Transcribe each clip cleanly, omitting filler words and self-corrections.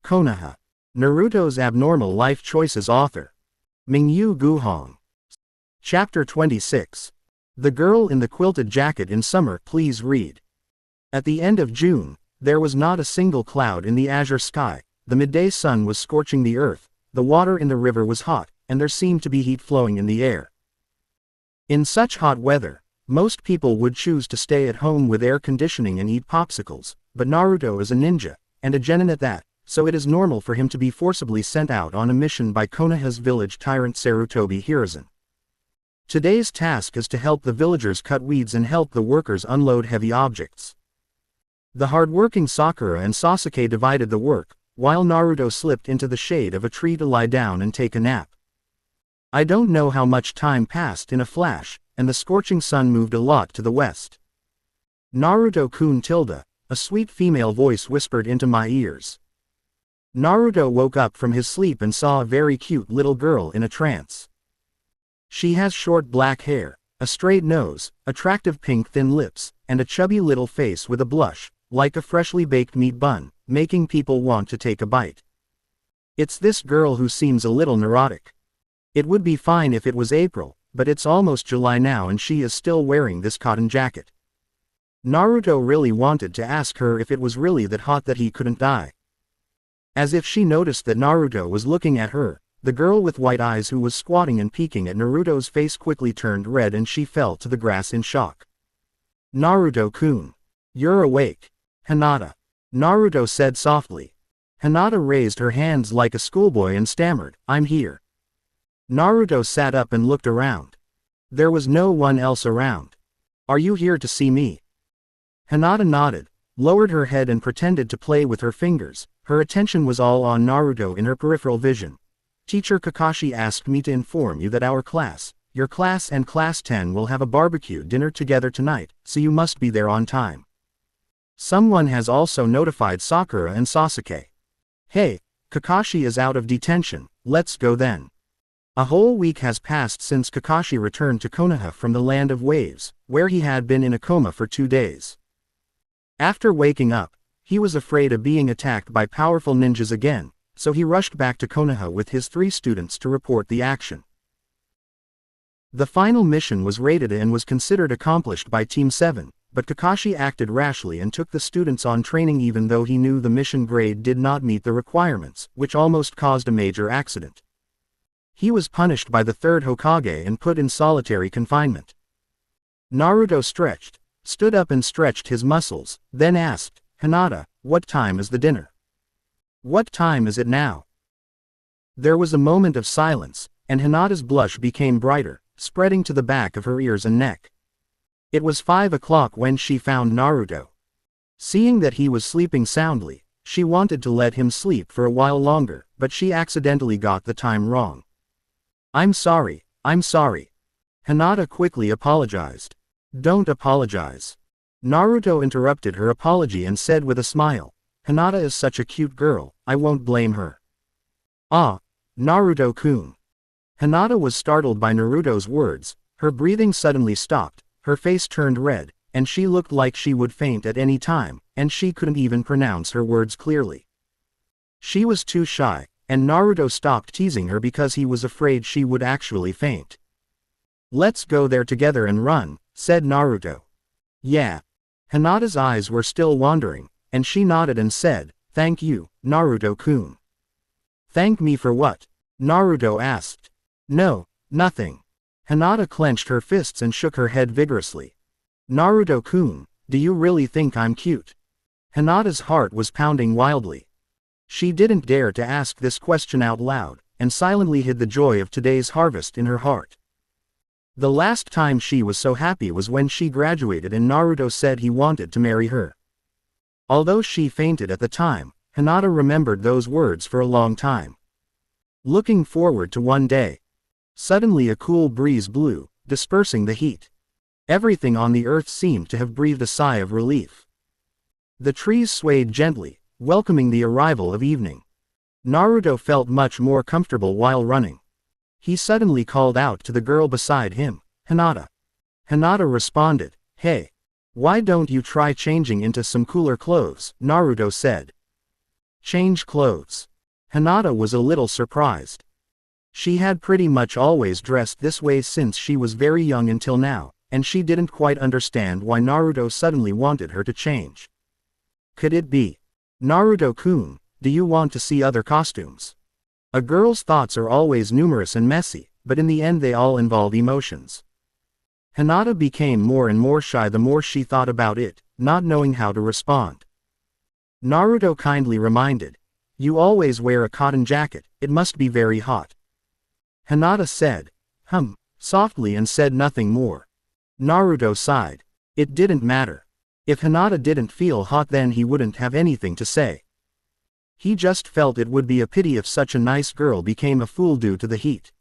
Konoha. Naruto's Abnormal Life Choices author. Mingyu Guhong. Chapter 26. The Girl in the Quilted Jacket in Summer. Please read. At the end of June, there was not a single cloud in the azure sky. The midday sun was scorching the earth, the water in the river was hot, and there seemed to be heat flowing in the air. In such hot weather, most people would choose to stay at home with air conditioning and eat popsicles, but Naruto is a ninja, and a genin at that, so it is normal for him to be forcibly sent out on a mission by Konoha's village tyrant Sarutobi Hiruzen. Today's task is to help the villagers cut weeds and help the workers unload heavy objects. The hard-working Sakura and Sasuke divided the work, while Naruto slipped into the shade of a tree to lie down and take a nap. I don't know how much time passed in a flash, and the scorching sun moved a lot to the west. Naruto-kun tilde, a sweet female voice whispered into my ears. Naruto woke up from his sleep and saw a very cute little girl in a trance. She has short black hair, a straight nose, attractive pink thin lips, and a chubby little face with a blush, like a freshly baked meat bun, making people want to take a bite. It's this girl who seems a little neurotic. It would be fine if it was April, but it's almost July now and she is still wearing this cotton jacket. Naruto really wanted to ask her if it was really that hot that he couldn't die. As if she noticed that Naruto was looking at her, the girl with white eyes who was squatting and peeking at Naruto's face quickly turned red and she fell to the grass in shock. Naruto-kun. You're awake. Hinata. Naruto said softly. Hinata raised her hands like a schoolboy and stammered, I'm here. Naruto sat up and looked around. There was no one else around. Are you here to see me? Hinata nodded, lowered her head and pretended to play with her fingers. Her attention was all on Naruto in her peripheral vision. Teacher Kakashi asked me to inform you that our class, your class and Class 10 will have a barbecue dinner together tonight, so you must be there on time. Someone has also notified Sakura and Sasuke. Hey, Kakashi is out of detention, let's go then. A whole week has passed since Kakashi returned to Konoha from the Land of Waves, where he had been in a coma for 2 days. After waking up, he was afraid of being attacked by powerful ninjas again, so he rushed back to Konoha with his 3 students to report the action. The final mission was rated and was considered accomplished by Team 7, but Kakashi acted rashly and took the students on training even though he knew the mission grade did not meet the requirements, which almost caused a major accident. He was punished by the 3rd Hokage and put in solitary confinement. Naruto stretched, stood up and stretched his muscles, then asked, Hinata, what time is the dinner? What time is it now? There was a moment of silence, and Hinata's blush became brighter, spreading to the back of her ears and neck. It was 5 o'clock when she found Naruto. Seeing that he was sleeping soundly, she wanted to let him sleep for a while longer, but she accidentally got the time wrong. I'm sorry. Hinata quickly apologized. Don't apologize. Naruto interrupted her apology and said with a smile, Hinata is such a cute girl, I won't blame her. Ah, Naruto-kun. Hinata was startled by Naruto's words, her breathing suddenly stopped, her face turned red, and she looked like she would faint at any time, and she couldn't even pronounce her words clearly. She was too shy, and Naruto stopped teasing her because he was afraid she would actually faint. Let's go there together and run, said Naruto. Yeah. Hinata's eyes were still wandering, and she nodded and said, thank you, Naruto-kun. Thank me for what? Naruto asked. No, nothing. Hinata clenched her fists and shook her head vigorously. Naruto-kun, do you really think I'm cute? Hinata's heart was pounding wildly. She didn't dare to ask this question out loud, and silently hid the joy of today's harvest in her heart. The last time she was so happy was when she graduated and Naruto said he wanted to marry her. Although she fainted at the time, Hinata remembered those words for a long time. Looking forward to one day. Suddenly a cool breeze blew, dispersing the heat. Everything on the earth seemed to have breathed a sigh of relief. The trees swayed gently, welcoming the arrival of evening. Naruto felt much more comfortable while running. He suddenly called out to the girl beside him, Hinata. Hinata responded, hey. Why don't you try changing into some cooler clothes, Naruto said. Change clothes. Hinata was a little surprised. She had pretty much always dressed this way since she was very young until now, and she didn't quite understand why Naruto suddenly wanted her to change. Could it be? Naruto-kun, do you want to see other costumes? A girl's thoughts are always numerous and messy, but in the end they all involve emotions. Hinata became more and more shy the more she thought about it, not knowing how to respond. Naruto kindly reminded, "You always wear a cotton jacket, it must be very hot." Hinata said, softly and said nothing more. Naruto sighed. It didn't matter. If Hinata didn't feel hot then he wouldn't have anything to say. He just felt it would be a pity if such a nice girl became a fool due to the heat.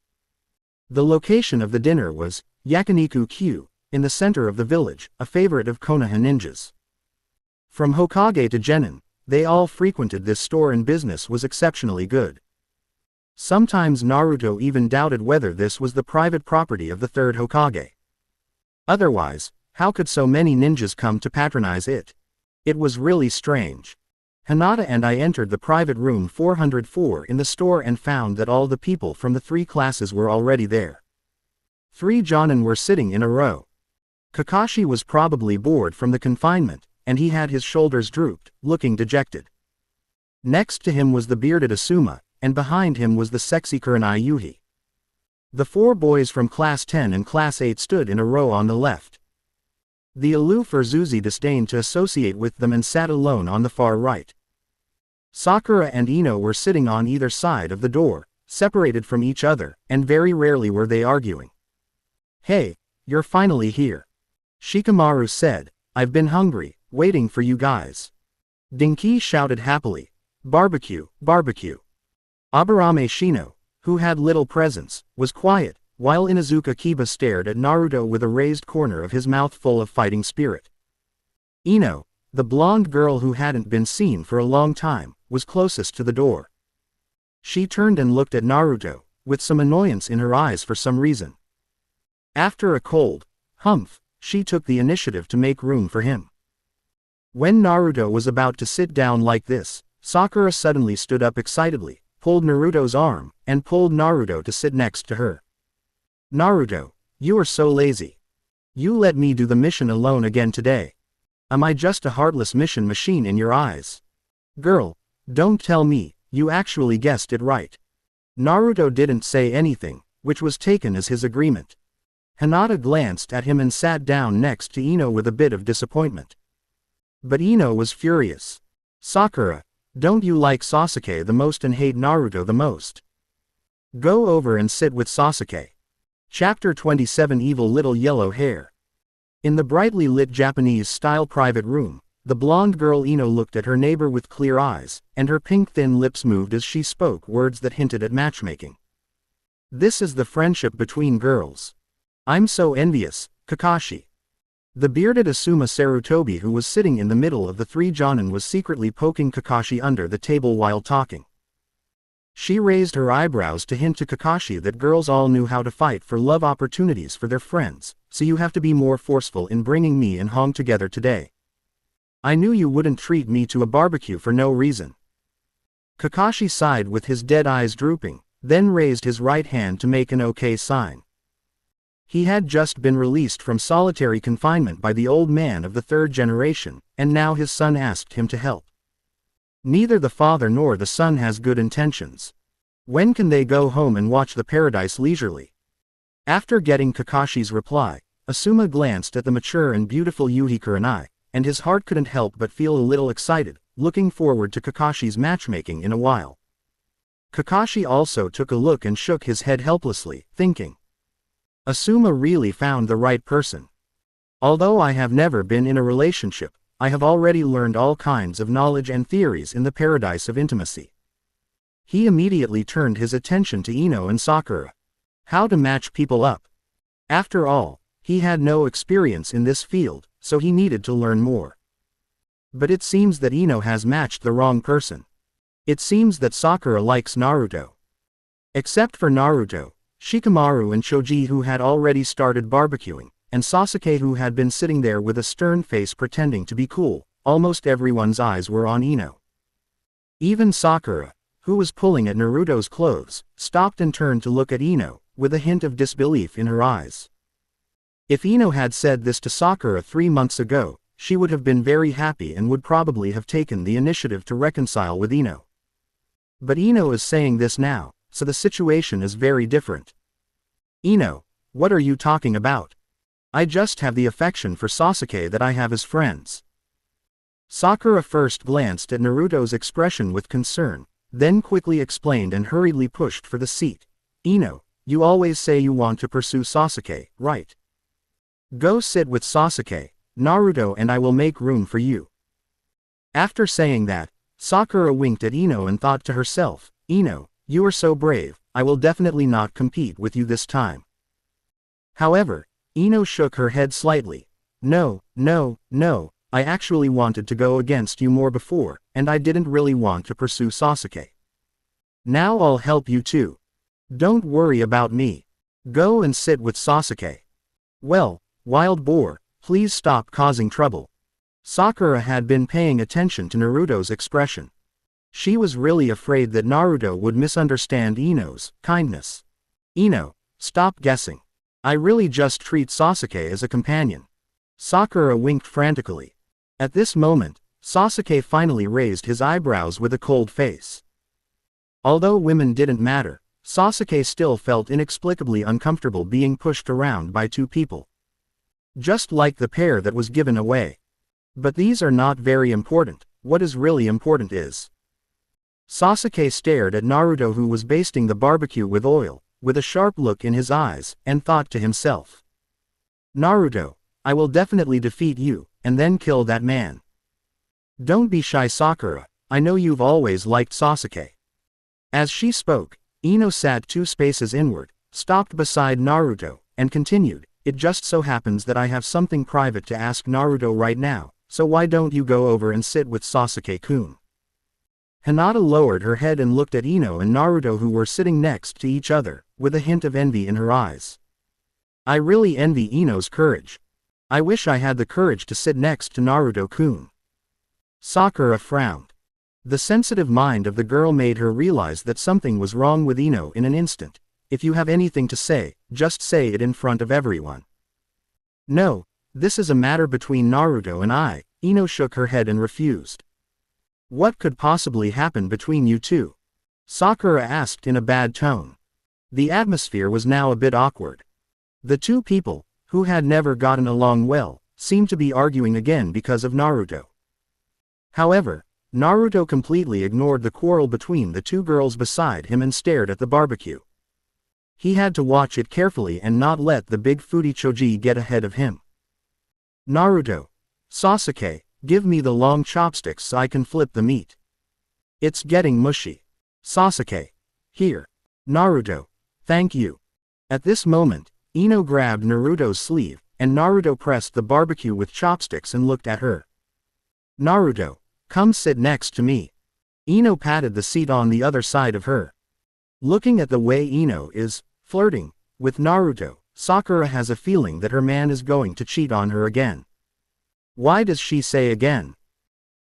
The location of the dinner was Yakiniku-Q, in the center of the village, a favorite of Konoha ninjas. From Hokage to Genin, they all frequented this store and business was exceptionally good. Sometimes Naruto even doubted whether this was the private property of the third Hokage. Otherwise, how could so many ninjas come to patronize it? It was really strange. Hinata and I entered the private room 404 in the store and found that all the people from the three classes were already there. 3 Jonin were sitting in a row. Kakashi was probably bored from the confinement, and he had his shoulders drooped, looking dejected. Next to him was the bearded Asuma, and behind him was the sexy Kurenai Yuhi. The 4 boys from Class 10 and Class 8 stood in a row on the left. The aloof Urzuzi disdained to associate with them and sat alone on the far right. Sakura and Ino were sitting on either side of the door, separated from each other, and very rarely were they arguing. "Hey, you're finally here," Shikamaru said. "I've been hungry, waiting for you guys." Dinky shouted happily, "Barbecue, barbecue." Aburame Shino, who had little presence, was quiet, while Inuzuka Kiba stared at Naruto with a raised corner of his mouth full of fighting spirit. Ino, the blonde girl who hadn't been seen for a long time, was closest to the door. She turned and looked at Naruto, with some annoyance in her eyes for some reason. After a cold humph, she took the initiative to make room for him. When Naruto was about to sit down like this, Sakura suddenly stood up excitedly, pulled Naruto's arm, and pulled Naruto to sit next to her. "Naruto, you are so lazy. You let me do the mission alone again today. Am I just a heartless mission machine in your eyes? Girl, don't tell me, you actually guessed it right." Naruto didn't say anything, which was taken as his agreement. Hinata glanced at him and sat down next to Ino with a bit of disappointment. But Ino was furious. "Sakura, don't you like Sasuke the most and hate Naruto the most? Go over and sit with Sasuke." Chapter 27 Evil Little Yellow Hair. In the brightly lit Japanese-style private room, the blonde girl Ino looked at her neighbor with clear eyes, and her pink thin lips moved as she spoke words that hinted at matchmaking. "This is the friendship between girls. I'm so envious, Kakashi." The bearded Asuma Sarutobi who was sitting in the middle of the 3 Jonin was secretly poking Kakashi under the table while talking. She raised her eyebrows to hint to Kakashi that girls all knew how to fight for love opportunities for their friends, so you have to be more forceful in bringing me and Hong together today. I knew you wouldn't treat me to a barbecue for no reason. Kakashi sighed with his dead eyes drooping, then raised his right hand to make an OK sign. He had just been released from solitary confinement by the old man of the 3rd generation, and now his son asked him to help. Neither the father nor the son has good intentions. When can they go home and watch the paradise leisurely? After getting Kakashi's reply, Asuma glanced at the mature and beautiful Yuhi Kurenai, and his heart couldn't help but feel a little excited, looking forward to Kakashi's matchmaking in a while. Kakashi also took a look and shook his head helplessly, thinking, Asuma really found the right person. Although I have never been in a relationship, I have already learned all kinds of knowledge and theories in the paradise of intimacy. He immediately turned his attention to Ino and Sakura. How to match people up. After all, he had no experience in this field, so he needed to learn more. But it seems that Ino has matched the wrong person. It seems that Sakura likes Naruto. Except for Naruto, Shikamaru and Choji who had already started barbecuing, and Sasuke who had been sitting there with a stern face pretending to be cool, almost everyone's eyes were on Ino. Even Sakura, who was pulling at Naruto's clothes, stopped and turned to look at Ino, with a hint of disbelief in her eyes. If Ino had said this to Sakura 3 months ago, she would have been very happy and would probably have taken the initiative to reconcile with Ino. But Ino is saying this now, so the situation is very different. Ino, what are you talking about? I just have the affection for Sasuke that I have as friends. Sakura first glanced at Naruto's expression with concern, then quickly explained and hurriedly pushed for the seat. Ino, you always say you want to pursue Sasuke, right? Go sit with Sasuke, Naruto, and I will make room for you. After saying that, Sakura winked at Ino and thought to herself, Ino, you are so brave, I will definitely not compete with you this time. However, Ino shook her head slightly. No, I actually wanted to go against you more before, and I didn't really want to pursue Sasuke. Now I'll help you too. Don't worry about me. Go and sit with Sasuke. Well, wild boar, please stop causing trouble. Sakura had been paying attention to Naruto's expression. She was really afraid that Naruto would misunderstand Ino's kindness. Ino, stop guessing. I really just treat Sasuke as a companion. Sakura winked frantically. At this moment, Sasuke finally raised his eyebrows with a cold face. Although women didn't matter, Sasuke still felt inexplicably uncomfortable being pushed around by two people. Just like the pair that was given away. But these are not very important, what is really important is. Sasuke stared at Naruto, who was basting the barbecue with oil, with a sharp look in his eyes, and thought to himself. Naruto, I will definitely defeat you, and then kill that man. Don't be shy, Sakura, I know you've always liked Sasuke. As she spoke, Ino sat 2 spaces inward, stopped beside Naruto, and continued, it just so happens that I have something private to ask Naruto right now, so why don't you go over and sit with Sasuke-kun? Hinata lowered her head and looked at Ino and Naruto, who were sitting next to each other, with a hint of envy in her eyes. I really envy Ino's courage. I wish I had the courage to sit next to Naruto-kun. Sakura frowned. The sensitive mind of the girl made her realize that something was wrong with Ino in an instant. If you have anything to say, just say it in front of everyone. No, this is a matter between Naruto and I. Ino shook her head and refused. What could possibly happen between you two? Sakura asked in a bad tone. The atmosphere was now a bit awkward. The two people, who had never gotten along well, seemed to be arguing again because of Naruto. However, Naruto completely ignored the quarrel between the two girls beside him and stared at the barbecue. He had to watch it carefully and not let the big foodie Choji get ahead of him. Naruto. Sasuke, give me the long chopsticks so I can flip the meat. It's getting mushy. Sasuke. Here. Naruto. Thank you. At this moment, Ino grabbed Naruto's sleeve, and Naruto pressed the barbecue with chopsticks and looked at her. Naruto, come sit next to me. Ino patted the seat on the other side of her. Looking at the way Ino is flirting with Naruto, Sakura has a feeling that her man is going to cheat on her again. Why does she say again?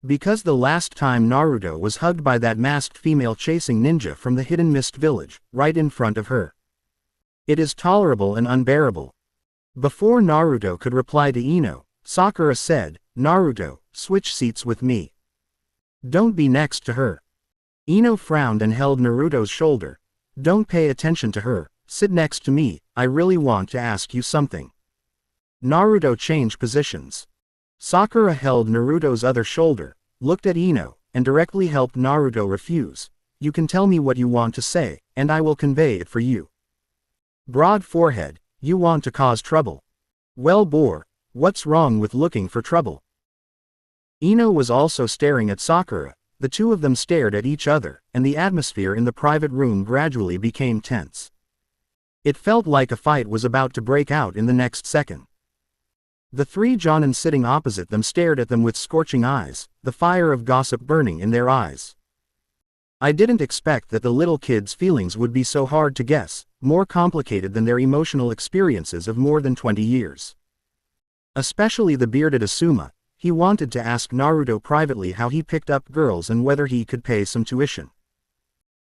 Because the last time Naruto was hugged by that masked female chasing ninja from the Hidden Mist village, right in front of her. It is tolerable and unbearable. Before Naruto could reply to Ino, Sakura said, Naruto, switch seats with me. Don't be next to her. Ino frowned and held Naruto's shoulder. Don't pay attention to her, sit next to me, I really want to ask you something. Naruto changed positions. Sakura held Naruto's other shoulder, looked at Ino, and directly helped Naruto refuse. You can tell me what you want to say, and I will convey it for you. Broad forehead, you want to cause trouble. Well, boar, what's wrong with looking for trouble? Ino was also staring at Sakura. The two of them stared at each other, and the atmosphere in the private room gradually became tense. It felt like a fight was about to break out in the next second. The 3 Jonin sitting opposite them stared at them with scorching eyes, the fire of gossip burning in their eyes. I didn't expect that the little kids' feelings would be so hard to guess, more complicated than their emotional experiences of more than 20 years. Especially the bearded Asuma, He wanted to ask Naruto privately how he picked up girls and whether he could pay some tuition.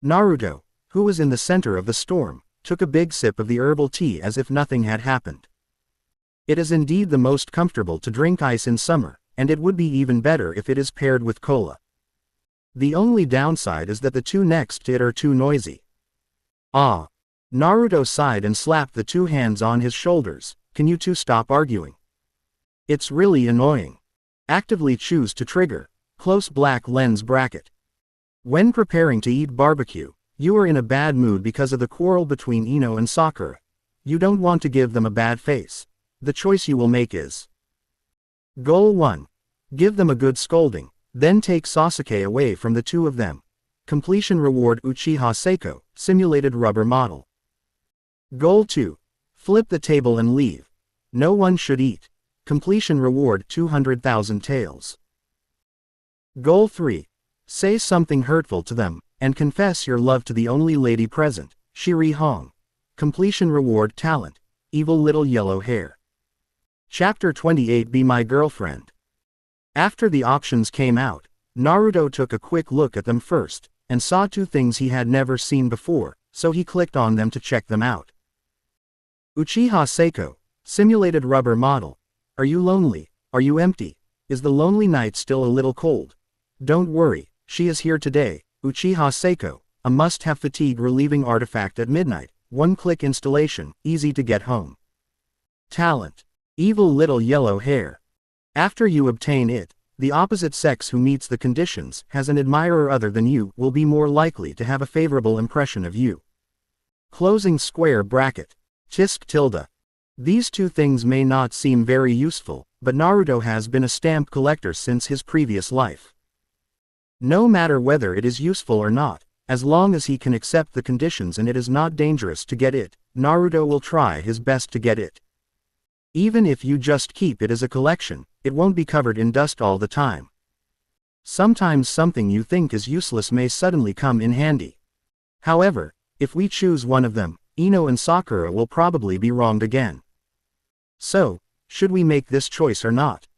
Naruto, who was in the center of the storm, took a big sip of the herbal tea as if nothing had happened. It is indeed the most comfortable to drink ice in summer, and it would be even better if it is paired with cola. The only downside is that the two next to it are too noisy. Ah! Naruto sighed and slapped the two hands on his shoulders. Can you two stop arguing? It's really annoying. Actively choose to trigger. Close black lens bracket. When preparing to eat barbecue, you are in a bad mood because of the quarrel between Ino and Sakura. You don't want to give them a bad face. The choice you will make is: Goal 1. Give them a good scolding, then take Sasuke away from the two of them. Completion reward Uchiha Seiko, simulated rubber model. Goal 2. Flip the table and leave. No one should eat. Completion reward 200,000 taels. Goal 3. Say something hurtful to them, and confess your love to the only lady present, Shiri Hong. Completion reward talent, evil little yellow hair. Chapter 28 Be My Girlfriend. After the options came out, Naruto took a quick look at them first, and saw two things he had never seen before, so he clicked on them to check them out. Uchiha Seiko, simulated rubber model. Are you lonely? Are you empty? Is the lonely night still a little cold? Don't worry, she is here today. Uchiha Seiko, a must-have fatigue relieving artifact at midnight, one-click installation, easy to get home. Talent, evil little yellow hair. After you obtain it, the opposite sex who meets the conditions has an admirer other than you will be more likely to have a favorable impression of you. Closing square bracket. Tisk tilde. These two things may not seem very useful, but Naruto has been a stamp collector since his previous life. No matter whether it is useful or not, as long as he can accept the conditions and it is not dangerous to get it, Naruto will try his best to get it. Even if you just keep it as a collection, it won't be covered in dust all the time. Sometimes something you think is useless may suddenly come in handy. However, if we choose one of them, Ino and Sakura will probably be wronged again. So, should we make this choice or not?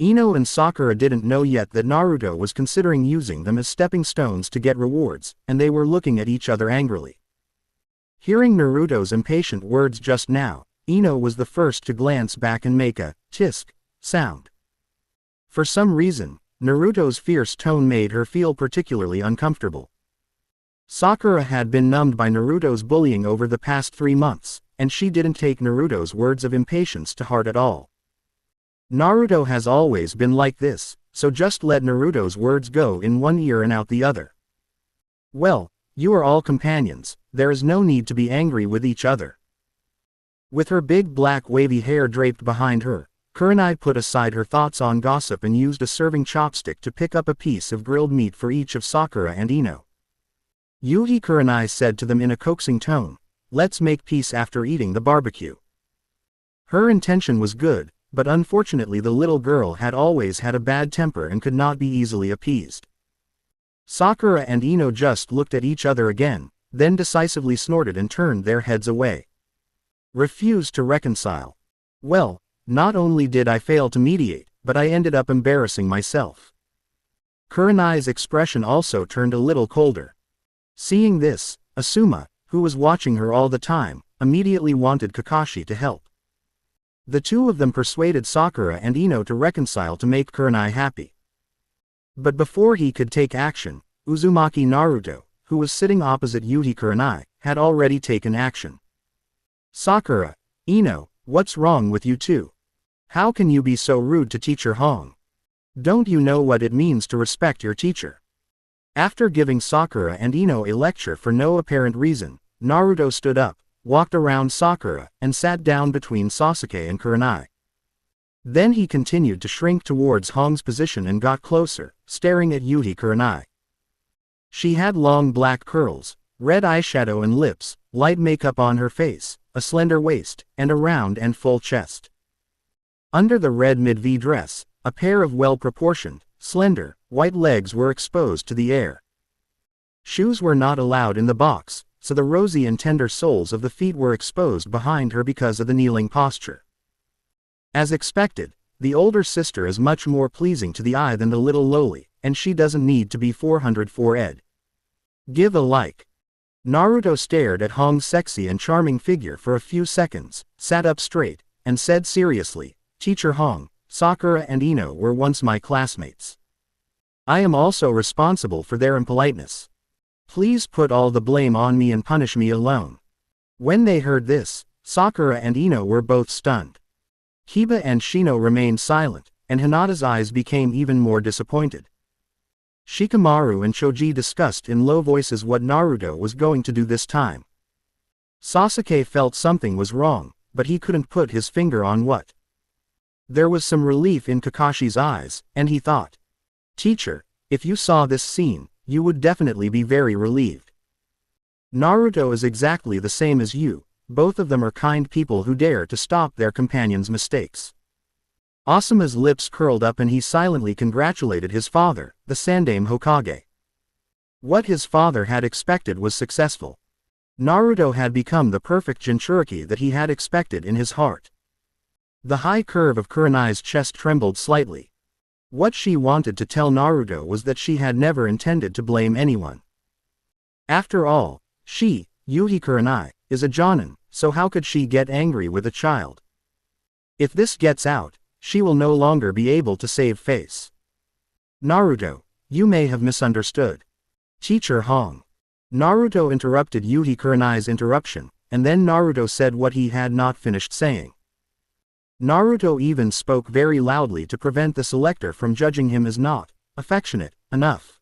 Ino and Sakura didn't know yet that Naruto was considering using them as stepping stones to get rewards, and they were looking at each other angrily. Hearing Naruto's impatient words just now, Ino was the first to glance back and make a tisk sound. For some reason, Naruto's fierce tone made her feel particularly uncomfortable. Sakura had been numbed by Naruto's bullying over the past 3 months, and she didn't take Naruto's words of impatience to heart at all. Naruto has always been like this, so just let Naruto's words go in one ear and out the other. Well, you are all companions, there is no need to be angry with each other. With her big black wavy hair draped behind her, Kurenai put aside her thoughts on gossip and used a serving chopstick to pick up a piece of grilled meat for each of Sakura and Ino. Yuhi Kurenai said to them in a coaxing tone, "Let's make peace after eating the barbecue." Her intention was good, but unfortunately the little girl had always had a bad temper and could not be easily appeased. Sakura and Ino just looked at each other again, then decisively snorted and turned their heads away. Refused to reconcile. Well, not only did I fail to mediate, but I ended up embarrassing myself. Kurenai's expression also turned a little colder. Seeing this, Asuma, who was watching her all the time, immediately wanted Kakashi to help. The two of them persuaded Sakura and Ino to reconcile to make Kurenai happy. But before he could take action, Uzumaki Naruto, who was sitting opposite Yuhi Kurenai, had already taken action. Sakura, Ino, what's wrong with you two? How can you be so rude to Teacher Hong? Don't you know what it means to respect your teacher? After giving Sakura and Ino a lecture for no apparent reason, Naruto stood up, walked around Sakura, and sat down between Sasuke and Kurenai. Then he continued to shrink towards Hong's position and got closer, staring at Yuhi Kurenai. She had long black curls, red eyeshadow and lips, light makeup on her face, a slender waist, and a round and full chest. Under the red mid-V dress, a pair of well-proportioned, slender, white legs were exposed to the air. Shoes were not allowed in the box, so the rosy and tender soles of the feet were exposed behind her because of the kneeling posture. As expected, the older sister is much more pleasing to the eye than the little lowly, and she doesn't need to be 404 ed. Give a like. Naruto stared at Hong's sexy and charming figure for a few seconds, sat up straight, and said seriously, Teacher Hong, Sakura and Ino were once my classmates. I am also responsible for their impoliteness. Please put all the blame on me and punish me alone. When they heard this, Sakura and Ino were both stunned. Kiba and Shino remained silent, and Hinata's eyes became even more disappointed. Shikamaru and Choji discussed in low voices what Naruto was going to do this time. Sasuke felt something was wrong, but he couldn't put his finger on what. There was some relief in Kakashi's eyes, and he thought, Teacher, if you saw this scene, you would definitely be very relieved. Naruto is exactly the same as you, both of them are kind people who dare to stop their companions' mistakes. Asuma's lips curled up and he silently congratulated his father, the Sandaime Hokage. What his father had expected was successful. Naruto had become the perfect Jinchuriki that he had expected in his heart. The high curve of Kurenai's chest trembled slightly. What she wanted to tell Naruto was that she had never intended to blame anyone. After all, she, Yuhi Kurenai, is a Jonin, so how could she get angry with a child? If this gets out, she will no longer be able to save face. Naruto, you may have misunderstood. Teacher Hong. Naruto interrupted Yuhi Kurenai's interruption, and then Naruto said what he had not finished saying. Naruto even spoke very loudly to prevent the selector from judging him as not affectionate enough.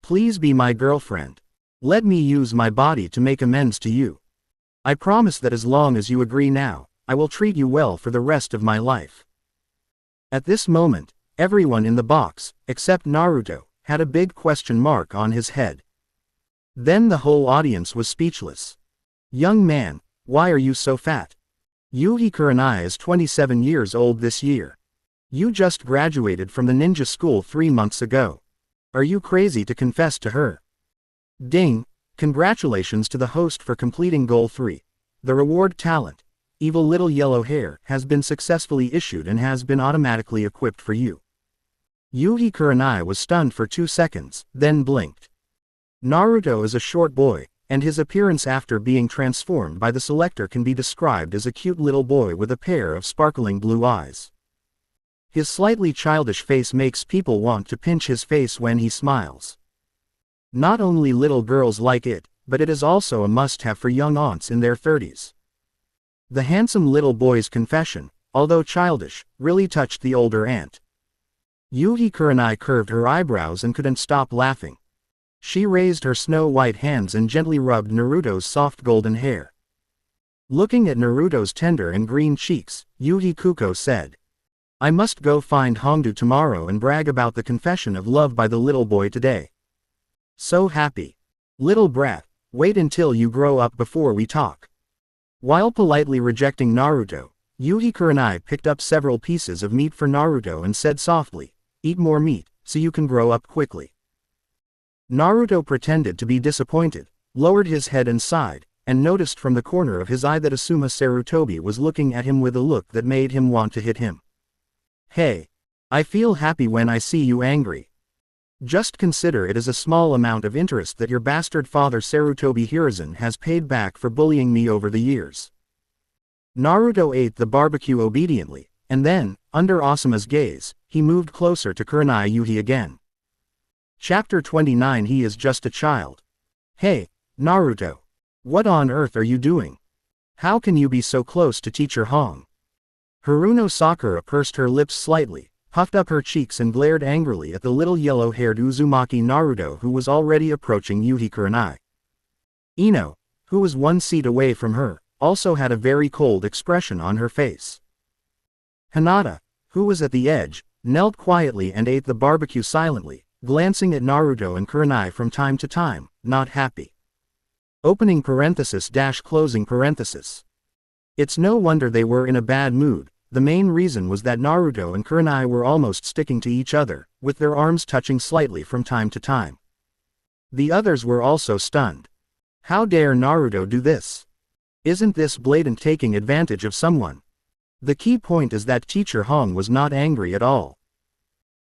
Please be my girlfriend. Let me use my body to make amends to you. I promise that as long as you agree now, I will treat you well for the rest of my life. At this moment, everyone in the box, except Naruto, had a big question mark on his head. Then the whole audience was speechless. Young man, why are you so fat? Yuhi Kurenai is 27 years old this year. You just graduated from the ninja school 3 months ago. Are you crazy to confess to her? Ding! Congratulations to the host for completing Goal 3. The reward talent, Evil Little Yellow Hair, has been successfully issued and has been automatically equipped for you. Yuhi Kurenai was stunned for 2 seconds, then blinked. Naruto is a short boy, and his appearance after being transformed by the selector can be described as a cute little boy with a pair of sparkling blue eyes. His slightly childish face makes people want to pinch his face when he smiles. Not only little girls like it, but it is also a must-have for young aunts in their 30s. The handsome little boy's confession, although childish, really touched the older aunt. Yuhi Kurenai curved her eyebrows and couldn't stop laughing. She raised her snow-white hands and gently rubbed Naruto's soft golden hair. Looking at Naruto's tender and green cheeks, Yuhi Kuko said, I must go find Hongdu tomorrow and brag about the confession of love by the little boy today. So happy. Little brat, wait until you grow up before we talk. While politely rejecting Naruto, Yuhi Kurenai picked up several pieces of meat for Naruto and said softly, eat more meat, so you can grow up quickly. Naruto pretended to be disappointed, lowered his head and sighed, and noticed from the corner of his eye that Asuma Sarutobi was looking at him with a look that made him want to hit him. Hey! I feel happy when I see you angry. Just consider it as a small amount of interest that your bastard father Sarutobi Hiruzen has paid back for bullying me over the years. Naruto ate the barbecue obediently, and then, under Asuma's gaze, he moved closer to Kurenai Yuhi again. Chapter 29 He is just a child. Hey, Naruto. What on earth are you doing? How can you be so close to Teacher Hong? Haruno Sakura pursed her lips slightly, puffed up her cheeks and glared angrily at the little yellow-haired Uzumaki Naruto who was already approaching Yuhi Kurenai. Ino, who was 1 seat away from her, also had a very cold expression on her face. Hinata, who was at the edge, knelt quietly and ate the barbecue silently, glancing at Naruto and Kurenai from time to time, not happy. Opening parenthesis dash closing parenthesis. It's no wonder they were in a bad mood. The main reason was that Naruto and Kurenai were almost sticking to each other, with their arms touching slightly from time to time. The others were also stunned. How dare Naruto do this? Isn't this blatant taking advantage of someone? The key point is that Teacher Hong was not angry at all.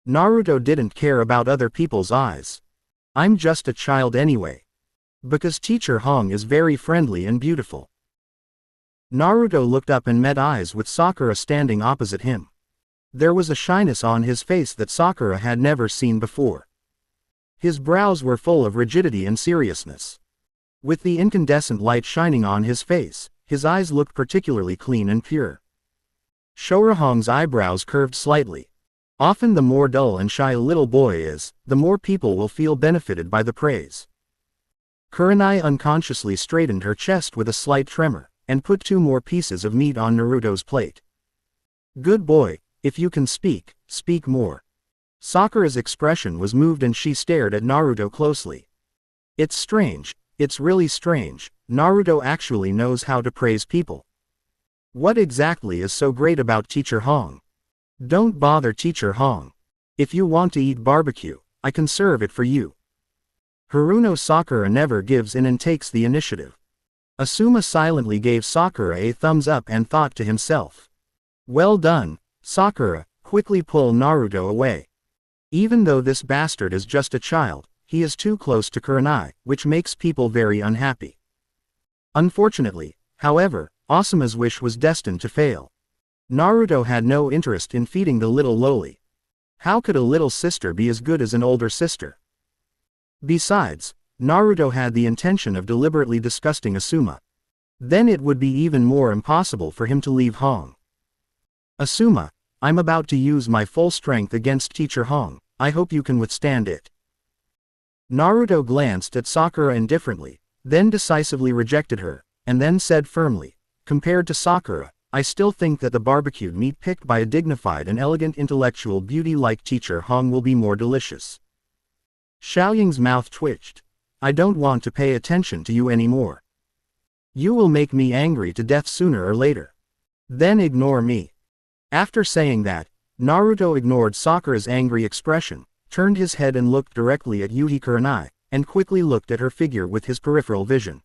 Naruto didn't care about other people's eyes. I'm just a child anyway. Because Teacher Hong is very friendly and beautiful. Naruto looked up and met eyes with Sakura standing opposite him. There was a shyness on his face that Sakura had never seen before. His brows were full of rigidity and seriousness. With the incandescent light shining on his face, his eyes looked particularly clean and pure. Shourahong's eyebrows curved slightly. Often the more dull and shy a little boy is, the more people will feel benefited by the praise. Kurenai unconsciously straightened her chest with a slight tremor, and put 2 more pieces of meat on Naruto's plate. Good boy, if you can speak, speak more. Sakura's expression was moved and she stared at Naruto closely. It's strange, it's really strange, Naruto actually knows how to praise people. What exactly is so great about Teacher Hong? Don't bother Teacher Hong. If you want to eat barbecue, I can serve it for you. Haruno Sakura never gives in and takes the initiative. Asuma silently gave Sakura a thumbs up and thought to himself. Well done, Sakura, quickly pull Naruto away. Even though this bastard is just a child, he is too close to Kurenai, which makes people very unhappy. Unfortunately, however, Asuma's wish was destined to fail. Naruto had no interest in feeding the little loli. How could a little sister be as good as an older sister? Besides, Naruto had the intention of deliberately disgusting Asuma. Then it would be even more impossible for him to leave Hong. Asuma, I'm about to use my full strength against Teacher Hong, I hope you can withstand it. Naruto glanced at Sakura indifferently, then decisively rejected her, and then said firmly, compared to Sakura, I still think that the barbecued meat picked by a dignified and elegant intellectual beauty like Teacher Hong will be more delicious. Xiaoying's mouth twitched. I don't want to pay attention to you anymore. You will make me angry to death sooner or later. Then ignore me. After saying that, Naruto ignored Sakura's angry expression, turned his head and looked directly at Yuhi Kurenai, and quickly looked at her figure with his peripheral vision.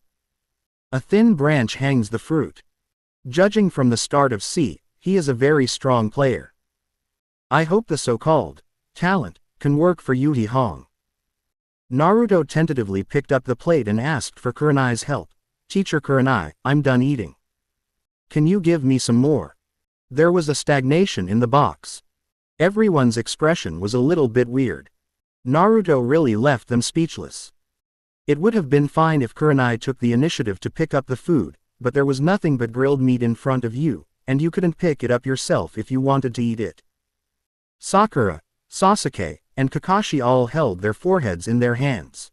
A thin branch hangs the fruit. Judging from the start of C, he is a very strong player. I hope the so-called talent can work for Yuhi Hong. Naruto tentatively picked up the plate and asked for Kurenai's help. Teacher Kurenai, I'm done eating. Can you give me some more? There was a stagnation in the box. Everyone's expression was a little bit weird. Naruto really left them speechless. It would have been fine if Kurenai took the initiative to pick up the food, but there was nothing but grilled meat in front of you, and you couldn't pick it up yourself if you wanted to eat it. Sakura, Sasuke, and Kakashi all held their foreheads in their hands.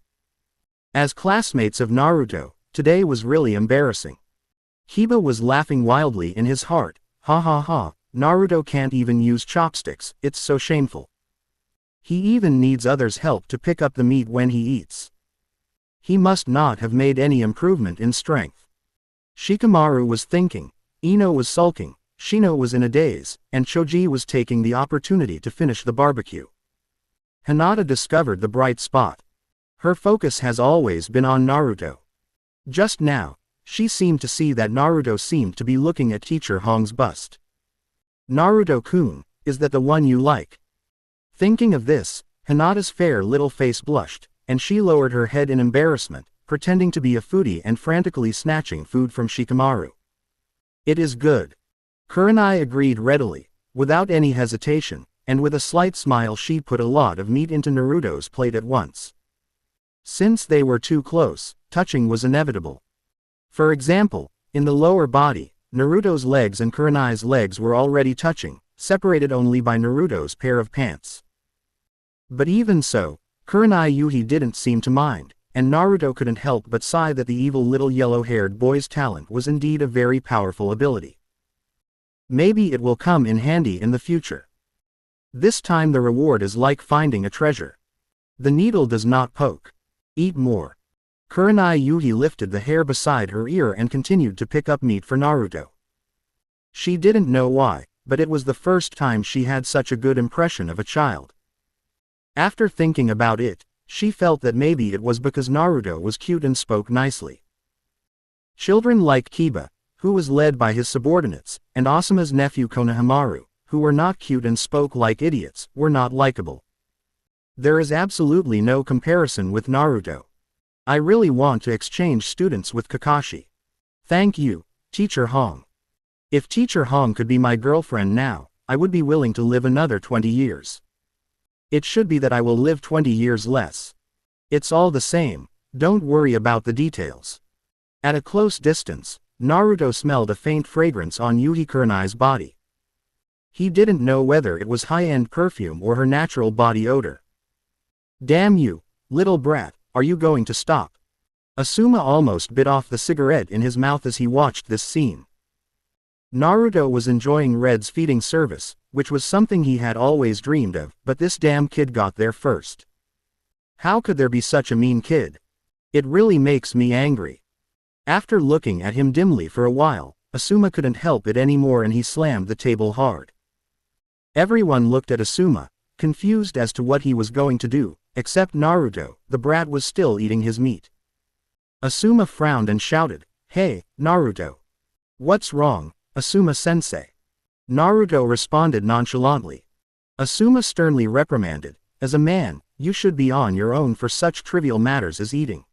As classmates of Naruto, today was really embarrassing. Hiba was laughing wildly in his heart, ha ha ha, Naruto can't even use chopsticks, it's so shameful. He even needs others' help to pick up the meat when he eats. He must not have made any improvement in strength. Shikamaru was thinking, Ino was sulking, Shino was in a daze, and Choji was taking the opportunity to finish the barbecue. Hinata discovered the bright spot. Her focus has always been on Naruto. Just now, she seemed to see that Naruto seemed to be looking at Teacher Hong's bust. Naruto-kun, is that the one you like? Thinking of this, Hinata's fair little face blushed, and she lowered her head in embarrassment, pretending to be a foodie and frantically snatching food from Shikamaru. It is good. Kurenai agreed readily, without any hesitation, and with a slight smile she put a lot of meat into Naruto's plate at once. Since they were too close, touching was inevitable. For example, in the lower body, Naruto's legs and Kurenai's legs were already touching, separated only by Naruto's pair of pants. But even so, Kurenai Yuhi didn't seem to mind, and Naruto couldn't help but sigh that the evil little yellow-haired boy's talent was indeed a very powerful ability. Maybe it will come in handy in the future. This time the reward is like finding a treasure. The needle does not poke. Eat more. Kurenai Yuhi lifted the hair beside her ear and continued to pick up meat for Naruto. She didn't know why, but it was the first time she had such a good impression of a child. After thinking about it, she felt that maybe it was because Naruto was cute and spoke nicely. Children like Kiba, who was led by his subordinates, and Asuma's nephew Konohamaru, who were not cute and spoke like idiots, were not likable. There is absolutely no comparison with Naruto. I really want to exchange students with Kakashi. Thank you, Teacher Hong. If Teacher Hong could be my girlfriend now, I would be willing to live another 20 years. It should be that I will live 20 years less. It's all the same, don't worry about the details. At a close distance, Naruto smelled a faint fragrance on Yuhi Kurenai's body. He didn't know whether it was high-end perfume or her natural body odor. Damn you, little brat, are you going to stop? Asuma almost bit off the cigarette in his mouth as he watched this scene. Naruto was enjoying Red's feeding service, which was something he had always dreamed of, but this damn kid got there first. How could there be such a mean kid? It really makes me angry. After looking at him dimly for a while, Asuma couldn't help it anymore and he slammed the table hard. Everyone looked at Asuma, confused as to what he was going to do, except Naruto. The brat was still eating his meat. Asuma frowned and shouted, "Hey, Naruto. What's wrong, Asuma-sensei?" Naruto responded nonchalantly. Asuma sternly reprimanded, "As a man, you should be on your own for such trivial matters as eating.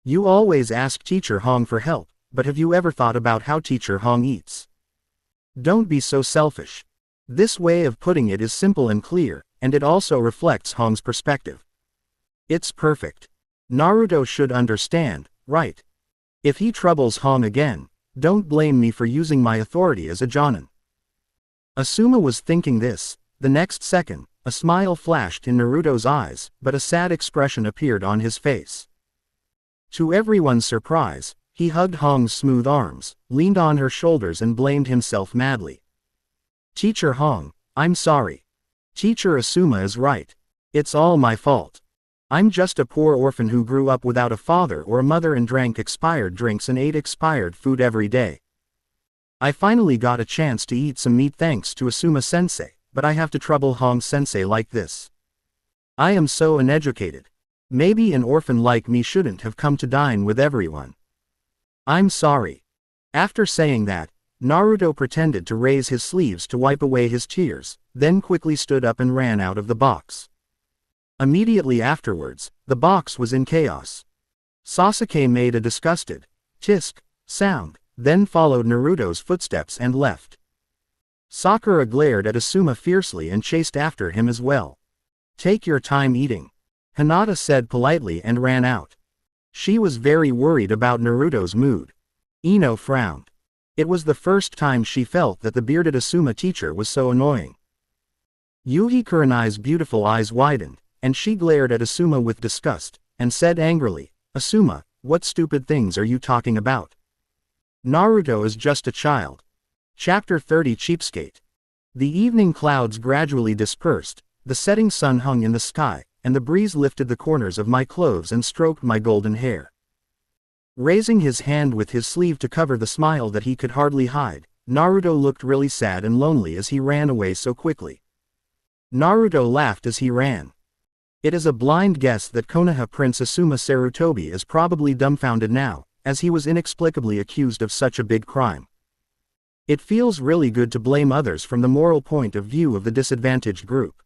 You always ask Teacher Hong for help, but have you ever thought about how Teacher Hong eats? Don't be so selfish." This way of putting it is simple and clear, and it also reflects Hong's perspective. It's perfect. Naruto should understand, right? If he troubles Hong again, don't blame me for using my authority as a jonin. Asuma was thinking this. The next second, a smile flashed in Naruto's eyes, but a sad expression appeared on his face. To everyone's surprise, he hugged Hong's smooth arms, leaned on her shoulders and blamed himself madly. "Teacher Hong, I'm sorry. Teacher Asuma is right. It's all my fault. I'm just a poor orphan who grew up without a father or a mother and drank expired drinks and ate expired food every day. I finally got a chance to eat some meat thanks to Asuma-sensei, but I have to trouble Hong-sensei like this. I am so uneducated. Maybe an orphan like me shouldn't have come to dine with everyone. I'm sorry." After saying that, Naruto pretended to raise his sleeves to wipe away his tears, then quickly stood up and ran out of the box. Immediately afterwards, the box was in chaos. Sasuke made a disgusted, "tisk" sound, then followed Naruto's footsteps and left. Sakura glared at Asuma fiercely and chased after him as well. "Take your time eating," Hinata said politely and ran out. She was very worried about Naruto's mood. Ino frowned. It was the first time she felt that the bearded Asuma teacher was so annoying. Yuhi Kurenai's beautiful eyes widened, and she glared at Asuma with disgust, and said angrily, "Asuma, what stupid things are you talking about? Naruto is just a child." Chapter 30 Cheapskate. The evening clouds gradually dispersed, the setting sun hung in the sky, and the breeze lifted the corners of my clothes and stroked my golden hair. Raising his hand with his sleeve to cover the smile that he could hardly hide, Naruto looked really sad and lonely as he ran away so quickly. Naruto laughed as he ran. It is a blind guess that Konoha Prince Asuma Sarutobi is probably dumbfounded now, as he was inexplicably accused of such a big crime. It feels really good to blame others from the moral point of view of the disadvantaged group.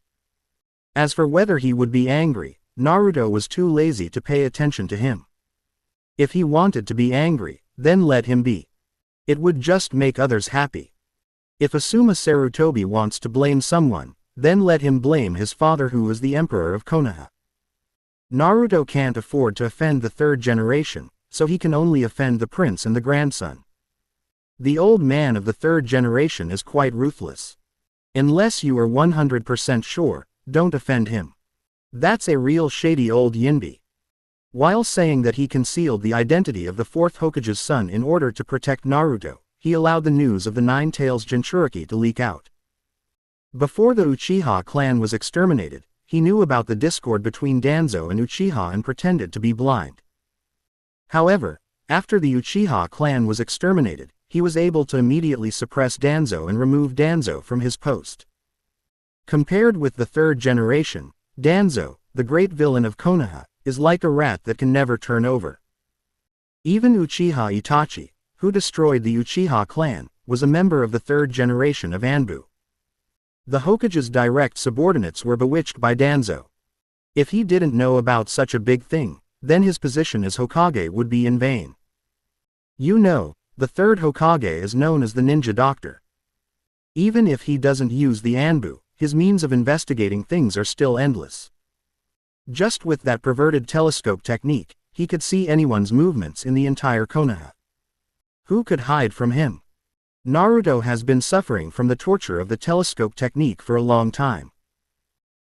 As for whether he would be angry, Naruto was too lazy to pay attention to him. If he wanted to be angry, then let him be. It would just make others happy. If Asuma Sarutobi wants to blame someone, then let him blame his father who is the emperor of Konoha. Naruto can't afford to offend the third generation, so he can only offend the prince and the grandson. The old man of the third generation is quite ruthless. Unless you are 100% sure, don't offend him. That's a real shady old yinbi. While saying that he concealed the identity of the fourth Hokage's son in order to protect Naruto, he allowed the news of the Nine Tails Jinchuriki to leak out. Before the Uchiha clan was exterminated, he knew about the discord between Danzo and Uchiha and pretended to be blind. However, after the Uchiha clan was exterminated, he was able to immediately suppress Danzo and remove Danzo from his post. Compared with the third generation, Danzo, the great villain of Konoha, is like a rat that can never turn over. Even Uchiha Itachi, who destroyed the Uchiha clan, was a member of the third generation of Anbu. The Hokage's direct subordinates were bewitched by Danzo. If he didn't know about such a big thing, then his position as Hokage would be in vain. You know, the third Hokage is known as the Ninja Doctor. Even if he doesn't use the Anbu, his means of investigating things are still endless. Just with that perverted telescope technique, he could see anyone's movements in the entire Konoha. Who could hide from him? Naruto has been suffering from the torture of the telescope technique for a long time.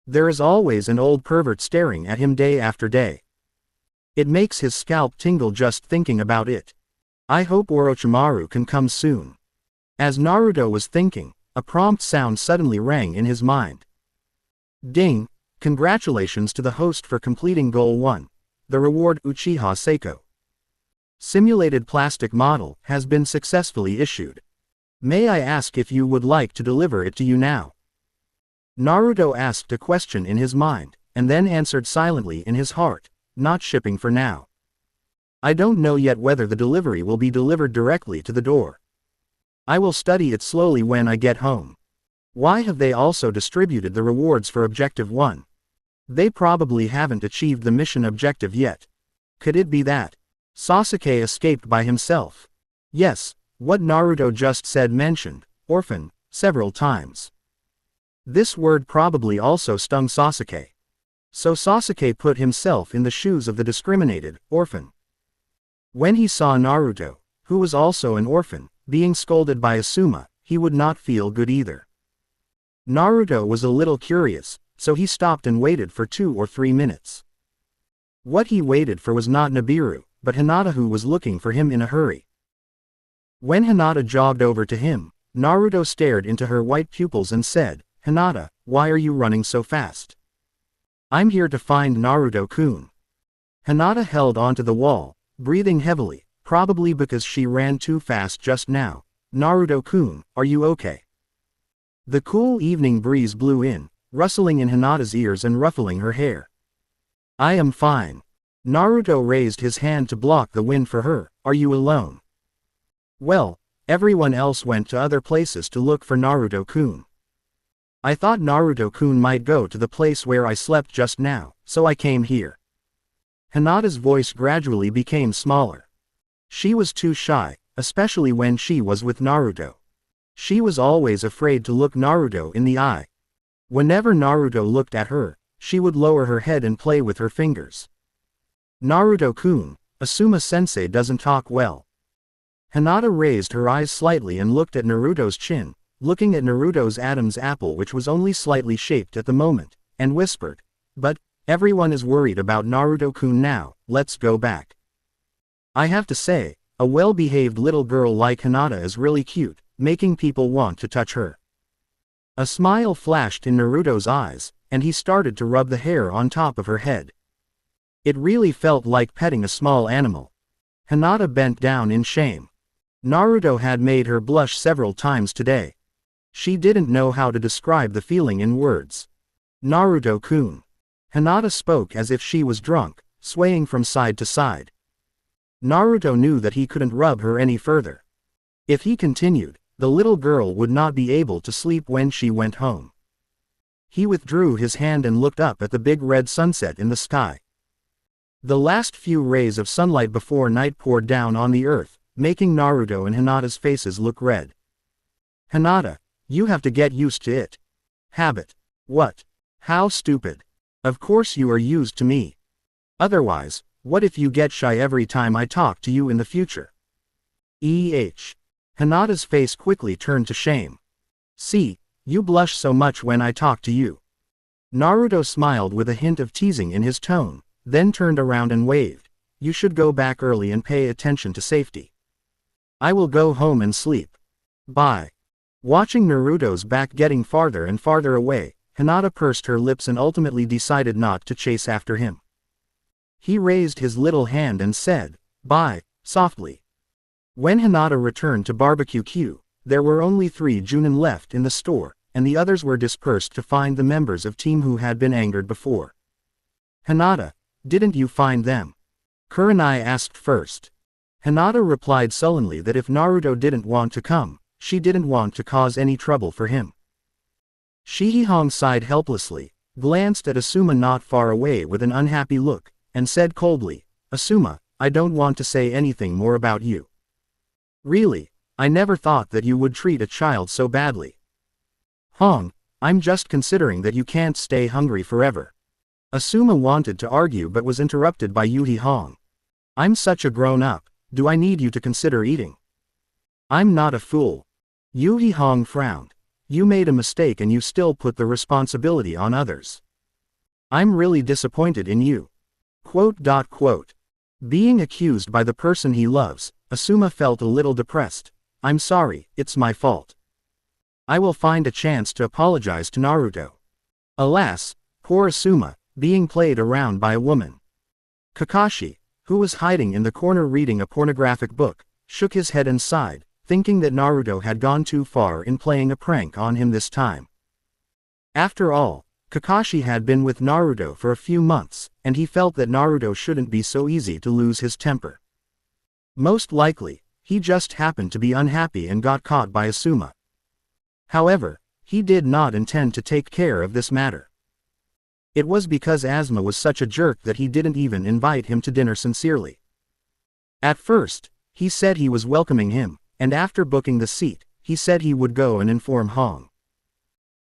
There is always an old pervert staring at him day after day. It makes his scalp tingle just thinking about it. I hope Orochimaru can come soon. As Naruto was thinking, a prompt sound suddenly rang in his mind. Ding! Congratulations to the host for completing Goal 1. The reward Uchiha Seiko. Simulated plastic model has been successfully issued. May I ask if you would like to deliver it to you now? Naruto asked a question in his mind, and then answered silently in his heart, not shipping for now. I don't know yet whether the delivery will be delivered directly to the door. I will study it slowly when I get home. Why have they also distributed the rewards for Objective 1? They probably haven't achieved the mission objective yet. Could it be that Sasuke escaped by himself? Yes, what Naruto just said mentioned orphan several times. This word probably also stung Sasuke. So Sasuke put himself in the shoes of the discriminated orphan. When he saw Naruto, who was also an orphan, being scolded by Asuma, he would not feel good either. Naruto was a little curious, so he stopped and waited for 2 or 3 minutes. What he waited for was not Nibiru, but Hinata, who was looking for him in a hurry. When Hinata jogged over to him, Naruto stared into her white pupils and said, "Hinata, why are you running so fast?" "I'm here to find Naruto-kun." Hinata held onto the wall, breathing heavily, probably because she ran too fast just now. "Naruto-kun, are you okay?" The cool evening breeze blew in, rustling in Hinata's ears and ruffling her hair. "I am fine." Naruto raised his hand to block the wind for her. "Are you alone?" "Well, everyone else went to other places to look for Naruto-kun. I thought Naruto-kun might go to the place where I slept just now, so I came here." Hinata's voice gradually became smaller. She was too shy, especially when she was with Naruto. She was always afraid to look Naruto in the eye. Whenever Naruto looked at her, she would lower her head and play with her fingers. "Naruto-kun, Asuma-sensei doesn't talk well." Hinata raised her eyes slightly and looked at Naruto's chin, looking at Naruto's Adam's apple, which was only slightly shaped at the moment, and whispered, "But everyone is worried about Naruto-kun now, let's go back." I have to say, a well-behaved little girl like Hinata is really cute, making people want to touch her. A smile flashed in Naruto's eyes, and he started to rub the hair on top of her head. It really felt like petting a small animal. Hinata bent down in shame. Naruto had made her blush several times today. She didn't know how to describe the feeling in words. "Naruto-kun." Hinata spoke as if she was drunk, swaying from side to side. Naruto knew that he couldn't rub her any further. If he continued, the little girl would not be able to sleep when she went home. He withdrew his hand and looked up at the big red sunset in the sky. The last few rays of sunlight before night poured down on the earth, making Naruto and Hinata's faces look red. "Hinata, you have to get used to it." "Habit." "What? How stupid. Of course you are used to me. Otherwise, what if you get shy every time I talk to you in the future?" Hinata's face quickly turned to shame. "See, you blush so much when I talk to you." Naruto smiled with a hint of teasing in his tone, then turned around and waved. "You should go back early and pay attention to safety." "I will go home and sleep. Bye." Watching Naruto's back getting farther and farther away, Hinata pursed her lips and ultimately decided not to chase after him. He raised his little hand and said, "Bye," softly. When Hinata returned to Barbecue Q, there were only 3 Junin left in the store, and the others were dispersed to find the members of team who had been angered before. "Hinata, didn't you find them?" Kurenai asked first. Hinata replied sullenly that if Naruto didn't want to come, she didn't want to cause any trouble for him. Shihihong sighed helplessly, glanced at Asuma not far away with an unhappy look, and said coldly, "Asuma, I don't want to say anything more about you. Really, I never thought that you would treat a child so badly. Hong, I'm just considering that you can't stay hungry forever." Asuma wanted to argue but was interrupted by Yuhi Hong. "I'm such a grown-up, do I need you to consider eating?" "I'm not a fool." Yuhi Hong frowned. "You made a mistake and you still put the responsibility on others. I'm really disappointed in you." Being accused by the person he loves, Asuma felt a little depressed. "I'm sorry, it's my fault. I will find a chance to apologize to Naruto." Alas, poor Asuma, being played around by a woman. Kakashi, who was hiding in the corner reading a pornographic book, shook his head and sighed, thinking that Naruto had gone too far in playing a prank on him this time. After all, Kakashi had been with Naruto for a few months, and he felt that Naruto shouldn't be so easy to lose his temper. Most likely, he just happened to be unhappy and got caught by Asuma. However, he did not intend to take care of this matter. It was because Asuma was such a jerk that he didn't even invite him to dinner sincerely. At first, he said he was welcoming him, and after booking the seat, he said he would go and inform Hong.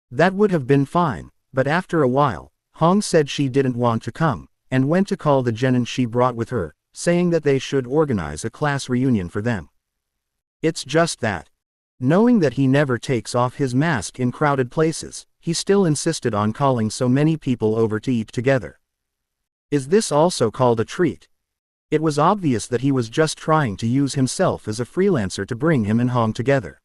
That would have been fine, but after a while, Hong said she didn't want to come, and went to call the genin she brought with her, saying that they should organize a class reunion for them. It's just that, knowing that he never takes off his mask in crowded places, he still insisted on calling so many people over to eat together. Is this also called a treat? It was obvious that he was just trying to use himself as a freelancer to bring him and Hong together.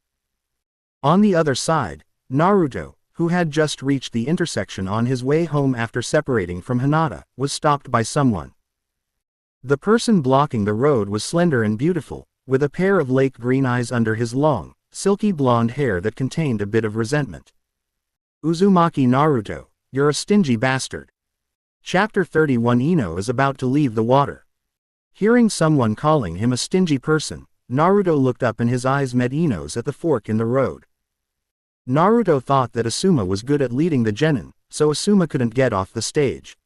On the other side, Naruto, who had just reached the intersection on his way home after separating from Hinata, was stopped by someone. The person blocking the road was slender and beautiful, with a pair of lake green eyes under his long, silky blonde hair that contained a bit of resentment. "Uzumaki Naruto, you're a stingy bastard." Chapter 31. Ino is about to leave the water. Hearing someone calling him a stingy person, Naruto looked up and his eyes met Ino's at the fork in the road. Naruto thought that Asuma was good at leading the genin, so Asuma couldn't get off the stage.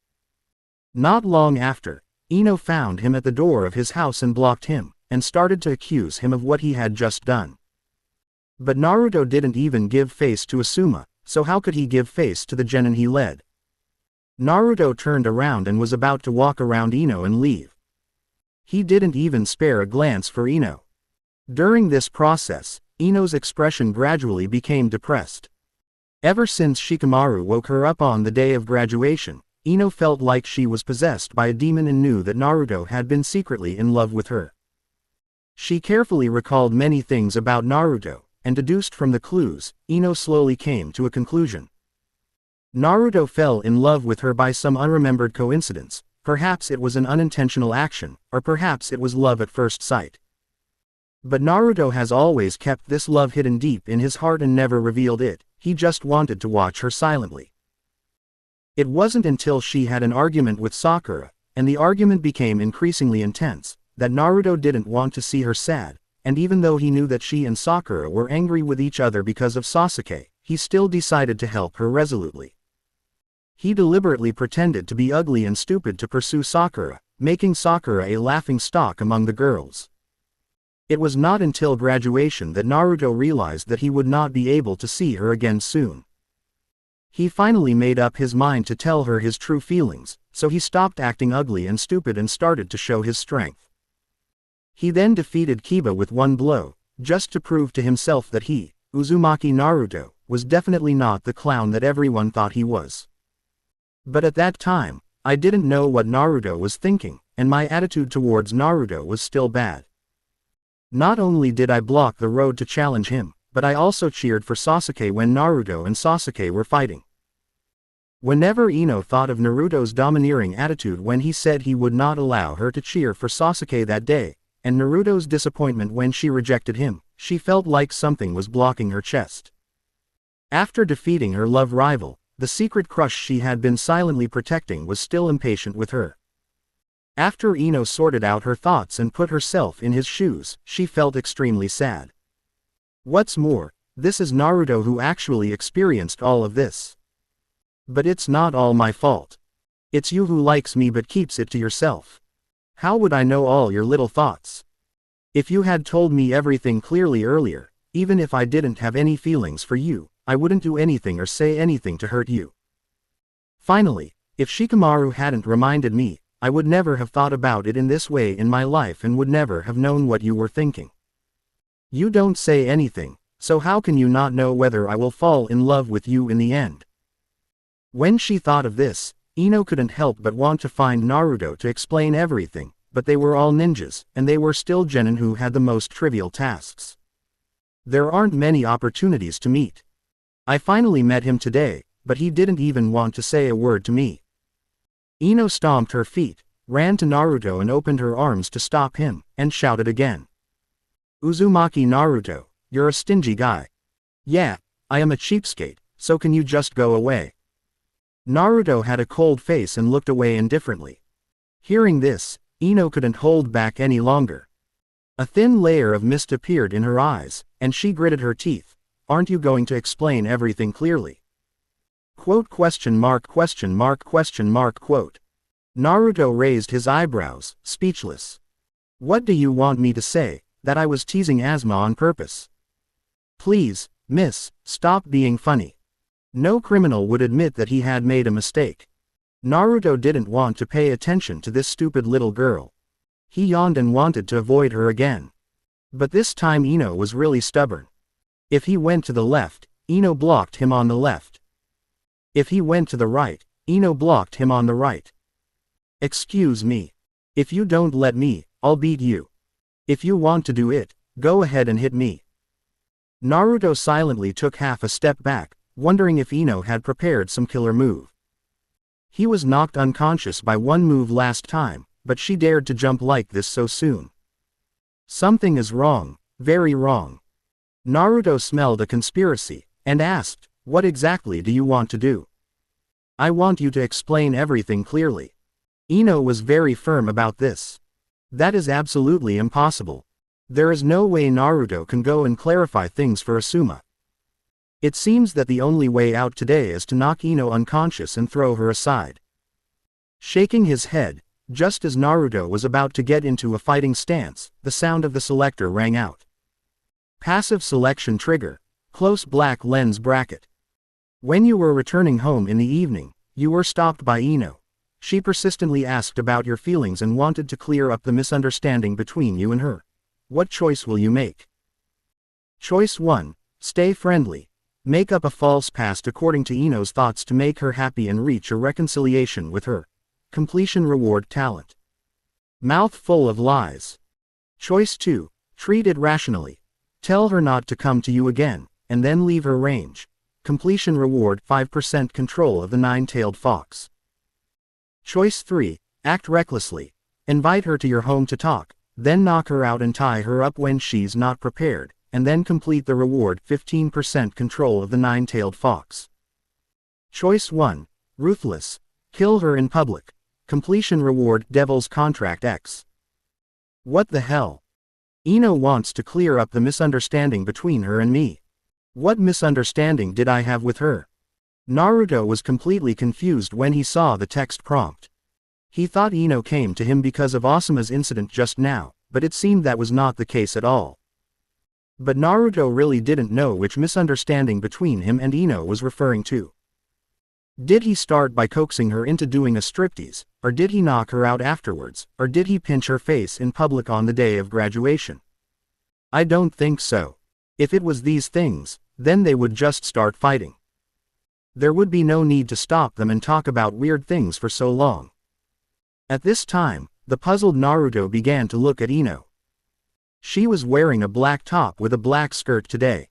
Not long after, Ino found him at the door of his house and blocked him, and started to accuse him of what he had just done. But Naruto didn't even give face to Asuma, so how could he give face to the genin he led? Naruto turned around and was about to walk around Ino and leave. He didn't even spare a glance for Ino. During this process, Ino's expression gradually became depressed. Ever since Shikamaru woke her up on the day of graduation, Ino felt like she was possessed by a demon and knew that Naruto had been secretly in love with her. She carefully recalled many things about Naruto, and deduced from the clues, Ino slowly came to a conclusion. Naruto fell in love with her by some unremembered coincidence. Perhaps it was an unintentional action, or perhaps it was love at first sight. But Naruto has always kept this love hidden deep in his heart and never revealed it. He just wanted to watch her silently. It wasn't until she had an argument with Sakura, and the argument became increasingly intense, that Naruto didn't want to see her sad, and even though he knew that she and Sakura were angry with each other because of Sasuke, he still decided to help her resolutely. He deliberately pretended to be ugly and stupid to pursue Sakura, making Sakura a laughingstock among the girls. It was not until graduation that Naruto realized that he would not be able to see her again soon. He finally made up his mind to tell her his true feelings, so he stopped acting ugly and stupid and started to show his strength. He then defeated Kiba with one blow, just to prove to himself that he, Uzumaki Naruto, was definitely not the clown that everyone thought he was. But at that time, I didn't know what Naruto was thinking, and my attitude towards Naruto was still bad. Not only did I block the road to challenge him, but I also cheered for Sasuke when Naruto and Sasuke were fighting. Whenever Ino thought of Naruto's domineering attitude when he said he would not allow her to cheer for Sasuke that day, and Naruto's disappointment when she rejected him, she felt like something was blocking her chest. After defeating her love rival, the secret crush she had been silently protecting was still impatient with her. After Ino sorted out her thoughts and put herself in his shoes, she felt extremely sad. What's more, this is Naruto who actually experienced all of this. But it's not all my fault. It's you who likes me but keeps it to yourself. How would I know all your little thoughts? If you had told me everything clearly earlier, even if I didn't have any feelings for you, I wouldn't do anything or say anything to hurt you. Finally, if Shikamaru hadn't reminded me, I would never have thought about it in this way in my life and would never have known what you were thinking. You don't say anything, so how can you not know whether I will fall in love with you in the end? When she thought of this, Ino couldn't help but want to find Naruto to explain everything, but they were all ninjas, and they were still genin who had the most trivial tasks. There aren't many opportunities to meet. I finally met him today, but he didn't even want to say a word to me. Ino stomped her feet, ran to Naruto and opened her arms to stop him, and shouted again. Uzumaki Naruto, you're a stingy guy. Yeah, I am a cheapskate, so can you just go away? Naruto had a cold face and looked away indifferently. Hearing this, Ino couldn't hold back any longer. A thin layer of mist appeared in her eyes, and she gritted her teeth. Aren't you going to explain everything clearly? Quote question mark question mark question mark quote. Naruto raised his eyebrows, speechless. What do you want me to say, that I was teasing Asma on purpose? Please, miss, stop being funny. No criminal would admit that he had made a mistake. Naruto didn't want to pay attention to this stupid little girl. He yawned and wanted to avoid her again. But this time Ino was really stubborn. If he went to the left, Ino blocked him on the left. If he went to the right, Ino blocked him on the right. Excuse me. If you don't let me, I'll beat you. If you want to do it, go ahead and hit me. Naruto silently took half a step back, wondering if Ino had prepared some killer move. He was knocked unconscious by one move last time, but she dared to jump like this so soon. Something is wrong, very wrong. Naruto smelled a conspiracy, and asked, what exactly do you want to do? I want you to explain everything clearly. Ino was very firm about this. That is absolutely impossible. There is no way Naruto can go and clarify things for Asuma. It seems that the only way out today is to knock Ino unconscious and throw her aside. Shaking his head, just as Naruto was about to get into a fighting stance, the sound of the selector rang out. Passive selection trigger, close black lens bracket. When you were returning home in the evening, you were stopped by Ino. She persistently asked about your feelings and wanted to clear up the misunderstanding between you and her. What choice will you make? Choice 1, stay friendly. Make up a false past according to Ino's thoughts to make her happy and reach a reconciliation with her. Completion reward talent. Mouth full of lies. Choice 2, treat it rationally. Tell her not to come to you again, and then leave her range. Completion reward 5% control of the nine-tailed fox. Choice 3, act recklessly. Invite her to your home to talk, then knock her out and tie her up when she's not prepared, and then complete the reward 15% control of the nine-tailed fox. Choice 1, ruthless. Kill her in public. Completion reward Devil's Contract X. What the hell? Ino wants to clear up the misunderstanding between her and me. What misunderstanding did I have with her? Naruto was completely confused when he saw the text prompt. He thought Ino came to him because of Asuma's incident just now, but it seemed that was not the case at all. But Naruto really didn't know which misunderstanding between him and Ino was referring to. Did he start by coaxing her into doing a striptease, or did he knock her out afterwards, or did he pinch her face in public on the day of graduation? I don't think so. If it was these things, then they would just start fighting. There would be no need to stop them and talk about weird things for so long. At this time, the puzzled Naruto began to look at Ino. She was wearing a black top with a black skirt today.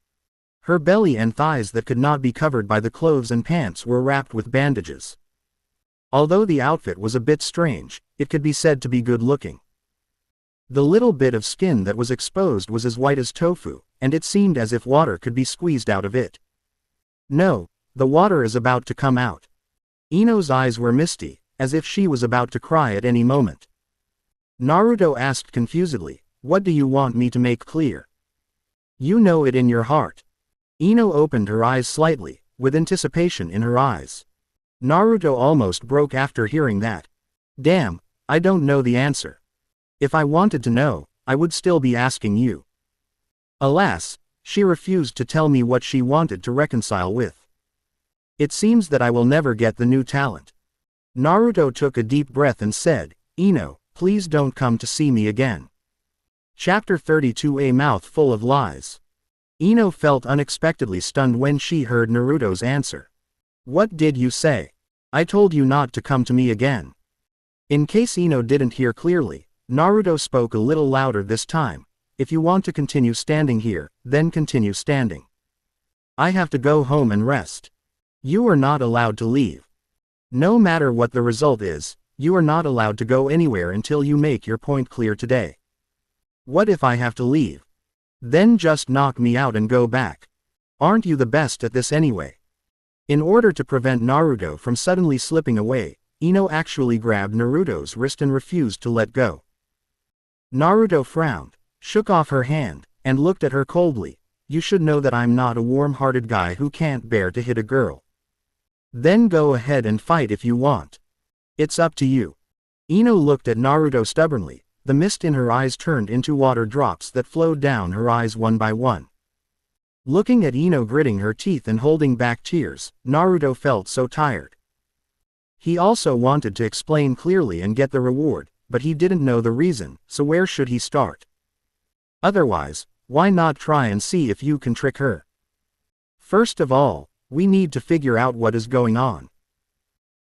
Her belly and thighs that could not be covered by the clothes and pants were wrapped with bandages. Although the outfit was a bit strange, it could be said to be good-looking. The little bit of skin that was exposed was as white as tofu, and it seemed as if water could be squeezed out of it. No, the water is about to come out. Ino's eyes were misty, as if she was about to cry at any moment. Naruto asked confusedly, "What do you want me to make clear?" "You know it in your heart." Ino opened her eyes slightly, with anticipation in her eyes. Naruto almost broke after hearing that. "Damn, I don't know the answer. If I wanted to know, I would still be asking you." Alas, she refused to tell me what she wanted to reconcile with. "It seems that I will never get the new talent." Naruto took a deep breath and said, "Ino, please don't come to see me again." Chapter 32. A mouth full of lies. Ino felt unexpectedly stunned when she heard Naruto's answer. "What did you say? I told you not to come to me again." In case Ino didn't hear clearly, Naruto spoke a little louder this time. "If you want to continue standing here, then continue standing. I have to go home and rest. You are not allowed to leave. No matter what the result is, you are not allowed to go anywhere until you make your point clear today. What if I have to leave? Then just knock me out and go back. Aren't you the best at this anyway?" In order to prevent Naruto from suddenly slipping away, Ino actually grabbed Naruto's wrist and refused to let go. Naruto frowned, shook off her hand, and looked at her coldly. "You should know that I'm not a warm-hearted guy who can't bear to hit a girl. Then go ahead and fight if you want. It's up to you." Ino looked at Naruto stubbornly. The mist in her eyes turned into water drops that flowed down her eyes one by one. Looking at Ino gritting her teeth and holding back tears, Naruto felt so tired. He also wanted to explain clearly and get the reward, but he didn't know the reason, so where should he start? Otherwise, why not try and see if you can trick her? First of all, we need to figure out what is going on.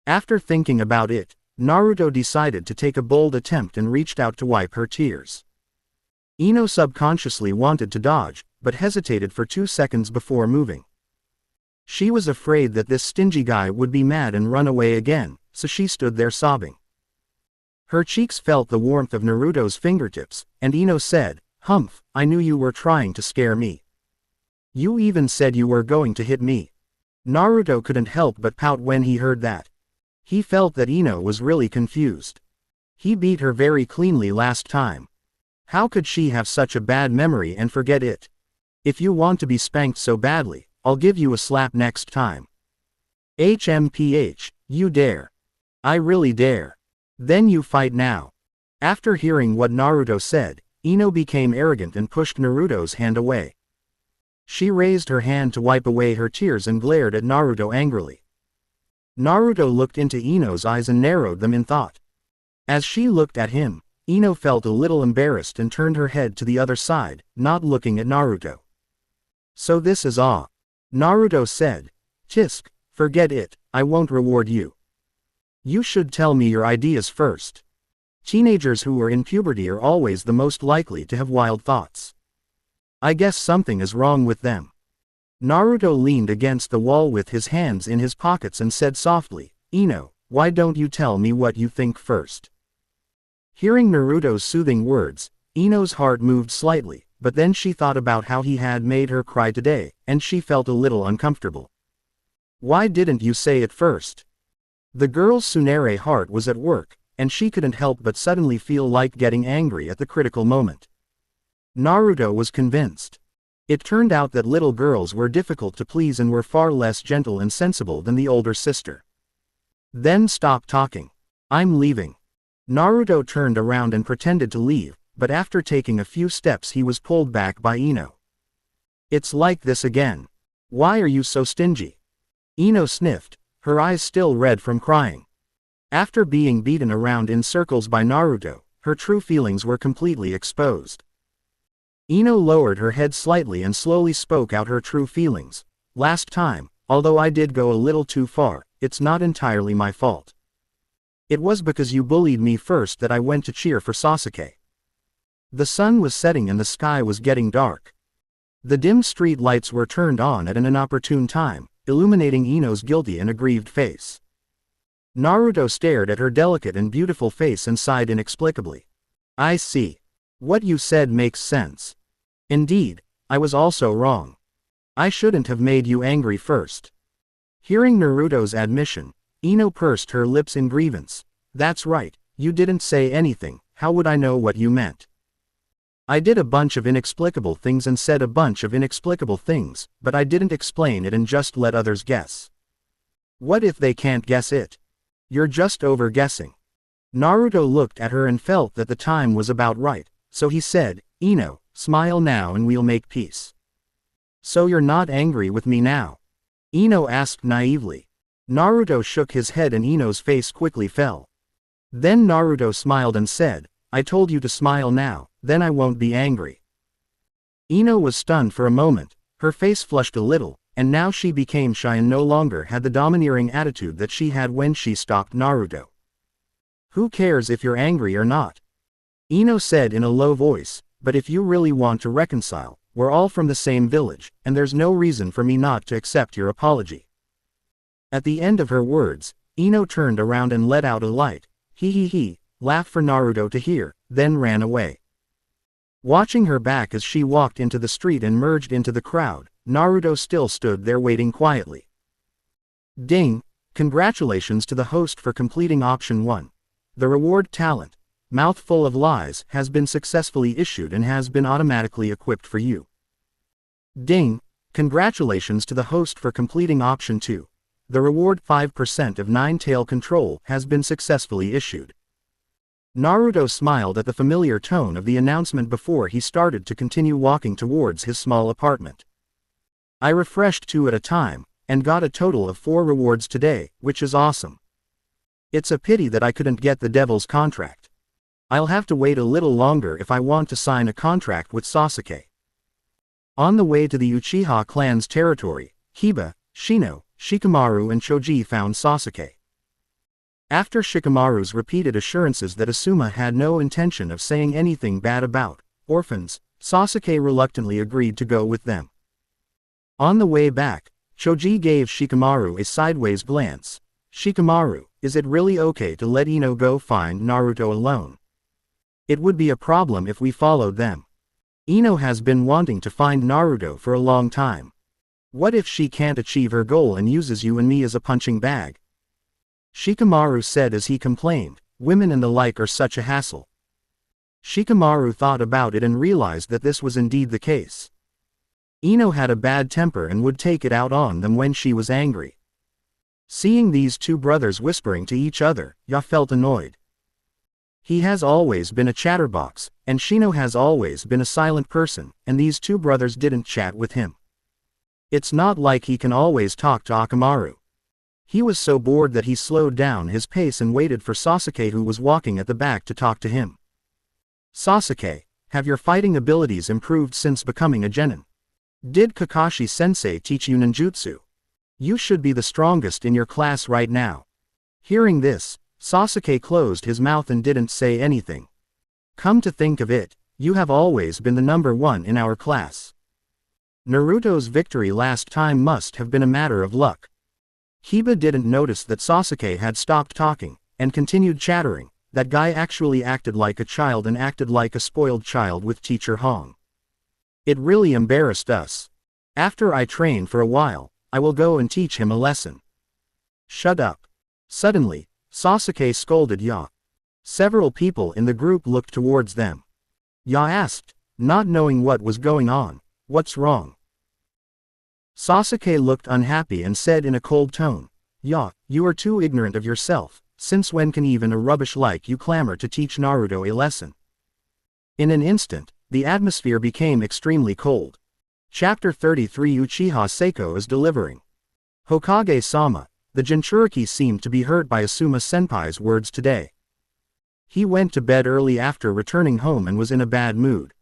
After thinking about it, Naruto decided to take a bold attempt and reached out to wipe her tears. Ino subconsciously wanted to dodge, but hesitated for 2 seconds before moving. She was afraid that this stingy guy would be mad and run away again, so she stood there sobbing. Her cheeks felt the warmth of Naruto's fingertips, and Ino said, "Humph, I knew you were trying to scare me. You even said you were going to hit me." Naruto couldn't help but pout when he heard that. He felt that Ino was really confused. He beat her very cleanly last time. How could she have such a bad memory and forget it? "If you want to be spanked so badly, I'll give you a slap next time. HMPH, you dare. I really dare. Then you fight now." After hearing what Naruto said, Ino became arrogant and pushed Naruto's hand away. She raised her hand to wipe away her tears and glared at Naruto angrily. Naruto looked into Ino's eyes and narrowed them in thought. As she looked at him, Ino felt a little embarrassed and turned her head to the other side, not looking at Naruto. "So this is all," Naruto said. "Tisk, forget it, I won't reward you. You should tell me your ideas first. Teenagers who are in puberty are always the most likely to have wild thoughts. I guess something is wrong with them." Naruto leaned against the wall with his hands in his pockets and said softly, "Ino, why don't you tell me what you think first?" Hearing Naruto's soothing words, Ino's heart moved slightly, but then she thought about how he had made her cry today, and she felt a little uncomfortable. "Why didn't you say it first?" The girl's Tsunere heart was at work, and she couldn't help but suddenly feel like getting angry at the critical moment. Naruto was convinced. It turned out that little girls were difficult to please and were far less gentle and sensible than the older sister. "Then stop talking. I'm leaving." Naruto turned around and pretended to leave, but after taking a few steps he was pulled back by Ino. "It's like this again. Why are you so stingy?" Ino sniffed, her eyes still red from crying. After being beaten around in circles by Naruto, her true feelings were completely exposed. Ino lowered her head slightly and slowly spoke out her true feelings. "Last time, although I did go a little too far, it's not entirely my fault. It was because you bullied me first that I went to cheer for Sasuke." The sun was setting and the sky was getting dark. The dim street lights were turned on at an inopportune time, illuminating Ino's guilty and aggrieved face. Naruto stared at her delicate and beautiful face and sighed inexplicably. "I see. What you said makes sense. Indeed, I was also wrong. I shouldn't have made you angry first." Hearing Naruto's admission, Ino pursed her lips in grievance. "That's right, you didn't say anything, how would I know what you meant? I did a bunch of inexplicable things and said a bunch of inexplicable things, but I didn't explain it and just let others guess. What if they can't guess it? You're just over-guessing. Naruto looked at her and felt that the time was about right, so he said, Ino, smile now and we'll make peace. So you're not angry with me now? Ino asked naively. Naruto shook his head and Ino's face quickly fell. Then Naruto smiled and said, I told you to smile now, then I won't be angry. Ino was stunned for a moment, her face flushed a little, and now she became shy and no longer had the domineering attitude that she had when she stalked Naruto. Who cares if you're angry or not? Ino said in a low voice, but if you really want to reconcile, we're all from the same village, and there's no reason for me not to accept your apology. At the end of her words, Ino turned around and let out a light, laugh for Naruto to hear, then ran away. Watching her back as she walked into the street and merged into the crowd, Naruto still stood there waiting quietly. Ding! Congratulations to the host for completing option 1. The reward talent, Mouthful of Lies, has been successfully issued and has been automatically equipped for you. Ding! Congratulations to the host for completing option 2. The reward 5% of Nine-Tail Control has been successfully issued. Naruto smiled at the familiar tone of the announcement before he started to continue walking towards his small apartment. I refreshed 2 at a time, and got a total of 4 rewards today, which is awesome. It's a pity that I couldn't get the Devil's contract. I'll have to wait a little longer if I want to sign a contract with Sasuke. On the way to the Uchiha clan's territory, Hiba, Shino, Shikamaru and Choji found Sasuke. After Shikamaru's repeated assurances that Asuma had no intention of saying anything bad about orphans, Sasuke reluctantly agreed to go with them. On the way back, Choji gave Shikamaru a sideways glance. Shikamaru, is it really okay to let Ino go find Naruto alone? It would be a problem if we followed them. Ino has been wanting to find Naruto for a long time. What if she can't achieve her goal and uses you and me as a punching bag? Shikamaru said as he complained, women and the like are such a hassle. Shikamaru thought about it and realized that this was indeed the case. Ino had a bad temper and would take it out on them when she was angry. Seeing these two brothers whispering to each other, Ya felt annoyed. He has always been a chatterbox, and Shino has always been a silent person, and these two brothers didn't chat with him. It's not like he can always talk to Akamaru. He was so bored that he slowed down his pace and waited for Sasuke, who was walking at the back, to talk to him. Sasuke, have your fighting abilities improved since becoming a genin? Did Kakashi-sensei teach you ninjutsu? You should be the strongest in your class right now. Hearing this, Sasuke closed his mouth and didn't say anything. Come to think of it, you have always been the number 1 in our class. Naruto's victory last time must have been a matter of luck. Hiba didn't notice that Sasuke had stopped talking, and continued chattering. That guy actually acted like a child and acted like a spoiled child with Teacher Hong. It really embarrassed us. After I train for a while, I will go and teach him a lesson. Shut up. Suddenly, Sasuke scolded Ya. Several people in the group looked towards them. Ya asked, not knowing what was going on, what's wrong? Sasuke looked unhappy and said in a cold tone, Ya, you are too ignorant of yourself. Since when can even a rubbish like you clamor to teach Naruto a lesson? In an instant, the atmosphere became extremely cold. Chapter 33 Uchiha Seiko is delivering. Hokage-sama, the Jinchuriki seemed to be hurt by Asuma-senpai's words today. He went to bed early after returning home and was in a bad mood.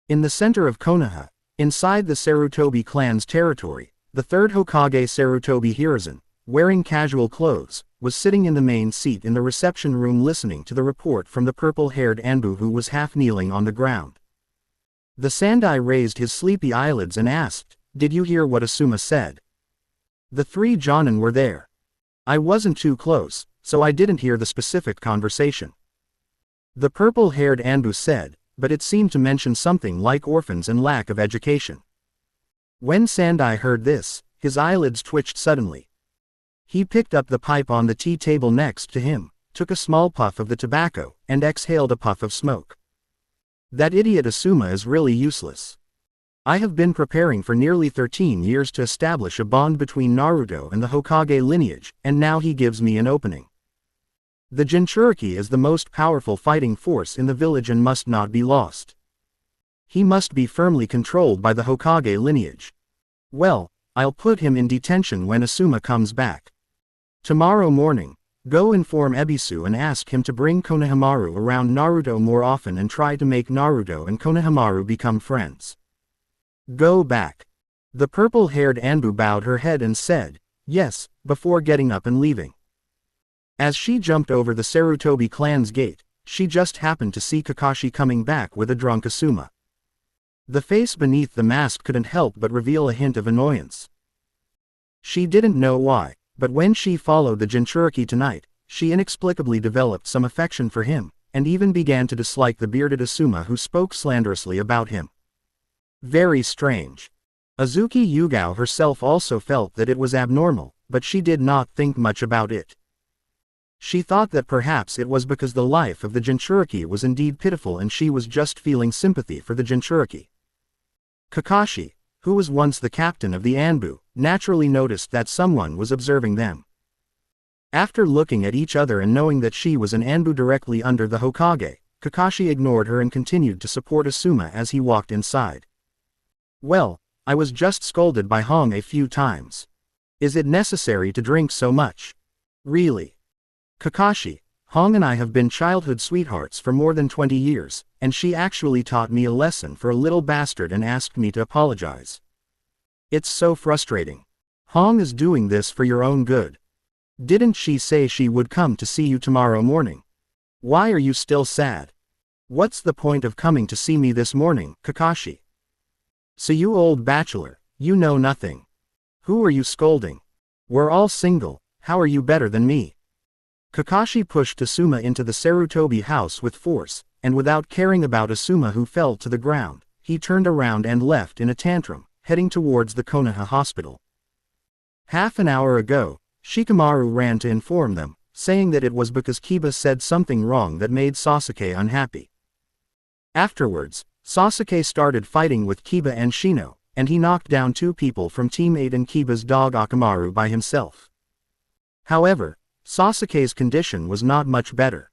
In the center of Konoha, inside the Sarutobi clan's territory, the third Hokage Sarutobi Hiruzen, wearing casual clothes, was sitting in the main seat in the reception room listening to the report from the purple-haired Anbu, who was half kneeling on the ground. The Sandai raised his sleepy eyelids and asked, "Did you hear what Asuma said?" The 3 Jonin were there. I wasn't too close, so I didn't hear the specific conversation. The purple-haired Anbu said, but it seemed to mention something like orphans and lack of education. When Sandai heard this, his eyelids twitched suddenly. He picked up the pipe on the tea table next to him, took a small puff of the tobacco, and exhaled a puff of smoke. That idiot Asuma is really useless. I have been preparing for nearly 13 years to establish a bond between Naruto and the Hokage lineage, and now he gives me an opening. The Jinchuriki is the most powerful fighting force in the village and must not be lost. He must be firmly controlled by the Hokage lineage. Well, I'll put him in detention when Asuma comes back. Tomorrow morning, go inform Ebisu and ask him to bring Konohamaru around Naruto more often and try to make Naruto and Konohamaru become friends. Go back. The purple-haired Anbu bowed her head and said, yes, before getting up and leaving. As she jumped over the Sarutobi clan's gate, she just happened to see Kakashi coming back with a drunk Asuma. The face beneath the mask couldn't help but reveal a hint of annoyance. She didn't know why, but when she followed the Jinchuriki tonight, she inexplicably developed some affection for him, and even began to dislike the bearded Asuma who spoke slanderously about him. Very strange. Azuki Yugao herself also felt that it was abnormal, but she did not think much about it. She thought that perhaps it was because the life of the Jinchuriki was indeed pitiful and she was just feeling sympathy for the Jinchuriki. Kakashi, who was once the captain of the Anbu, naturally noticed that someone was observing them. After looking at each other and knowing that she was an Anbu directly under the Hokage, Kakashi ignored her and continued to support Asuma as he walked inside. Well, I was just scolded by Hong a few times. Is it necessary to drink so much? Really? Kakashi, Hong and I have been childhood sweethearts for more than 20 years, and she actually taught me a lesson for a little bastard and asked me to apologize. It's so frustrating. Hong is doing this for your own good. Didn't she say she would come to see you tomorrow morning? Why are you still sad? What's the point of coming to see me this morning, Kakashi? So you old bachelor, you know nothing. Who are you scolding? We're all single, how are you better than me? Kakashi pushed Asuma into the Sarutobi house with force, and without caring about Asuma who fell to the ground, he turned around and left in a tantrum, heading towards the Konoha hospital. Half an hour ago, Shikamaru ran to inform them, saying that it was because Kiba said something wrong that made Sasuke unhappy. Afterwards, Sasuke started fighting with Kiba and Shino, and he knocked down 2 people from Team 8 and Kiba's dog Akamaru by himself. However, Sasuke's condition was not much better.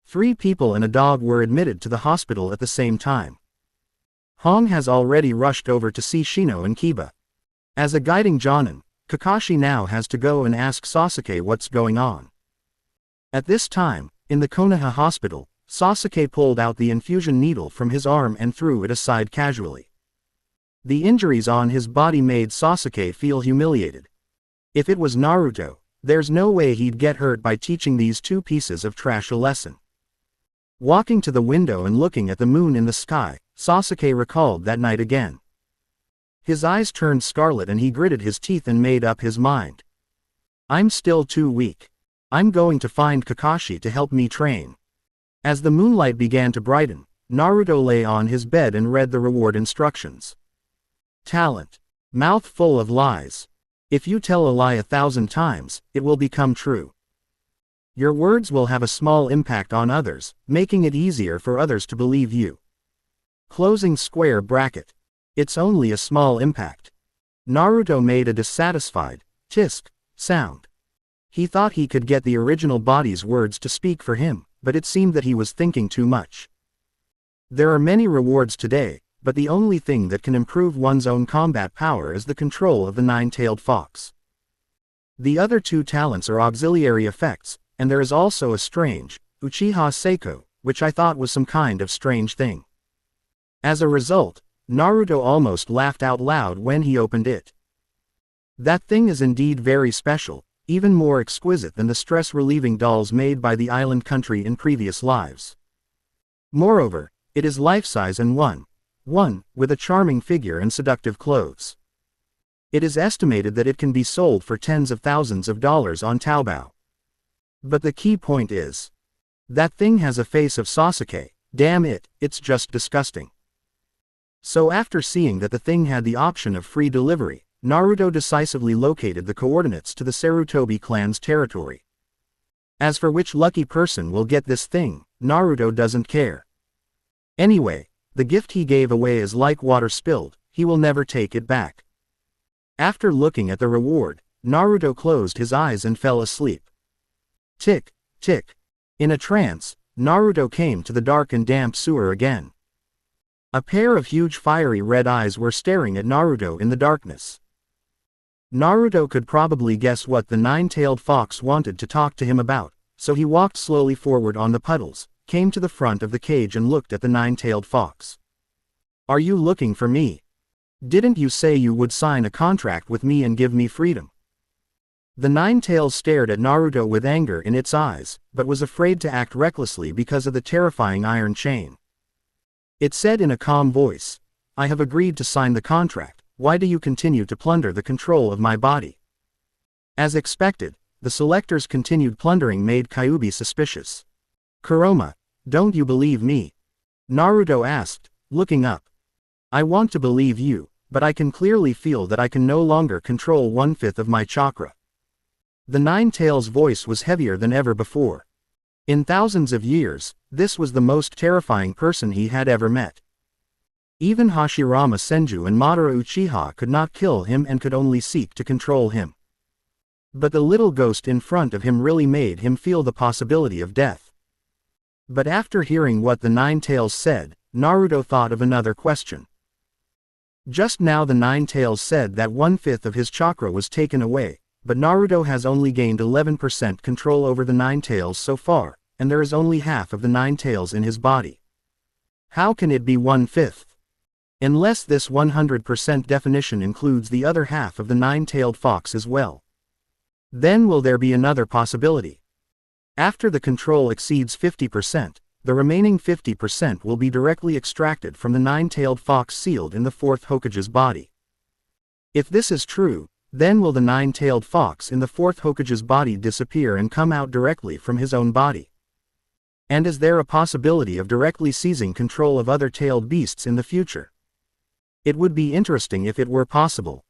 3 people and a dog were admitted to the hospital at the same time. Hong has already rushed over to see Shino and Kiba. As a guiding Jonin, Kakashi now has to go and ask Sasuke what's going on. At this time, in the Konoha hospital, Sasuke pulled out the infusion needle from his arm and threw it aside casually. The injuries on his body made Sasuke feel humiliated. If it was Naruto, there's no way he'd get hurt by teaching these 2 pieces of trash a lesson. Walking to the window and looking at the moon in the sky, Sasuke recalled that night again. His eyes turned scarlet and he gritted his teeth and made up his mind. I'm still too weak. I'm going to find Kakashi to help me train. As the moonlight began to brighten, Naruto lay on his bed and read the reward instructions. Talent. Mouth full of lies. If you tell a lie 1,000 times, it will become true. Your words will have a small impact on others, making it easier for others to believe you. Closing square bracket. It's only a small impact. Naruto made a dissatisfied, tisk, sound. He thought he could get the original body's words to speak for him, but it seemed that he was thinking too much. There are many rewards today, but the only thing that can improve one's own combat power is the control of the 9-tailed fox. The other 2 talents are auxiliary effects, and there is also a strange, Uchiha Seiko, which I thought was some kind of strange thing. As a result, Naruto almost laughed out loud when he opened it. That thing is indeed very special, even more exquisite than the stress-relieving dolls made by the island country in previous lives. Moreover, it is life-size and one, with a charming figure and seductive clothes. It is estimated that it can be sold for tens of thousands of dollars on Taobao. But the key point is, that thing has a face of Sasuke, damn it, it's just disgusting. So after seeing that the thing had the option of free delivery, Naruto decisively located the coordinates to the Sarutobi clan's territory. As for which lucky person will get this thing, Naruto doesn't care. Anyway, the gift he gave away is like water spilled, he will never take it back. After looking at the reward, Naruto closed his eyes and fell asleep. Tick, tick. In a trance, Naruto came to the dark and damp sewer again. A pair of huge fiery red eyes were staring at Naruto in the darkness. Naruto could probably guess what the nine-tailed fox wanted to talk to him about, so he walked slowly forward on the puddles, came to the front of the cage and looked at the nine-tailed fox. Are you looking for me? Didn't you say you would sign a contract with me and give me freedom? The nine-tails stared at Naruto with anger in its eyes, but was afraid to act recklessly because of the terrifying iron chain. It said in a calm voice, I have agreed to sign the contract, why do you continue to plunder the control of my body? As expected, the selectors' continued plundering made Kyuubi suspicious. Kuroma, don't you believe me? Naruto asked, looking up. I want to believe you, but I can clearly feel that I can no longer control 1/5 of my chakra. The nine-tails' voice was heavier than ever before. In thousands of years, this was the most terrifying person he had ever met. Even Hashirama Senju and Madara Uchiha could not kill him and could only seek to control him. But the little ghost in front of him really made him feel the possibility of death. But after hearing what the nine-tails said, Naruto thought of another question. Just now the nine-tails said that 1/5 of his chakra was taken away, but Naruto has only gained 11% control over the nine-tails so far, and there is only half of the nine-tails in his body. How can it be 1/5? Unless this 100% definition includes the other half of the nine-tailed fox as well. Then will there be another possibility? After the control exceeds 50%, the remaining 50% will be directly extracted from the nine-tailed fox sealed in the fourth Hokage's body. If this is true, then will the nine-tailed fox in the fourth Hokage's body disappear and come out directly from his own body? And is there a possibility of directly seizing control of other tailed beasts in the future? It would be interesting if it were possible.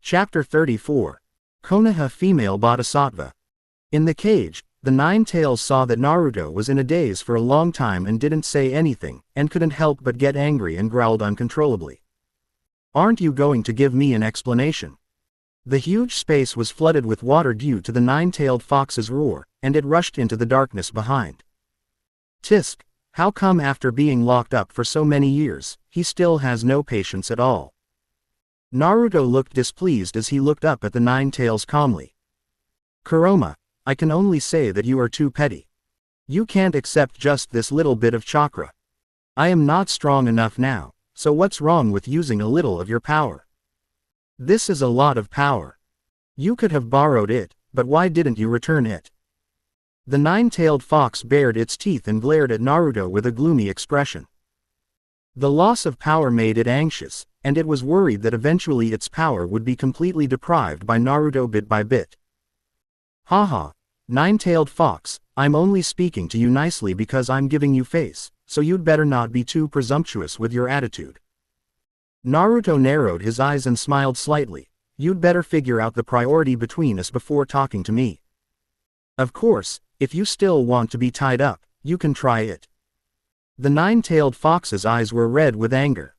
Chapter 34. Konoha Female Bodhisattva. In the cage, the nine-tails saw that Naruto was in a daze for a long time and didn't say anything, and couldn't help but get angry and growled uncontrollably. Aren't you going to give me an explanation? The huge space was flooded with water due to the nine-tailed fox's roar, and it rushed into the darkness behind. Tisk, how come after being locked up for so many years, he still has no patience at all? Naruto looked displeased as he looked up at the nine-tails calmly. Kuroma, I can only say that you are too petty. You can't accept just this little bit of chakra. I am not strong enough now, so what's wrong with using a little of your power? This is a lot of power. You could have borrowed it, but why didn't you return it? The nine-tailed fox bared its teeth and glared at Naruto with a gloomy expression. The loss of power made it anxious, and it was worried that eventually its power would be completely deprived by Naruto bit by bit. Haha, nine-tailed fox, I'm only speaking to you nicely because I'm giving you face, so you'd better not be too presumptuous with your attitude. Naruto narrowed his eyes and smiled slightly. You'd better figure out the priority between us before talking to me. Of course, if you still want to be tied up, you can try it. The nine-tailed fox's eyes were red with anger.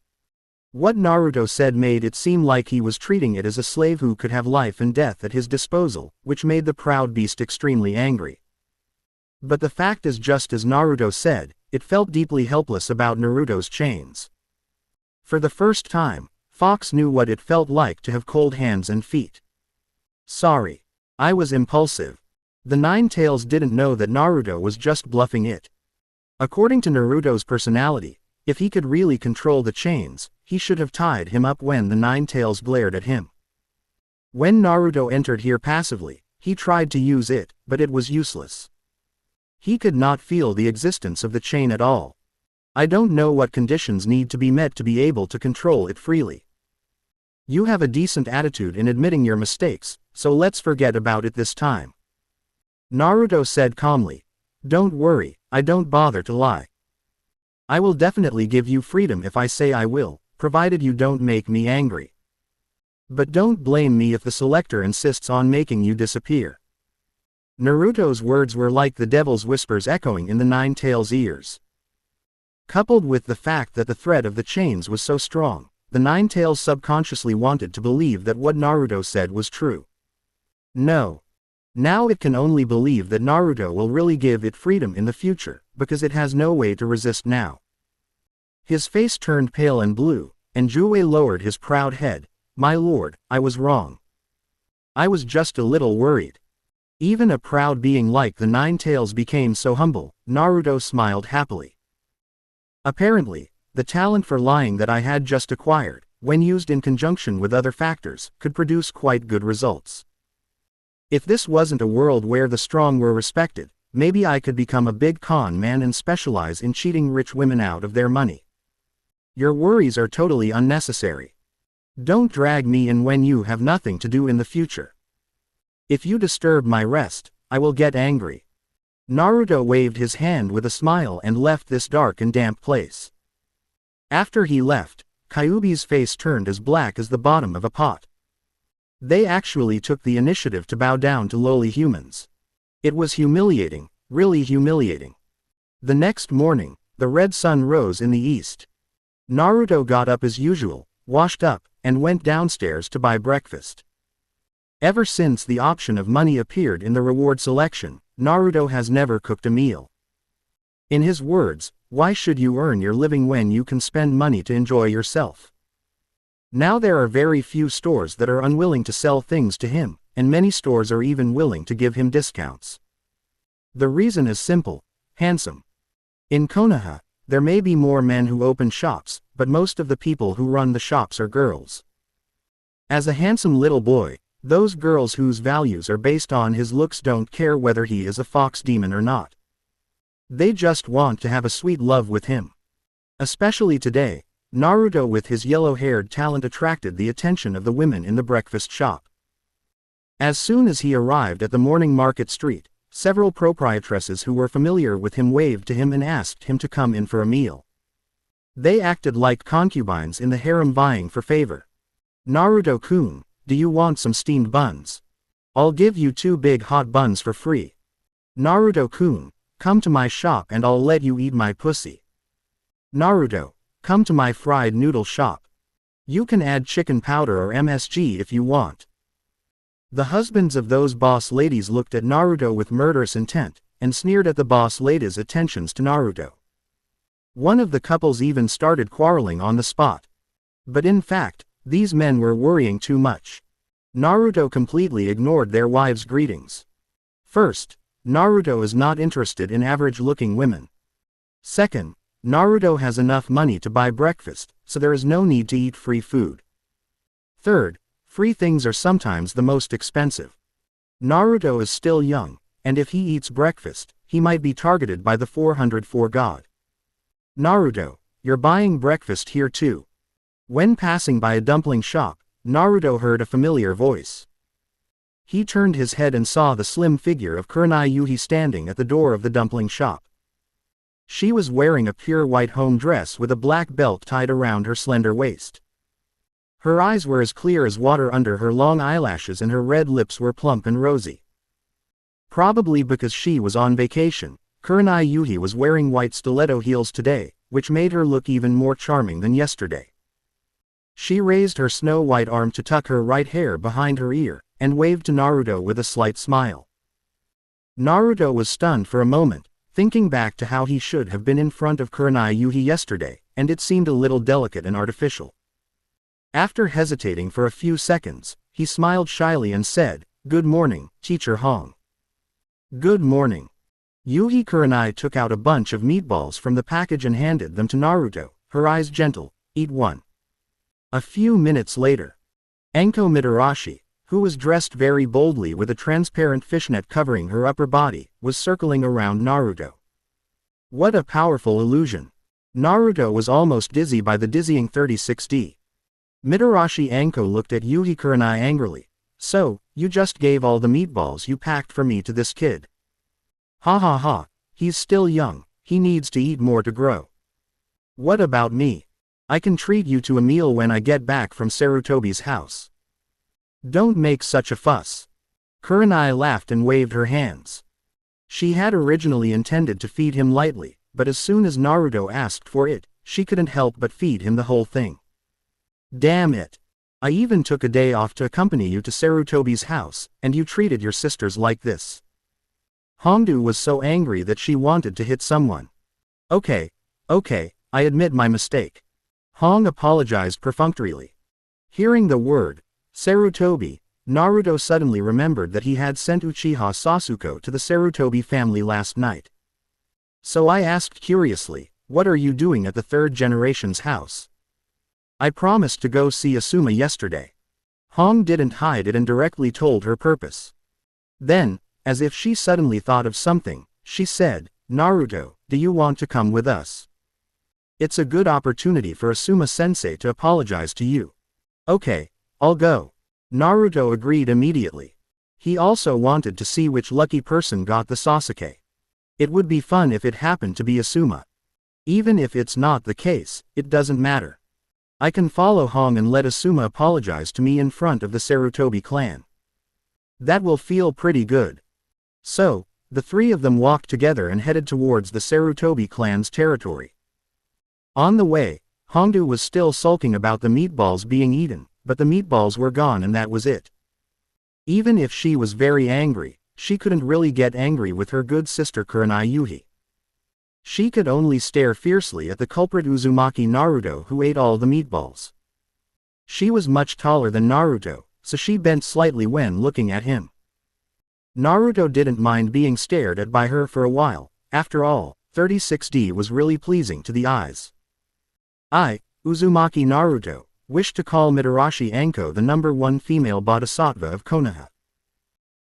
What Naruto said made it seem like he was treating it as a slave who could have life and death at his disposal, which made the proud beast extremely angry. But the fact is, just as Naruto said, it felt deeply helpless about Naruto's chains. For the first time, Fox knew what it felt like to have cold hands and feet. Sorry. I was impulsive. The nine-tails didn't know that Naruto was just bluffing it. According to Naruto's personality, if he could really control the chains, he should have tied him up when the nine-tails glared at him. When Naruto entered here passively, he tried to use it, but it was useless. He could not feel the existence of the chain at all. I don't know what conditions need to be met to be able to control it freely. You have a decent attitude in admitting your mistakes, so let's forget about it this time. Naruto said calmly. Don't worry, I don't bother to lie. I will definitely give you freedom if I say I will, provided you don't make me angry. But don't blame me if the selector insists on making you disappear. Naruto's words were like the devil's whispers echoing in the Nine-Tails' ears. Coupled with the fact that the thread of the chains was so strong, the Nine-Tails subconsciously wanted to believe that what Naruto said was true. No. Now it can only believe that Naruto will really give it freedom in the future, because it has no way to resist now. His face turned pale and blue, and Jue lowered his proud head. My lord, I was wrong. I was just a little worried. Even a proud being like the Nine-Tails became so humble. Naruto smiled happily. Apparently, the talent for lying that I had just acquired, when used in conjunction with other factors, could produce quite good results. If this wasn't a world where the strong were respected, maybe I could become a big con man and specialize in cheating rich women out of their money. Your worries are totally unnecessary. Don't drag me in when you have nothing to do in the future. If you disturb my rest, I will get angry. Naruto waved his hand with a smile and left this dark and damp place. After he left, Kyuubi's face turned as black as the bottom of a pot. They actually took the initiative to bow down to lowly humans. It was humiliating, really humiliating. The next morning, the red sun rose in the east. Naruto got up as usual, washed up, and went downstairs to buy breakfast. Ever since the option of money appeared in the reward selection, Naruto has never cooked a meal. In his words, why should you earn your living when you can spend money to enjoy yourself? Now there are very few stores that are unwilling to sell things to him, and many stores are even willing to give him discounts. The reason is simple: handsome. In Konoha, there may be more men who open shops, but most of the people who run the shops are girls. As a handsome little boy, those girls whose values are based on his looks don't care whether he is a fox demon or not. They just want to have a sweet love with him. Especially today, Naruto with his yellow-haired talent attracted the attention of the women in the breakfast shop. As soon as he arrived at the morning market street, several proprietresses who were familiar with him waved to him and asked him to come in for a meal. They acted like concubines in the harem vying for favor. Naruto-kun, do you want some steamed buns? I'll give you 2 big hot buns for free. Naruto-kun, come to my shop and I'll let you eat my pussy. Naruto, come to my fried noodle shop. You can add chicken powder or MSG if you want. The husbands of those boss ladies looked at Naruto with murderous intent, and sneered at the boss ladies' attentions to Naruto. One of the couples even started quarreling on the spot. But in fact, these men were worrying too much. Naruto completely ignored their wives' greetings. First, Naruto is not interested in average-looking women. Second, Naruto has enough money to buy breakfast, so there is no need to eat free food. Third, free things are sometimes the most expensive. Naruto is still young, and if he eats breakfast, he might be targeted by the 404 God. Naruto, you're buying breakfast here too. When passing by a dumpling shop, Naruto heard a familiar voice. He turned his head and saw the slim figure of Kurenai Yuhi standing at the door of the dumpling shop. She was wearing a pure white home dress with a black belt tied around her slender waist. Her eyes were as clear as water under her long eyelashes and her red lips were plump and rosy. Probably because she was on vacation, Kurenai Yuhi was wearing white stiletto heels today, which made her look even more charming than yesterday. She raised her snow-white arm to tuck her right hair behind her ear, and waved to Naruto with a slight smile. Naruto was stunned for a moment, thinking back to how he should have been in front of Kurenai Yuhi yesterday, and it seemed a little delicate and artificial. After hesitating for a few seconds, he smiled shyly and said, "Good morning, Teacher Hong." "Good morning." Yuhi Kurenai took out a bunch of meatballs from the package and handed them to Naruto, her eyes gentle. "Eat one." A few minutes later, Anko Mitarashi, who was dressed very boldly with a transparent fishnet covering her upper body, was circling around Naruto. What a powerful illusion! Naruto was almost dizzy by the dizzying 36D. Mitarashi Anko looked at Yuhi Kurenai angrily. "So, you just gave all the meatballs you packed for me to this kid? Ha ha ha, he's still young, he needs to eat more to grow. What about me? I can treat you to a meal when I get back from Sarutobi's house. Don't make such a fuss." Kurenai laughed and waved her hands. She had originally intended to feed him lightly, but as soon as Naruto asked for it, she couldn't help but feed him the whole thing. Damn it. I even took a day off to accompany you to Sarutobi's house, and you treated your sisters like this. Hongdu was so angry that she wanted to hit someone. Okay, I admit my mistake. Hong apologized perfunctorily. Hearing the word, Sarutobi, Naruto suddenly remembered that he had sent Uchiha Sasuke to the Sarutobi family last night. So I asked curiously, what are you doing at the third generation's house? I promised to go see Asuma yesterday. Hong didn't hide it and directly told her purpose. Then, as if she suddenly thought of something, she said, Naruto, do you want to come with us? It's a good opportunity for Asuma-sensei to apologize to you. Okay, I'll go. Naruto agreed immediately. He also wanted to see which lucky person got the Sasuke. It would be fun if it happened to be Asuma. Even if it's not the case, it doesn't matter. I can follow Hong and let Asuma apologize to me in front of the Sarutobi clan. That will feel pretty good. So, the three of them walked together and headed towards the Sarutobi clan's territory. On the way, Hongdu was still sulking about the meatballs being eaten, but the meatballs were gone and that was it. Even if she was very angry, she couldn't really get angry with her good sister Kurenai Yuhi. She could only stare fiercely at the culprit Uzumaki Naruto who ate all the meatballs. She was much taller than Naruto, so she bent slightly when looking at him. Naruto didn't mind being stared at by her for a while. After all, 36D was really pleasing to the eyes. I, Uzumaki Naruto, wish to call Mitarashi Anko the #1 female bodhisattva of Konoha.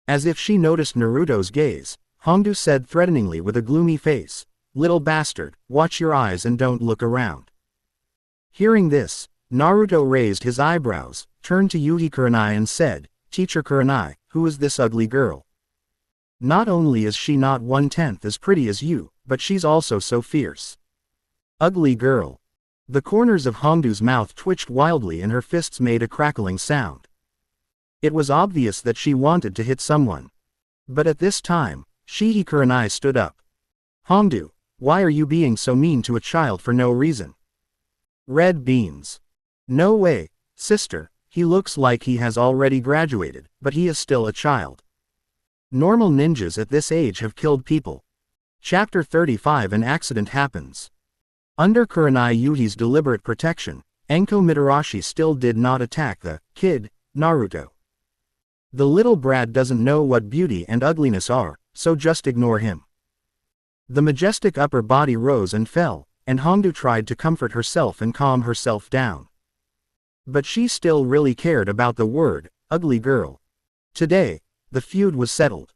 As if she noticed Naruto's gaze, Hongdu said threateningly with a gloomy face, little bastard, watch your eyes and don't look around. Hearing this, Naruto raised his eyebrows, turned to Yuhi Kurenai and said, Teacher Kurenai, who is this ugly girl? Not only is she not 1/10 as pretty as you, but she's also so fierce. Ugly girl. The corners of Hongdu's mouth twitched wildly and her fists made a crackling sound. It was obvious that she wanted to hit someone. But at this time, Shihi Kurenai stood up. Hongdu, why are you being so mean to a child for no reason? Red beans. No way, sister, he looks like he has already graduated, but he is still a child. Normal ninjas at this age have killed people. Chapter 35 An accident happens. Under Kurenai Yuhi's deliberate protection, Anko Mitarashi still did not attack the kid, Naruto. The little brat doesn't know what beauty and ugliness are, so just ignore him. The majestic upper body rose and fell, and Hongdu tried to comfort herself and calm herself down. But she still really cared about the word, ugly girl. Today, the feud was settled.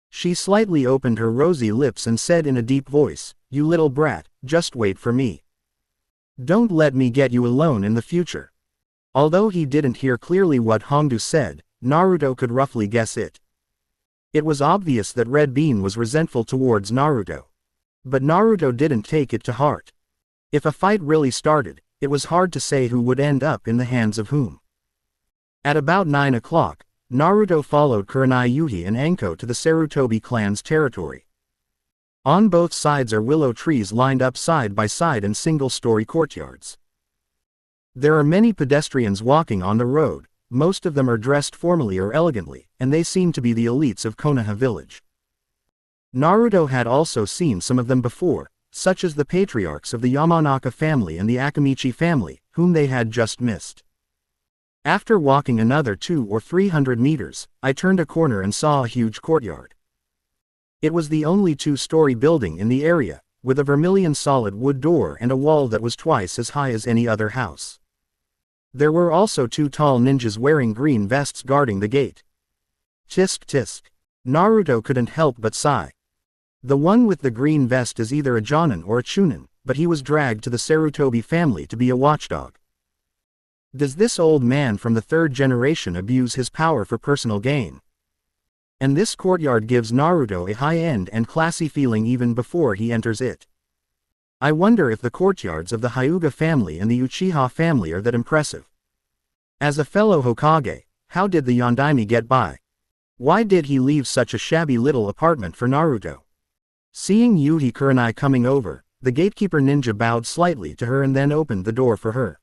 She slightly opened her rosy lips and said in a deep voice, you little brat, just wait for me. Don't let me get you alone in the future. Although he didn't hear clearly what Hongdu said, Naruto could roughly guess it. It was obvious that Red Bean was resentful towards Naruto. But Naruto didn't take it to heart. If a fight really started, it was hard to say who would end up in the hands of whom. At about 9 o'clock, Naruto followed Kurenai Yuhi and Anko to the Sarutobi clan's territory. On both sides are willow trees lined up side by side in single-story courtyards. There are many pedestrians walking on the road, most of them are dressed formally or elegantly, and they seem to be the elites of Konoha village. Naruto had also seen some of them before, such as the patriarchs of the Yamanaka family and the Akamichi family, whom they had just missed. After walking another 200 or 300 meters, I turned a corner and saw a huge courtyard. It was the only two-story building in the area, with a vermilion solid wood door and a wall that was twice as high as any other house. There were also 2 tall ninjas wearing green vests guarding the gate. Tisk tisk. Naruto couldn't help but sigh. The one with the green vest is either a Jonin or a Chunin, but he was dragged to the Sarutobi family to be a watchdog. Does this old man from the 3rd generation abuse his power for personal gain? And this courtyard gives Naruto a high-end and classy feeling even before he enters it. I wonder if the courtyards of the Hyuga family and the Uchiha family are that impressive. As a fellow Hokage, how did the Yondaime get by? Why did he leave such a shabby little apartment for Naruto? Seeing Yuhi Kurenai coming over, the gatekeeper ninja bowed slightly to her and then opened the door for her.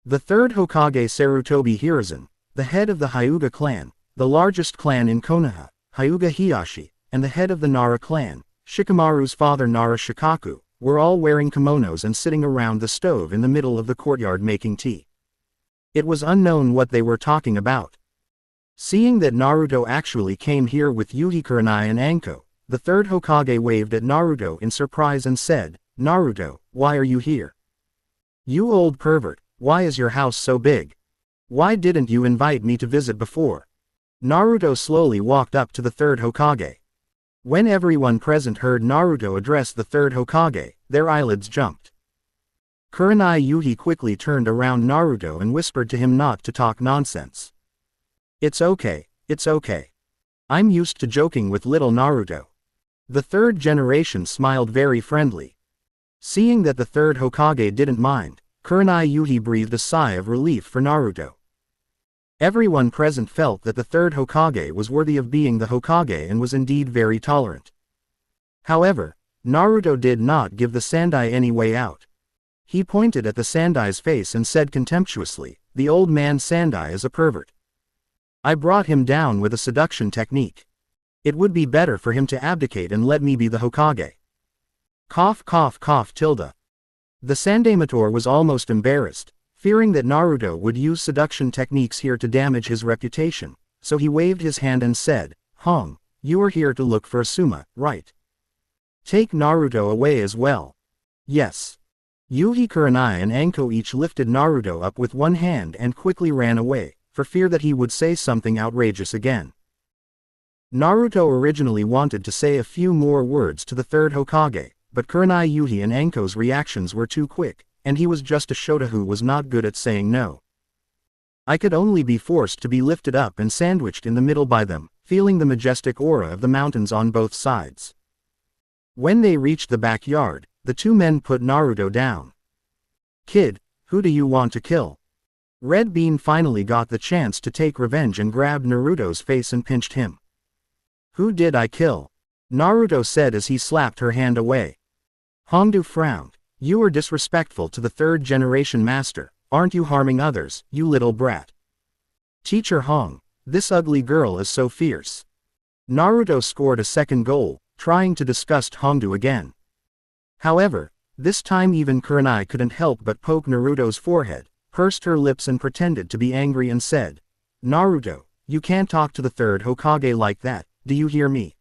The third Hokage Sarutobi Hiruzen, the head of the Hyuga clan, the largest clan in Konoha, Hyuga Hiyashi, and the head of the Nara clan, Shikamaru's father Nara Shikaku, were all wearing kimonos and sitting around the stove in the middle of the courtyard making tea. It was unknown what they were talking about. Seeing that Naruto actually came here with Yuhi Kurenai and Anko, the third Hokage waved at Naruto in surprise and said, "Naruto, why are you here? You old pervert, why is your house so big? Why didn't you invite me to visit before?" Naruto slowly walked up to the third Hokage. When everyone present heard Naruto address the third Hokage, their eyelids jumped. Kurenai Yuhi quickly turned around Naruto and whispered to him not to talk nonsense. It's okay. I'm used to joking with little Naruto." The third generation smiled very friendly. Seeing that the third Hokage didn't mind, Kurenai Yuhi breathed a sigh of relief for Naruto. Everyone present felt that the third Hokage was worthy of being the Hokage and was indeed very tolerant. However, Naruto did not give the Sandai any way out. He pointed at the Sandai's face and said contemptuously, "The old man Sandai is a pervert. I brought him down with a seduction technique. It would be better for him to abdicate and let me be the Hokage." Cough cough cough tilde. The Sandaimator was almost embarrassed, fearing that Naruto would use seduction techniques here to damage his reputation, so he waved his hand and said, "Hong, you are here to look for Asuma, right? Take Naruto away as well." "Yes." Yuhi Kurenai and Anko each lifted Naruto up with one hand and quickly ran away, for fear that he would say something outrageous again. Naruto originally wanted to say a few more words to the third Hokage, but Kurenai Yuhi and Anko's reactions were too quick, and he was just a Shota who was not good at saying no. I could only be forced to be lifted up and sandwiched in the middle by them, feeling the majestic aura of the mountains on both sides. When they reached the backyard, the two men put Naruto down. "Kid, who do you want to kill?" Red Bean finally got the chance to take revenge and grabbed Naruto's face and pinched him. "Who did I kill?" Naruto said as he slapped her hand away. Hongdu frowned. "You are disrespectful to the third generation master, aren't you? Harming others, you little brat." "Teacher Hong, this ugly girl is so fierce." Naruto scored a second goal, trying to disgust Hongdu again. However, this time even Kurenai couldn't help but poke Naruto's forehead, pursed her lips and pretended to be angry and said, "Naruto, you can't talk to the third Hokage like that, do you hear me?"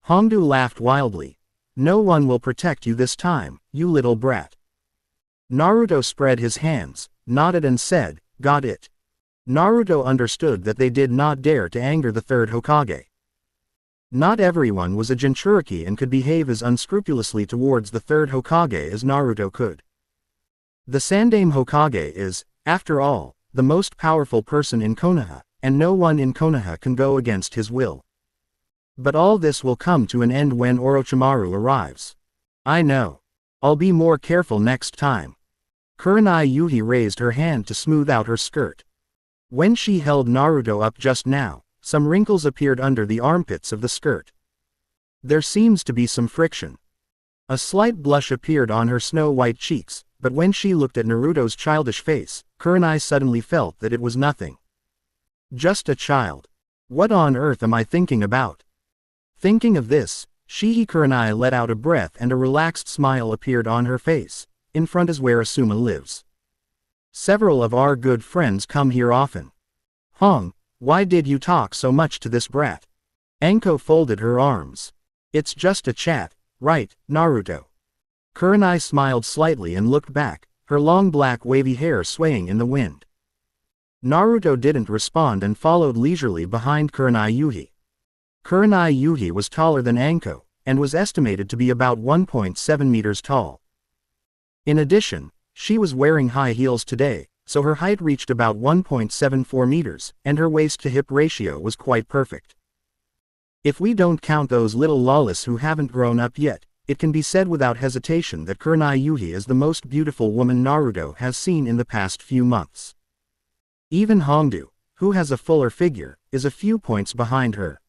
Hongdu laughed wildly. "No one will protect you this time, you little brat." Naruto spread his hands, nodded and said, "Got it." Naruto understood that they did not dare to anger the third Hokage. Not everyone was a Jinchuriki and could behave as unscrupulously towards the third Hokage as Naruto could. The Sandaime Hokage is, after all, the most powerful person in Konoha, and no one in Konoha can go against his will. But all this will come to an end when Orochimaru arrives. I know. I'll be more careful next time. Kurenai Yuhi raised her hand to smooth out her skirt. When she held Naruto up just now, some wrinkles appeared under the armpits of the skirt. There seems to be some friction. A slight blush appeared on her snow-white cheeks, but when she looked at Naruto's childish face, Kurenai suddenly felt that it was nothing. Just a child. What on earth am I thinking about? Thinking of this, Shihi Kurenai let out a breath and a relaxed smile appeared on her face. In front is where Asuma lives. Several of our good friends come here often. Hong, why did you talk so much to this brat? Anko folded her arms. It's just a chat, right, Naruto? Kurenai smiled slightly and looked back, her long black wavy hair swaying in the wind. Naruto didn't respond and followed leisurely behind Kurenai Yuhi. Kurenai Yuhi was taller than Anko, and was estimated to be about 1.7 meters tall. In addition, she was wearing high heels today, so her height reached about 1.74 meters, and her waist-to-hip ratio was quite perfect. If we don't count those little lollies who haven't grown up yet, it can be said without hesitation that Kurenai Yuhi is the most beautiful woman Naruto has seen in the past few months. Even Hongdu, who has a fuller figure, is a few points behind her.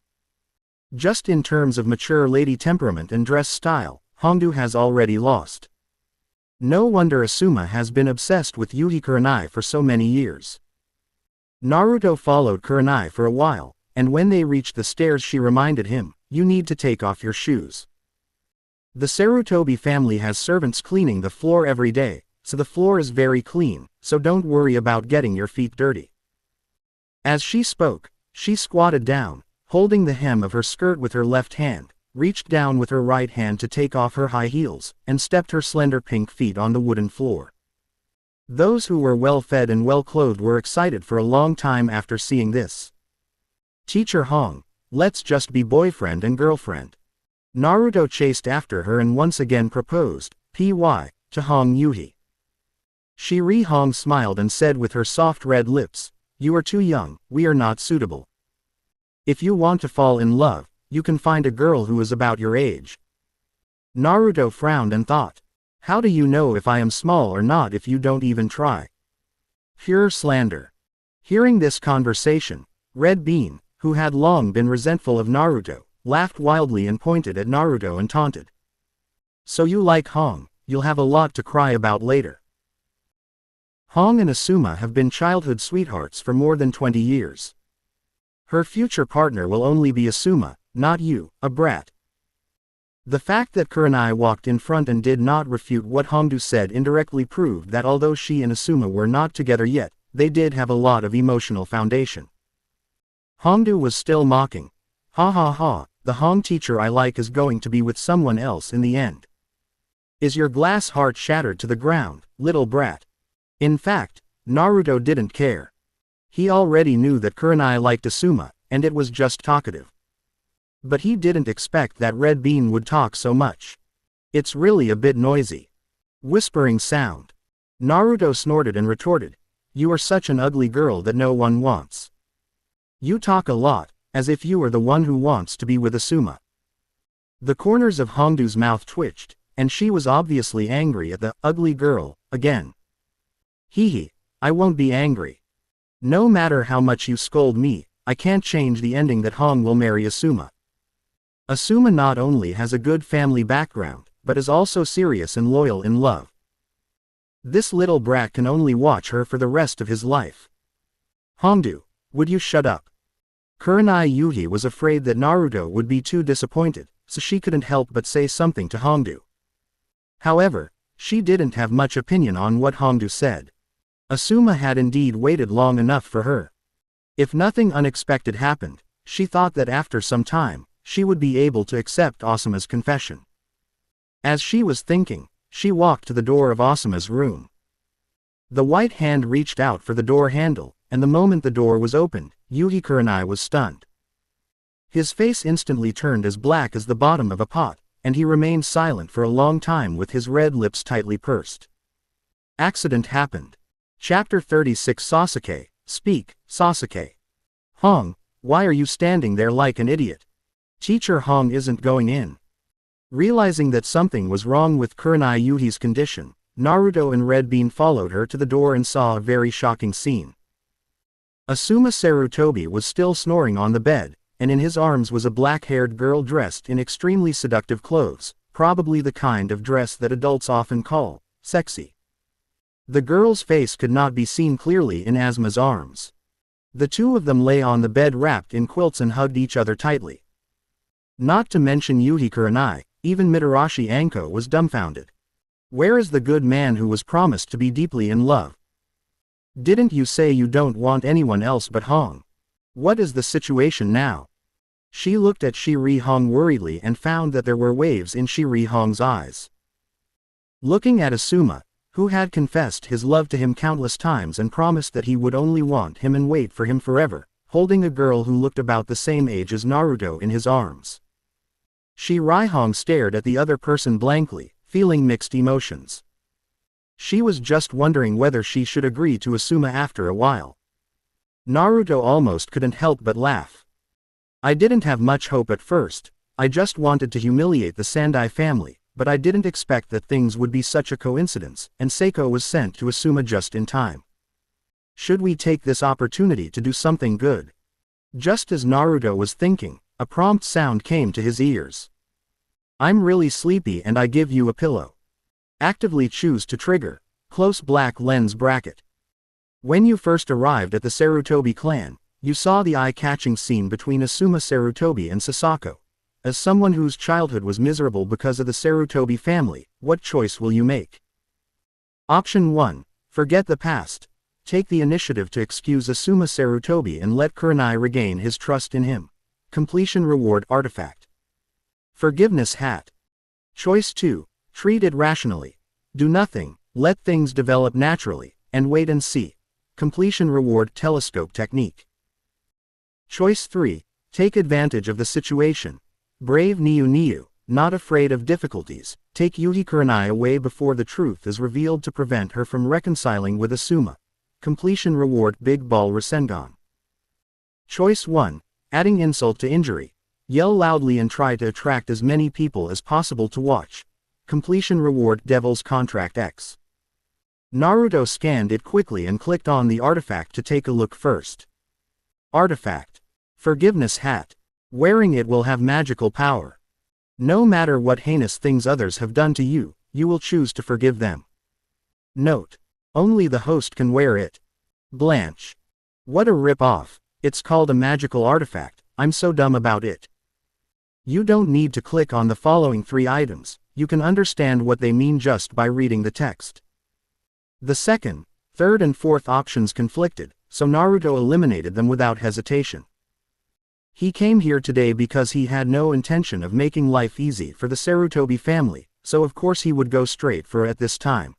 Just in terms of mature lady temperament and dress style, Hongdu has already lost. No wonder Asuma has been obsessed with Yuhi Kurenai for so many years. Naruto followed Kurenai for a while, and when they reached the stairs she reminded him, "You need to take off your shoes." The Sarutobi family has servants cleaning the floor every day, so the floor is very clean, so don't worry about getting your feet dirty. As she spoke, she squatted down, holding the hem of her skirt with her left hand, reached down with her right hand to take off her high heels, and stepped her slender pink feet on the wooden floor. Those who were well-fed and well-clothed were excited for a long time after seeing this. "Teacher Hong, let's just be boyfriend and girlfriend." Naruto chased after her and once again proposed, to Hong Yuhi. Hong smiled and said with her soft red lips, "You are too young, we are not suitable. If you want to fall in love, you can find a girl who is about your age." Naruto frowned and thought, "How do you know if I am small or not if you don't even try?" Pure slander. Hearing this conversation, Red Bean, who had long been resentful of Naruto, laughed wildly and pointed at Naruto and taunted. "So you like Hong, you'll have a lot to cry about later." Hong and Asuma have been childhood sweethearts for more than 20 years. Her future partner will only be Asuma, not you, a brat. The fact that Kurenai walked in front and did not refute what Hongdu said indirectly proved that although she and Asuma were not together yet, they did have a lot of emotional foundation. Hongdu was still mocking. "Ha ha ha, the Hong teacher I like is going to be with someone else in the end. Is your glass heart shattered to the ground, little brat?" In fact, Naruto didn't care. He already knew that Kurenai liked Asuma, and it was just talkative. But he didn't expect that Red Bean would talk so much. "It's really a bit noisy." Whispering sound. Naruto snorted and retorted, "You are such an ugly girl that no one wants. You talk a lot, as if you are the one who wants to be with Asuma." The corners of Hongdu's mouth twitched, and she was obviously angry at the ugly girl again. "Hee, I won't be angry. No matter how much you scold me, I can't change the ending that Hong will marry Asuma. Asuma not only has a good family background, but is also serious and loyal in love. This little brat can only watch her for the rest of his life. Hongdu, would you shut up?" Kurenai Yuhi was afraid that Naruto would be too disappointed, so she couldn't help but say something to Hongdu. However, she didn't have much opinion on what Hongdu said. Asuma had indeed waited long enough for her. If nothing unexpected happened, she thought that after some time, she would be able to accept Asuma's confession. As she was thinking, she walked to the door of Asuma's room. The white hand reached out for the door handle, and the moment the door was opened, Yuhi Kurenai was stunned. His face instantly turned as black as the bottom of a pot, and he remained silent for a long time with his red lips tightly pursed. Accident happened. Chapter 36 Sasuke, speak, Sasuke. "Hong, why are you standing there like an idiot? Teacher Hong isn't going in." Realizing that something was wrong with Kurenai Yuhi's condition, Naruto and Red Bean followed her to the door and saw a very shocking scene. Asuma Sarutobi was still snoring on the bed, and in his arms was a black-haired girl dressed in extremely seductive clothes, probably the kind of dress that adults often call sexy. The girl's face could not be seen clearly in Asuma's arms. The two of them lay on the bed wrapped in quilts and hugged each other tightly. Not to mention Yuhi Kurenai, even Mitarashi Anko was dumbfounded. Where is the good man who was promised to be deeply in love? Didn't you say you don't want anyone else but Hong? What is the situation now? She looked at Shiri Hong worriedly and found that there were waves in Shiri Hong's eyes. Looking at Asuma, who had confessed his love to him countless times and promised that he would only want him and wait for him forever, holding a girl who looked about the same age as Naruto in his arms. Shiri Hong stared at the other person blankly, feeling mixed emotions. She was just wondering whether she should agree to Asuma after a while. Naruto almost couldn't help but laugh. "I didn't have much hope at first, I just wanted to humiliate the Sandai family, but I didn't expect that things would be such a coincidence, and Seiko was sent to Asuma just in time." Should we take this opportunity to do something good? Just as Naruto was thinking, a prompt sound came to his ears. I'm really sleepy and I give you a pillow. Actively choose to trigger. Close black lens bracket. When you first arrived at the Sarutobi clan, you saw the eye-catching scene between Asuma Sarutobi and Sasako. As someone whose childhood was miserable because of the Sarutobi family, what choice will you make? Option 1. Forget the past. Take the initiative to excuse Asuma Sarutobi and let Kurenai regain his trust in him. Completion reward artifact. Forgiveness hat. Choice 2. Treat it rationally. Do nothing, let things develop naturally, and wait and see. Completion reward telescope technique. Choice 3. Take advantage of the situation. Brave Niu, not afraid of difficulties. Take Yuhi Kurenai away before the truth is revealed to prevent her from reconciling with Asuma. Completion reward Big Ball Rasengan. Choice 1. Adding insult to injury. Yell loudly and try to attract as many people as possible to watch. Completion reward Devil's Contract X. Naruto scanned it quickly and clicked on the artifact to take a look first. Artifact. Forgiveness hat. Wearing it will have magical power. No matter what heinous things others have done to you, you will choose to forgive them. Note. Only the host can wear it. Blanche. What a rip-off. It's called a magical artifact, I'm so dumb about it. You don't need to click on the following 3 items, you can understand what they mean just by reading the text. The second, third and fourth options conflicted, so Naruto eliminated them without hesitation. He came here today because he had no intention of making life easy for the Sarutobi family, so of course he would go straight for it at this time.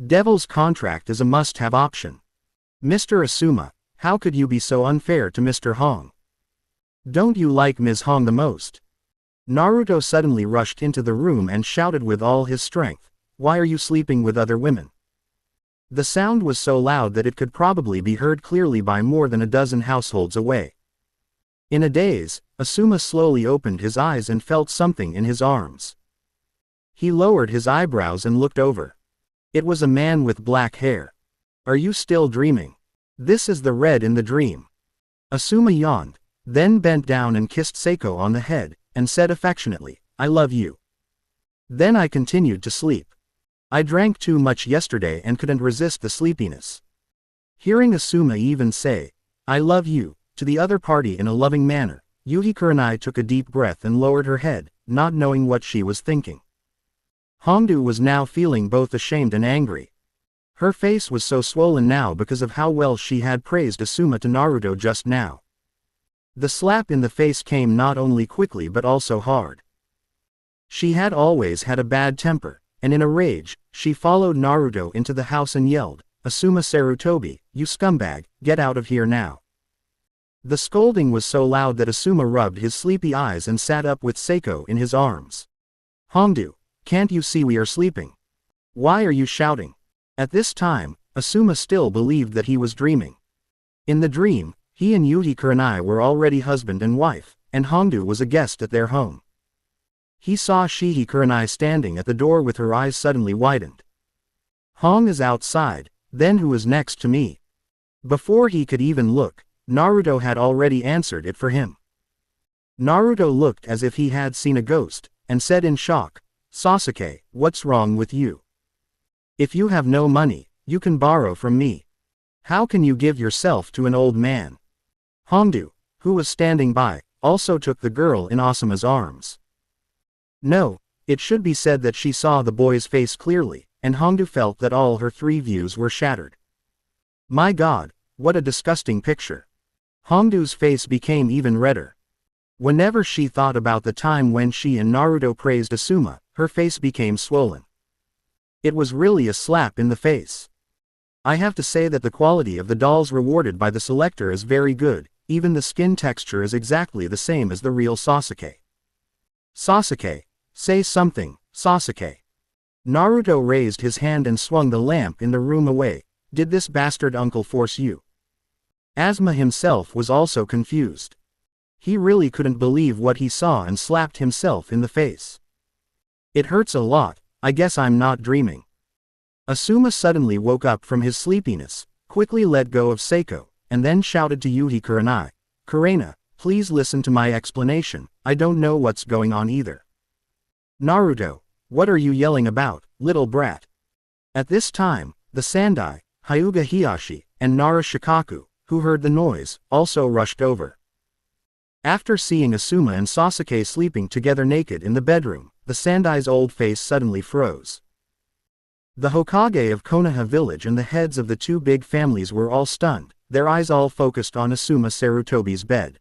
Devil's Contract is a must-have option. Mr. Asuma, how could you be so unfair to Mr. Hong? Don't you like Ms. Hong the most? Naruto suddenly rushed into the room and shouted with all his strength, "Why are you sleeping with other women?" The sound was so loud that it could probably be heard clearly by more than a dozen households away. In a daze, Asuma slowly opened his eyes and felt something in his arms. He lowered his eyebrows and looked over. It was a man with black hair. Are you still dreaming? This is the red in the dream. Asuma yawned, then bent down and kissed Seiko on the head, and said affectionately, "I love you." Then I continued to sleep. I drank too much yesterday and couldn't resist the sleepiness. Hearing Asuma even say, "I love you," to the other party in a loving manner, Yuhi Kurenai took a deep breath and lowered her head, not knowing what she was thinking. Hongdu was now feeling both ashamed and angry. Her face was so swollen now because of how well she had praised Asuma to Naruto just now. The slap in the face came not only quickly but also hard. She had always had a bad temper, and in a rage, she followed Naruto into the house and yelled, "Asuma Sarutobi, you scumbag, get out of here now." The scolding was so loud that Asuma rubbed his sleepy eyes and sat up with Seiko in his arms. "Hongdu, can't you see we are sleeping? Why are you shouting?" At this time, Asuma still believed that he was dreaming. In the dream, he and Yuhi Kurenai were already husband and wife, and Hongdu was a guest at their home. He saw Shihi Kurenai standing at the door with her eyes suddenly widened. "Hong is outside, then who is next to me?" Before he could even look, Naruto had already answered it for him. Naruto looked as if he had seen a ghost, and said in shock, "Sasuke, what's wrong with you? If you have no money, you can borrow from me. How can you give yourself to an old man?" Hongdu, who was standing by, also took the girl in Asuma's arms. No, it should be said that she saw the boy's face clearly, and Hongdu felt that all her 3 views were shattered. My God, what a disgusting picture. Hongdu's face became even redder. Whenever she thought about the time when she and Naruto praised Asuma, her face became swollen. It was really a slap in the face. I have to say that the quality of the dolls rewarded by the selector is very good, even the skin texture is exactly the same as the real Sasuke. Sasuke, say something, Sasuke. Naruto raised his hand and swung the lamp in the room away. Did this bastard uncle force you? Asuma himself was also confused. He really couldn't believe what he saw and slapped himself in the face. It hurts a lot, I guess I'm not dreaming. Asuma suddenly woke up from his sleepiness, quickly let go of Seiko, and then shouted to Yuhi Kurenai, "Kurena, please listen to my explanation, I don't know what's going on either." "Naruto, what are you yelling about, little brat?" At this time, the Sandai, Hyuga Hiyashi, and Nara Shikaku, who heard the noise, also rushed over. After seeing Asuma and Sasuke sleeping together naked in the bedroom, the Sandai's old face suddenly froze. The Hokage of Konoha village and the heads of the two big families were all stunned, their eyes all focused on Asuma Sarutobi's bed.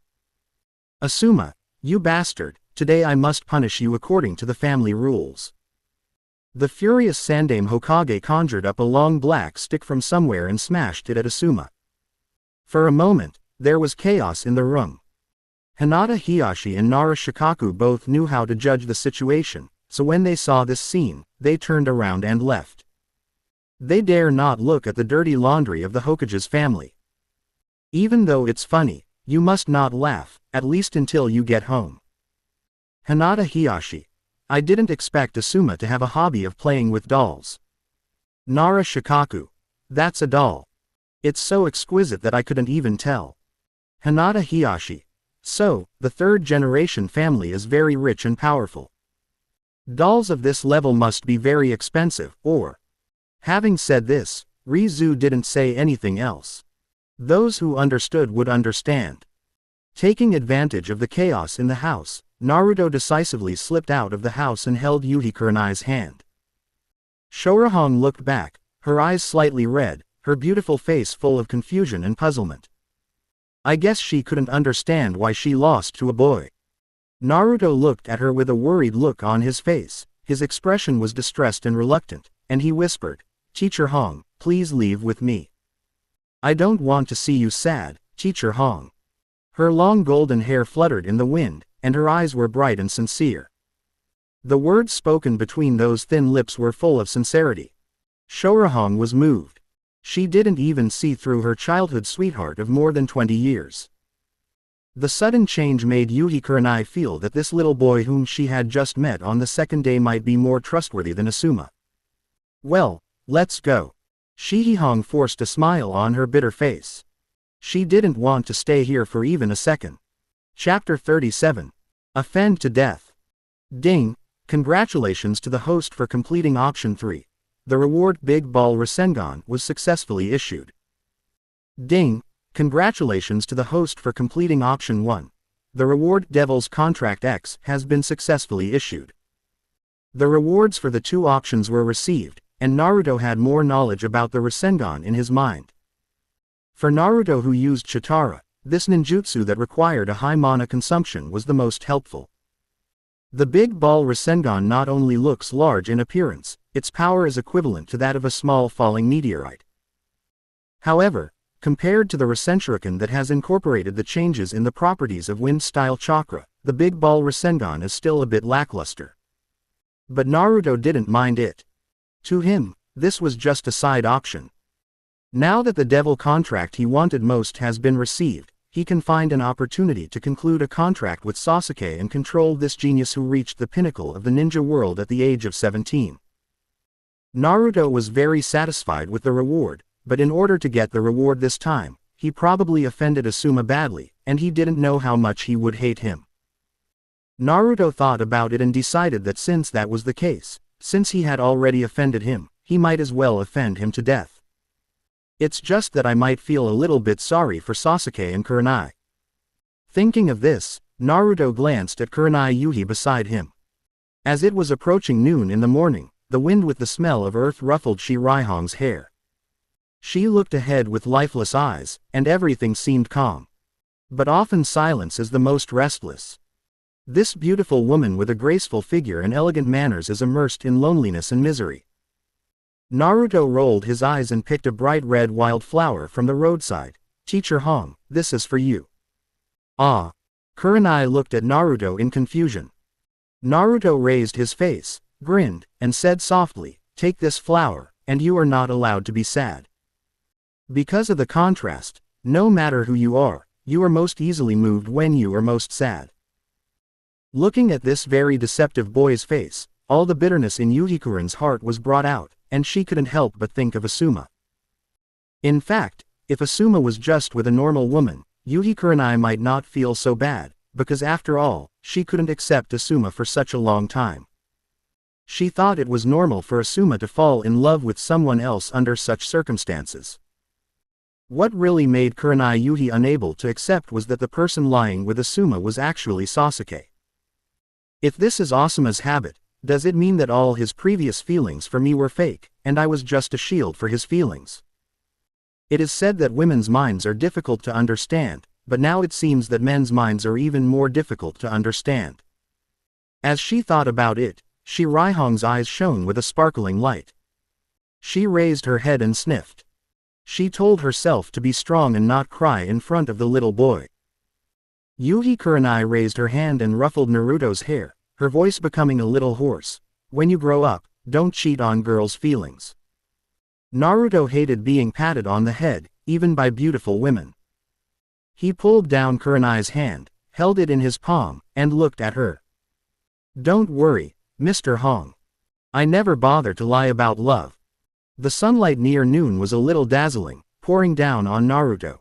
"Asuma, you bastard, today I must punish you according to the family rules." The furious Sandaime Hokage conjured up a long black stick from somewhere and smashed it at Asuma. For a moment, there was chaos in the room. Hinata Hiyashi and Nara Shikaku both knew how to judge the situation, so when they saw this scene, they turned around and left. They dare not look at the dirty laundry of the Hokage's family. "Even though it's funny, you must not laugh, at least until you get home." Hinata Hiyashi: "I didn't expect Asuma to have a hobby of playing with dolls." Nara Shikaku: "That's a doll. It's so exquisite that I couldn't even tell." Hinata Hiyashi: "So, the third-generation family is very rich and powerful. Dolls of this level must be very expensive, or..." Having said this, Rizu didn't say anything else. Those who understood would understand. Taking advantage of the chaos in the house, Naruto decisively slipped out of the house and held Yuhi Kurenai's hand. Shorahong looked back, her eyes slightly red, her beautiful face full of confusion and puzzlement. I guess she couldn't understand why she lost to a boy. Naruto looked at her with a worried look on his face, his expression was distressed and reluctant, and he whispered, "Teacher Hong, please leave with me. I don't want to see you sad, Teacher Hong." Her long golden hair fluttered in the wind, and her eyes were bright and sincere. The words spoken between those thin lips were full of sincerity. Shorahong was moved. She didn't even see through her childhood sweetheart of more than 20 years. The sudden change made Yuhi Kurenai feel that this little boy whom she had just met on the second day might be more trustworthy than Asuma. "Well, let's go." Shihihong forced a smile on her bitter face. She didn't want to stay here for even a second. Chapter 37. Offend to Death. Ding! Congratulations to the host for completing Option 3. The reward Big Ball Rasengan was successfully issued. Ding! Congratulations to the host for completing Option 1. The reward Devil's Contract X has been successfully issued. The rewards for the two options were received, and Naruto had more knowledge about the Rasengan in his mind. For Naruto who used Chitara, this ninjutsu that required a high mana consumption was the most helpful. The Big Ball Rasengan not only looks large in appearance, its power is equivalent to that of a small falling meteorite. However, compared to the Rasenshuriken that has incorporated the changes in the properties of wind-style chakra, the Big Ball Rasengan is still a bit lackluster. But Naruto didn't mind it. To him, this was just a side option. Now that the devil contract he wanted most has been received, he can find an opportunity to conclude a contract with Sasuke and control this genius who reached the pinnacle of the ninja world at the age of 17. Naruto was very satisfied with the reward, but in order to get the reward this time, he probably offended Asuma badly, and he didn't know how much he would hate him. Naruto thought about it and decided that since that was the case, since he had already offended him, he might as well offend him to death. It's just that I might feel a little bit sorry for Sasuke and Kurenai. Thinking of this, Naruto glanced at Kurenai Yuhi beside him. As it was approaching noon in the morning, the wind with the smell of earth ruffled Shiraihong's hair. She looked ahead with lifeless eyes, and everything seemed calm. But often silence is the most restless. This beautiful woman with a graceful figure and elegant manners is immersed in loneliness and misery. Naruto rolled his eyes and picked a bright red wildflower from the roadside. "Teacher Hong, this is for you." "Ah." Kurenai looked at Naruto in confusion. Naruto raised his face, grinned, and said softly, "Take this flower, and you are not allowed to be sad." Because of the contrast, no matter who you are most easily moved when you are most sad. Looking at this very deceptive boy's face, all the bitterness in Yuhikuren's heart was brought out, and she couldn't help but think of Asuma. In fact, if Asuma was just with a normal woman, Yuhi Kurenai might not feel so bad, because after all, she couldn't accept Asuma for such a long time. She thought it was normal for Asuma to fall in love with someone else under such circumstances. What really made Kurenai Yuhi unable to accept was that the person lying with Asuma was actually Sasuke. If this is Asuma's habit, does it mean that all his previous feelings for me were fake, and I was just a shield for his feelings? It is said that women's minds are difficult to understand, but now it seems that men's minds are even more difficult to understand. As she thought about it, Raihong's eyes shone with a sparkling light. She raised her head and sniffed. She told herself to be strong and not cry in front of the little boy. Yuhi Kurenai raised her hand and ruffled Naruto's hair, her voice becoming a little hoarse. When you grow up, don't cheat on girls' feelings. Naruto hated being patted on the head, even by beautiful women. He pulled down Kurenai's hand, held it in his palm, and looked at her. Don't worry, Mr. Hong. I never bother to lie about love. The sunlight near noon was a little dazzling, pouring down on Naruto.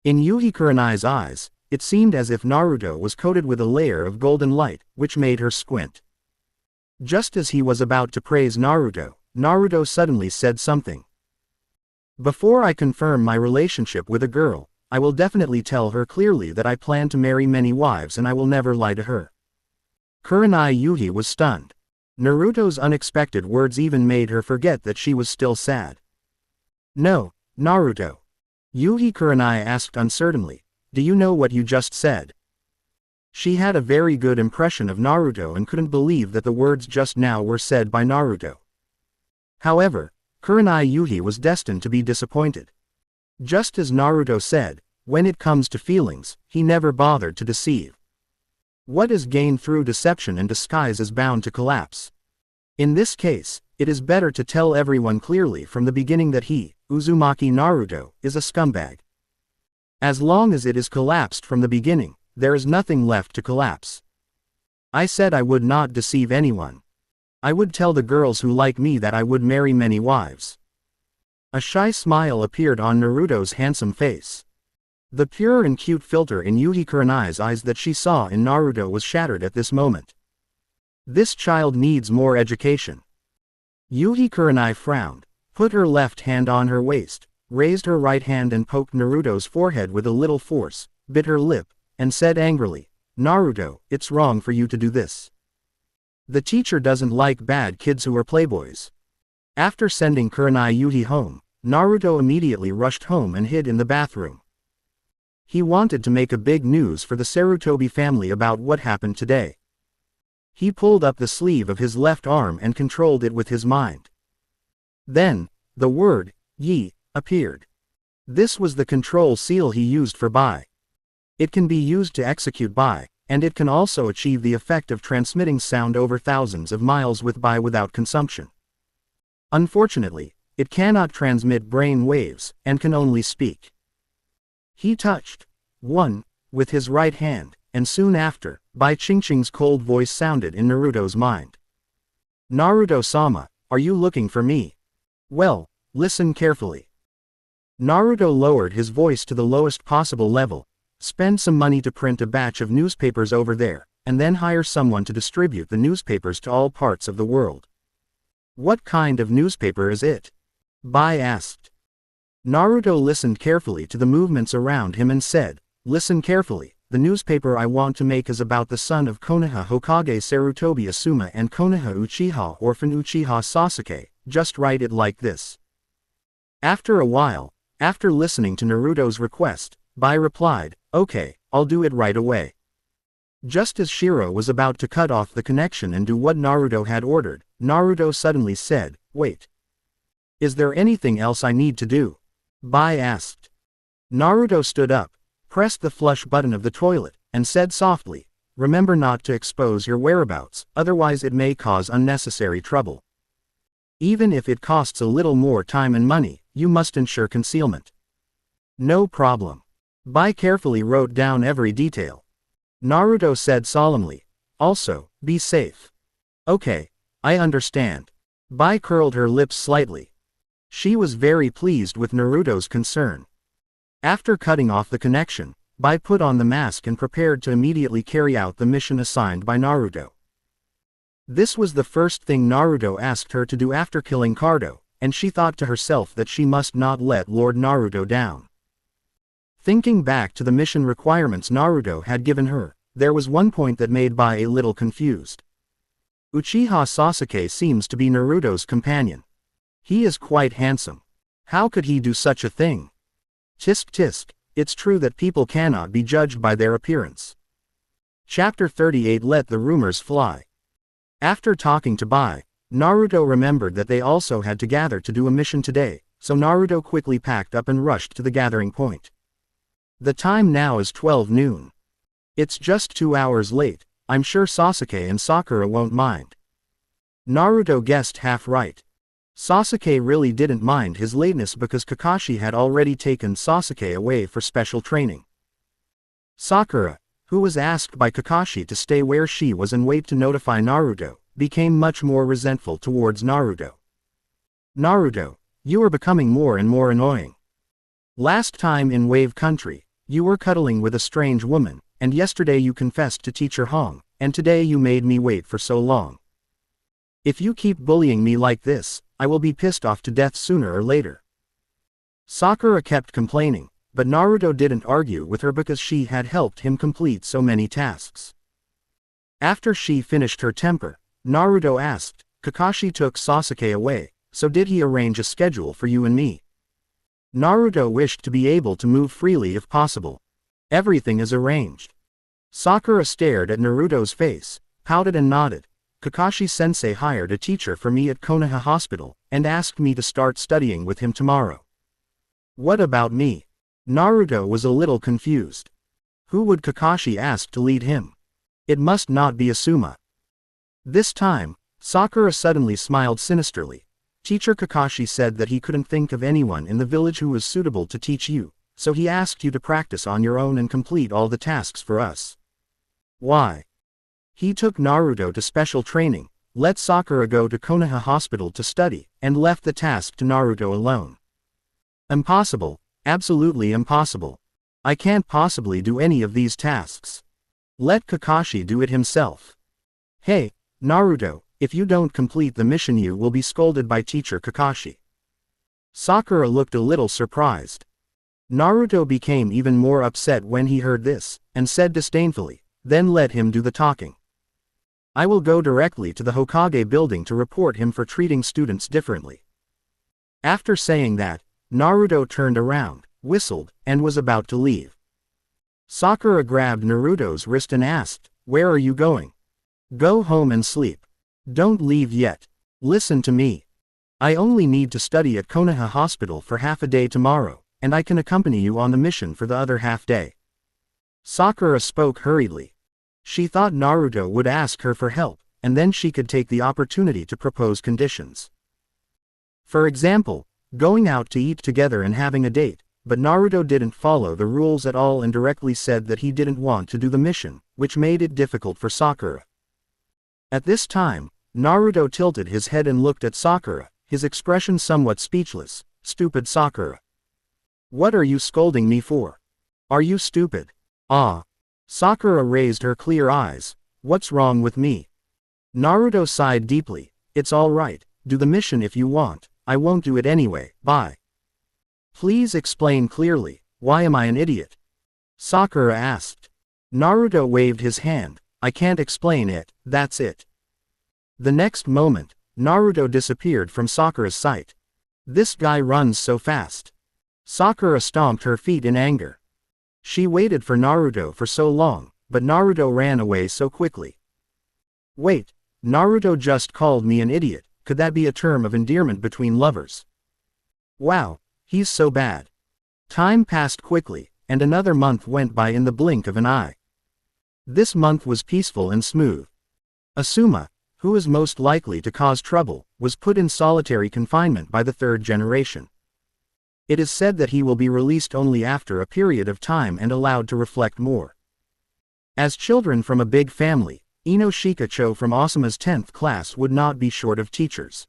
In Yuhi Kurenai's eyes, it seemed as if Naruto was coated with a layer of golden light, which made her squint. Just as he was about to praise Naruto, Naruto suddenly said something. Before I confirm my relationship with a girl, I will definitely tell her clearly that I plan to marry many wives and I will never lie to her. Kurenai Yuhi was stunned. Naruto's unexpected words even made her forget that she was still sad. No, Naruto. Yuhi Kurenai asked uncertainly, do you know what you just said? She had a very good impression of Naruto and couldn't believe that the words just now were said by Naruto. However, Kurenai Yuhi was destined to be disappointed. Just as Naruto said, when it comes to feelings, he never bothered to deceive. What is gained through deception and disguise is bound to collapse. In this case, it is better to tell everyone clearly from the beginning that he, Uzumaki Naruto, is a scumbag. As long as it is collapsed from the beginning, there is nothing left to collapse. I said I would not deceive anyone. I would tell the girls who like me that I would marry many wives. A shy smile appeared on Naruto's handsome face. The pure and cute filter in Yuhi Kurenai's eyes that she saw in Naruto was shattered at this moment. This child needs more education. Yuhi Kurenai frowned, put her left hand on her waist, raised her right hand and poked Naruto's forehead with a little force, bit her lip, and said angrily, Naruto, it's wrong for you to do this. The teacher doesn't like bad kids who are playboys. After sending Kurenai Yuhi home, Naruto immediately rushed home and hid in the bathroom. He wanted to make a big news for the Sarutobi family about what happened today. He pulled up the sleeve of his left arm and controlled it with his mind. Then, the word, Yi, appeared. This was the control seal he used for Bai. It can be used to execute Bai, and it can also achieve the effect of transmitting sound over thousands of miles with Bai without consumption. Unfortunately, it cannot transmit brain waves, and can only speak. He touched 1 with his right hand, and soon after, Bai Qingqing's cold voice sounded in Naruto's mind. Naruto-sama, are you looking for me? Well, listen carefully. Naruto lowered his voice to the lowest possible level. Spend some money to print a batch of newspapers over there, and then hire someone to distribute the newspapers to all parts of the world. What kind of newspaper is it? Bai asked. Naruto listened carefully to the movements around him and said, listen carefully, the newspaper I want to make is about the son of Konoha Hokage Sarutobi Asuma and Konoha Uchiha Orphan Uchiha Sasuke, just write it like this. After a while, after listening to Naruto's request, Bai replied, okay, I'll do it right away. Just as Shiro was about to cut off the connection and do what Naruto had ordered, Naruto suddenly said, wait. Is there anything else I need to do? Bai asked. Naruto stood up, pressed the flush button of the toilet, and said softly, remember not to expose your whereabouts, otherwise it may cause unnecessary trouble. Even if it costs a little more time and money, you must ensure concealment. No problem. Bai carefully wrote down every detail. Naruto said solemnly, also, be safe. Okay, I understand. Bai curled her lips slightly. She was very pleased with Naruto's concern. After cutting off the connection, Bai put on the mask and prepared to immediately carry out the mission assigned by Naruto. This was the first thing Naruto asked her to do after killing Kaido, and she thought to herself that she must not let Lord Naruto down. Thinking back to the mission requirements Naruto had given her, there was one point that made Bai a little confused. Uchiha Sasuke seems to be Naruto's companion. He is quite handsome. How could he do such a thing? Tisk tisk, it's true that people cannot be judged by their appearance. Chapter 38 Let the rumors fly. After talking to Bai, Naruto remembered that they also had to gather to do a mission today, so Naruto quickly packed up and rushed to the gathering point. The time now is 12 noon. It's just 2 hours late, I'm sure Sasuke and Sakura won't mind. Naruto guessed half right. Sasuke really didn't mind his lateness because Kakashi had already taken Sasuke away for special training. Sakura, who was asked by Kakashi to stay where she was and wait to notify Naruto, became much more resentful towards Naruto. Naruto, you are becoming more and more annoying. Last time in Wave Country, you were cuddling with a strange woman, and yesterday you confessed to Teacher Hong, and today you made me wait for so long. If you keep bullying me like this, I will be pissed off to death sooner or later. Sakura kept complaining, but Naruto didn't argue with her because she had helped him complete so many tasks. After she finished her temper, Naruto asked, Kakashi took Sasuke away, so did he arrange a schedule for you and me? Naruto wished to be able to move freely if possible. Everything is arranged. Sakura stared at Naruto's face, pouted and nodded. Kakashi-sensei hired a teacher for me at Konoha Hospital, and asked me to start studying with him tomorrow. What about me? Naruto was a little confused. Who would Kakashi ask to lead him? It must not be Asuma. This time, Sakura suddenly smiled sinisterly. Teacher Kakashi said that he couldn't think of anyone in the village who was suitable to teach you, so he asked you to practice on your own and complete all the tasks for us. Why? He took Naruto to special training, let Sakura go to Konoha Hospital to study, and left the task to Naruto alone. Impossible, absolutely impossible. I can't possibly do any of these tasks. Let Kakashi do it himself. Hey, Naruto, if you don't complete the mission you will be scolded by Teacher Kakashi. Sakura looked a little surprised. Naruto became even more upset when he heard this, and said disdainfully, then let him do the talking. I will go directly to the Hokage building to report him for treating students differently. After saying that, Naruto turned around, whistled, and was about to leave. Sakura grabbed Naruto's wrist and asked, where are you going? Go home and sleep. Don't leave yet. Listen to me. I only need to study at Konoha Hospital for half a day tomorrow, and I can accompany you on the mission for the other half day. Sakura spoke hurriedly. She thought Naruto would ask her for help, and then she could take the opportunity to propose conditions. For example, going out to eat together and having a date, but Naruto didn't follow the rules at all and directly said that he didn't want to do the mission, which made it difficult for Sakura. At this time, Naruto tilted his head and looked at Sakura, his expression somewhat speechless. Stupid Sakura. What are you scolding me for? Are you stupid? Ah. Sakura raised her clear eyes. What's wrong with me? Naruto sighed deeply. It's all right, do the mission if you want, I won't do it anyway, bye. Please explain clearly, why am I an idiot? Sakura asked. Naruto waved his hand. I can't explain it, that's it. The next moment, Naruto disappeared from Sakura's sight. This guy runs so fast. Sakura stomped her feet in anger. She waited for Naruto for so long, but Naruto ran away so quickly. Wait, Naruto just called me an idiot, could that be a term of endearment between lovers? Wow, he's so bad. Time passed quickly, and another month went by in the blink of an eye. This month was peaceful and smooth. Asuma, who is most likely to cause trouble, was put in solitary confinement by the third generation. It is said that he will be released only after a period of time and allowed to reflect more. As children from a big family, Ino Shikacho from Asuma's 10th class would not be short of teachers.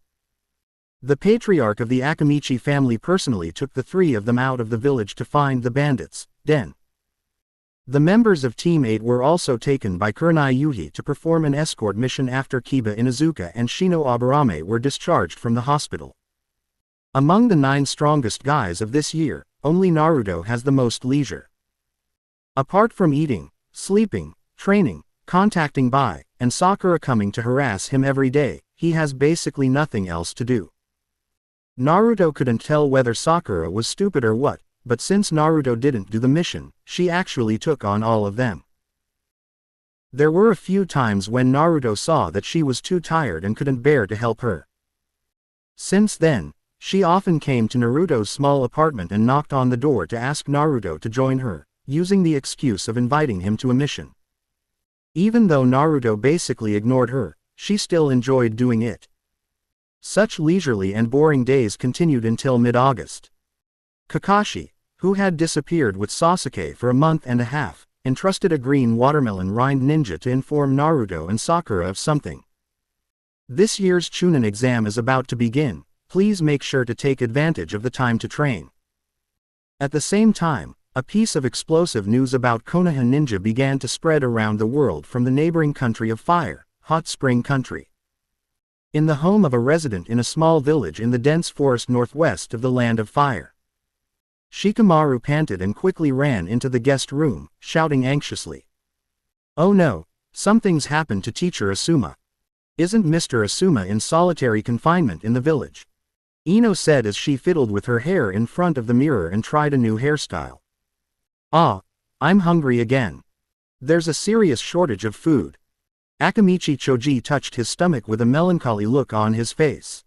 The patriarch of the Akamichi family personally took the three of them out of the village to find the bandits' den. The members of Team 8 were also taken by Kurenai Yuhi to perform an escort mission after Kiba Inuzuka and Shino Aburame were discharged from the hospital. Among the 9 strongest guys of this year, only Naruto has the most leisure. Apart from eating, sleeping, training, contacting Bai, and Sakura coming to harass him every day, he has basically nothing else to do. Naruto couldn't tell whether Sakura was stupid or what, but since Naruto didn't do the mission, she actually took on all of them. There were a few times when Naruto saw that she was too tired and couldn't bear to help her. Since then, she often came to Naruto's small apartment and knocked on the door to ask Naruto to join her, using the excuse of inviting him to a mission. Even though Naruto basically ignored her, she still enjoyed doing it. Such leisurely and boring days continued until mid-August. Kakashi, who had disappeared with Sasuke for a month and a half, entrusted a green watermelon rind ninja to inform Naruto and Sakura of something. This year's Chunin exam is about to begin, please make sure to take advantage of the time to train. At the same time, a piece of explosive news about Konoha ninja began to spread around the world from the neighboring country of Fire, Hot Spring Country. In the home of a resident in a small village in the dense forest northwest of the Land of Fire. Shikamaru panted and quickly ran into the guest room, shouting anxiously. "Oh no, something's happened to Teacher Asuma. Isn't Mr. Asuma in solitary confinement in the village?" Ino said as she fiddled with her hair in front of the mirror and tried a new hairstyle. "Ah, I'm hungry again. There's a serious shortage of food." Akamichi Choji touched his stomach with a melancholy look on his face.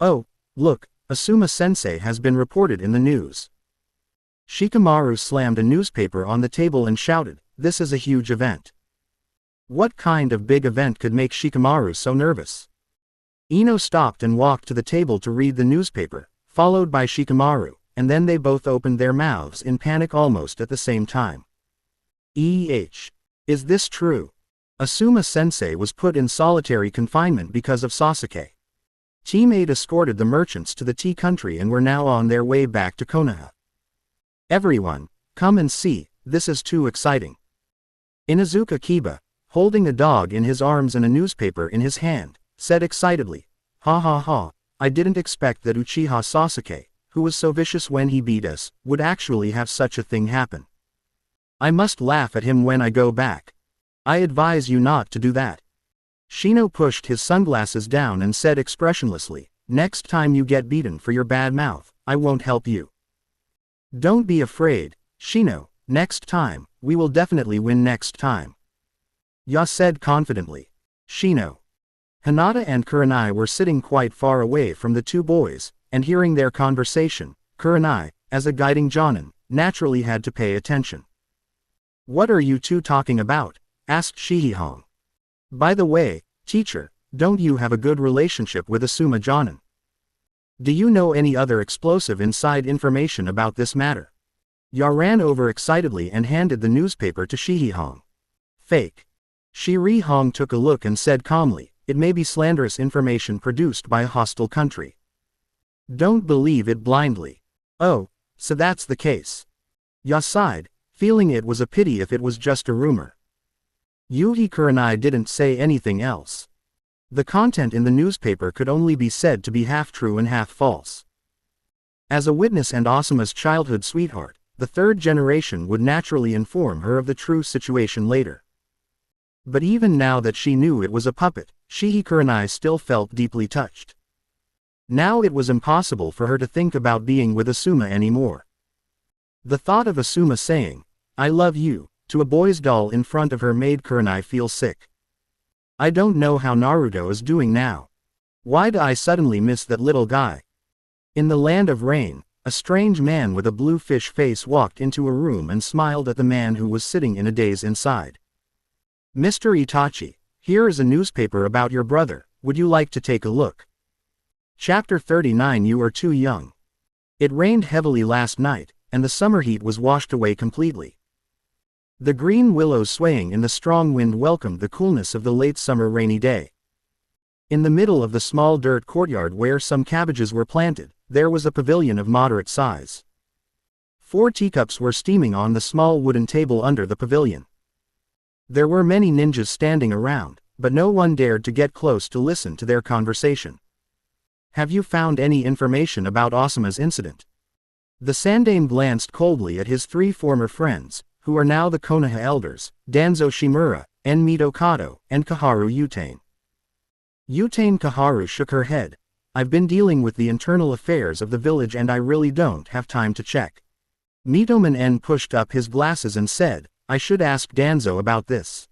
"Oh, look, Asuma-sensei has been reported in the news." Shikamaru slammed a newspaper on the table and shouted, "This is a huge event." What kind of big event could make Shikamaru so nervous? Ino stopped and walked to the table to read the newspaper, followed by Shikamaru, and then they both opened their mouths in panic almost at the same time. Is this true? Asuma-sensei was put in solitary confinement because of Sasuke. Team 8 escorted the merchants to the tea country and were now on their way back to Konoha. "Everyone, come and see, this is too exciting." Inuzuka Kiba, holding a dog in his arms and a newspaper in his hand, said excitedly, "Ha ha ha, I didn't expect that Uchiha Sasuke, who was so vicious when he beat us, would actually have such a thing happen. I must laugh at him when I go back. I advise you not to do that." Shino pushed his sunglasses down and said expressionlessly, "Next time you get beaten for your bad mouth, I won't help you." "Don't be afraid, Shino, next time, we will definitely win next time," Ya said confidently. Shino. Hinata and Kurenai were sitting quite far away from the two boys, and hearing their conversation, Kurenai, as a guiding jonin, naturally had to pay attention. "What are you two talking about?" asked Shihihong. "By the way, teacher, don't you have a good relationship with Asuma Jonin? Do you know any other explosive inside information about this matter?" Ya ran over excitedly and handed the newspaper to Shihihong. "Fake." Shihihong took a look and said calmly, "It may be slanderous information produced by a hostile country. Don't believe it blindly." "Oh, so that's the case." Ya sighed, feeling it was a pity if it was just a rumor. Yuhi Kurenai didn't say anything else. The content in the newspaper could only be said to be half true and half false. As a witness and Asuma's childhood sweetheart, the third generation would naturally inform her of the true situation later. But even now that she knew it was a puppet, Shihi Kurenai still felt deeply touched. Now it was impossible for her to think about being with Asuma anymore. The thought of Asuma saying, "I love you," to a boy's doll in front of her made Kurenai feel sick. "I don't know how Naruto is doing now. Why do I suddenly miss that little guy?" In the land of rain, a strange man with a blue fish face walked into a room and smiled at the man who was sitting in a daze inside. "Mr. Itachi, here is a newspaper about your brother, would you like to take a look?" Chapter 39. You are too young. It rained heavily last night, and the summer heat was washed away completely. The green willows swaying in the strong wind welcomed the coolness of the late summer rainy day. In the middle of the small dirt courtyard where some cabbages were planted, there was a pavilion of moderate size. 4 teacups were steaming on the small wooden table under the pavilion. There were many ninjas standing around, but no one dared to get close to listen to their conversation. Have you found any information about Asuma's incident? The Sandame glanced coldly at his 3 former friends, who are now the Konoha elders, Danzo Shimura, Enmito Kato, and Kaharu Utane. Utane Kaharu shook her head. I've been dealing with the internal affairs of the village and I really don't have time to check. Mitoman N pushed up his glasses and said, I should ask Danzo about this.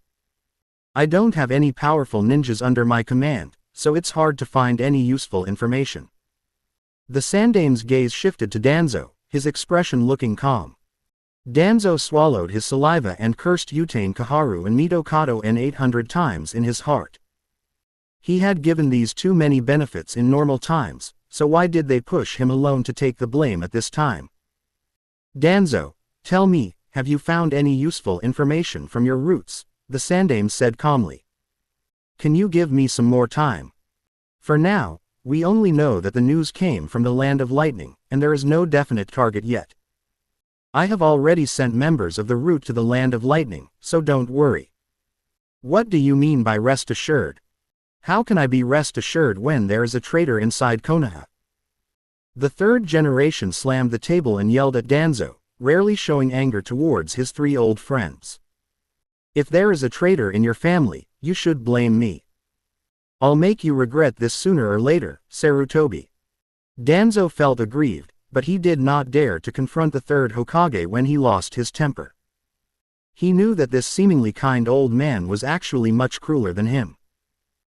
I don't have any powerful ninjas under my command, so it's hard to find any useful information. The Sandame's gaze shifted to Danzo, his expression looking calm. Danzo swallowed his saliva and cursed Utane Kaharu and Mito Kato N 800 times in his heart. He had given these 2 many benefits in normal times, so why did they push him alone to take the blame at this time? Danzo, tell me, have you found any useful information from your roots? The Sandame said calmly. Can you give me some more time? For now, we only know that the news came from the Land of Lightning, and there is no definite target yet. I have already sent members of the route to the Land of Lightning, so don't worry. What do you mean by rest assured? How can I be rest assured when there is a traitor inside Konoha? The 3rd generation slammed the table and yelled at Danzo, rarely showing anger towards his 3 old friends. If there is a traitor in your family, you should blame me. I'll make you regret this sooner or later, Sarutobi. Danzo felt aggrieved, but he did not dare to confront the 3rd Hokage when he lost his temper. He knew that this seemingly kind old man was actually much crueler than him.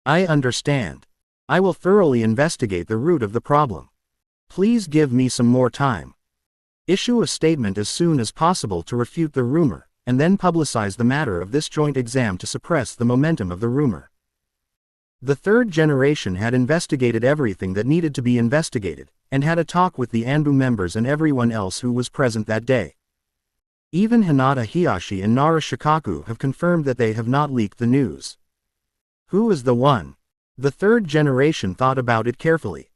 I understand. I will thoroughly investigate the root of the problem. Please give me some more time. Issue a statement as soon as possible to refute the rumor, and then publicize the matter of this joint exam to suppress the momentum of the rumor. The 3rd generation had investigated everything that needed to be investigated, and had a talk with the Anbu members and everyone else who was present that day. Even Hinata Hiyashi and Nara Shikaku have confirmed that they have not leaked the news. Who is the one? The 3rd generation thought about it carefully.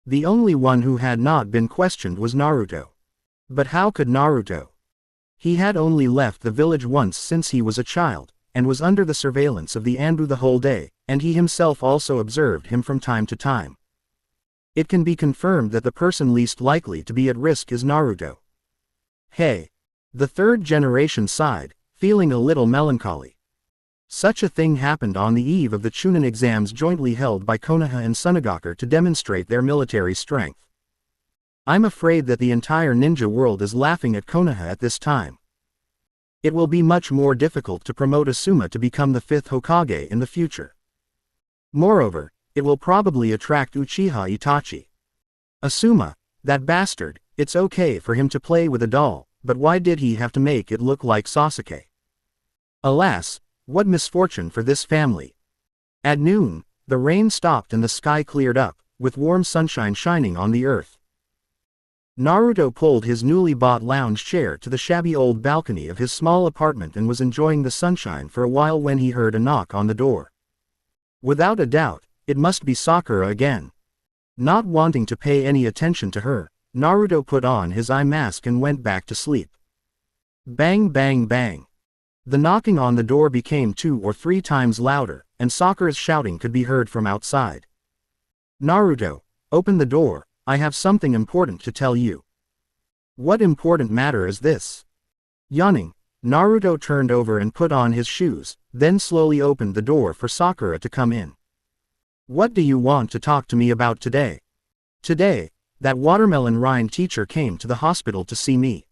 The only one who had not been questioned was Naruto. But how could Naruto? He had only left the village once since he was a child, and was under the surveillance of the Anbu the whole day, and he himself also observed him from time to time. It can be confirmed that the person least likely to be at risk is Naruto. Hey! The 3rd generation sighed, feeling a little melancholy. Such a thing happened on the eve of the Chunin exams jointly held by Konoha and Sunagaku to demonstrate their military strength. I'm afraid that the entire ninja world is laughing at Konoha at this time. It will be much more difficult to promote Asuma to become the 5th Hokage in the future. Moreover, it will probably attract Uchiha Itachi. Asuma, that bastard, it's okay for him to play with a doll, but why did he have to make it look like Sasuke? Alas, what misfortune for this family. At noon, the rain stopped and the sky cleared up, with warm sunshine shining on the earth. Naruto pulled his newly bought lounge chair to the shabby old balcony of his small apartment and was enjoying the sunshine for a while when he heard a knock on the door. Without a doubt, it must be Sakura again. Not wanting to pay any attention to her, Naruto put on his eye mask and went back to sleep. Bang bang bang. The knocking on the door became 2 or 3 times louder, and Sakura's shouting could be heard from outside. Naruto, open the door, I have something important to tell you. What important matter is this? Yawning, Naruto turned over and put on his shoes, then slowly opened the door for Sakura to come in. What do you want to talk to me about today? Today, that watermelon rind teacher came to the hospital to see me.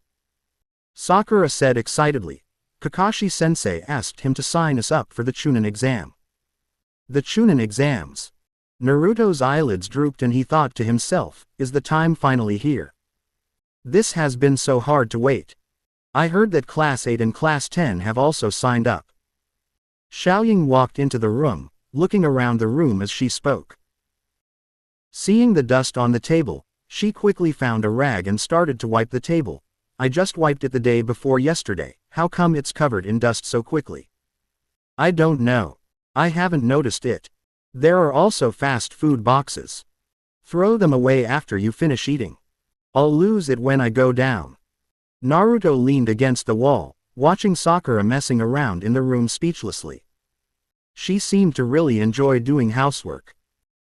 Sakura said excitedly. Kakashi-sensei asked him to sign us up for the Chunin exam. The Chunin exams. Naruto's eyelids drooped and he thought to himself, is the time finally here? This has been so hard to wait. I heard that Class 8 and Class 10 have also signed up. Xiaoying walked into the room, looking around the room as she spoke. Seeing the dust on the table, she quickly found a rag and started to wipe the table. I just wiped it the day before yesterday, how come it's covered in dust so quickly? I don't know. I haven't noticed it. There are also fast food boxes. Throw them away after you finish eating. I'll lose it when I go down. Naruto leaned against the wall, watching Sakura messing around in the room speechlessly. She seemed to really enjoy doing housework.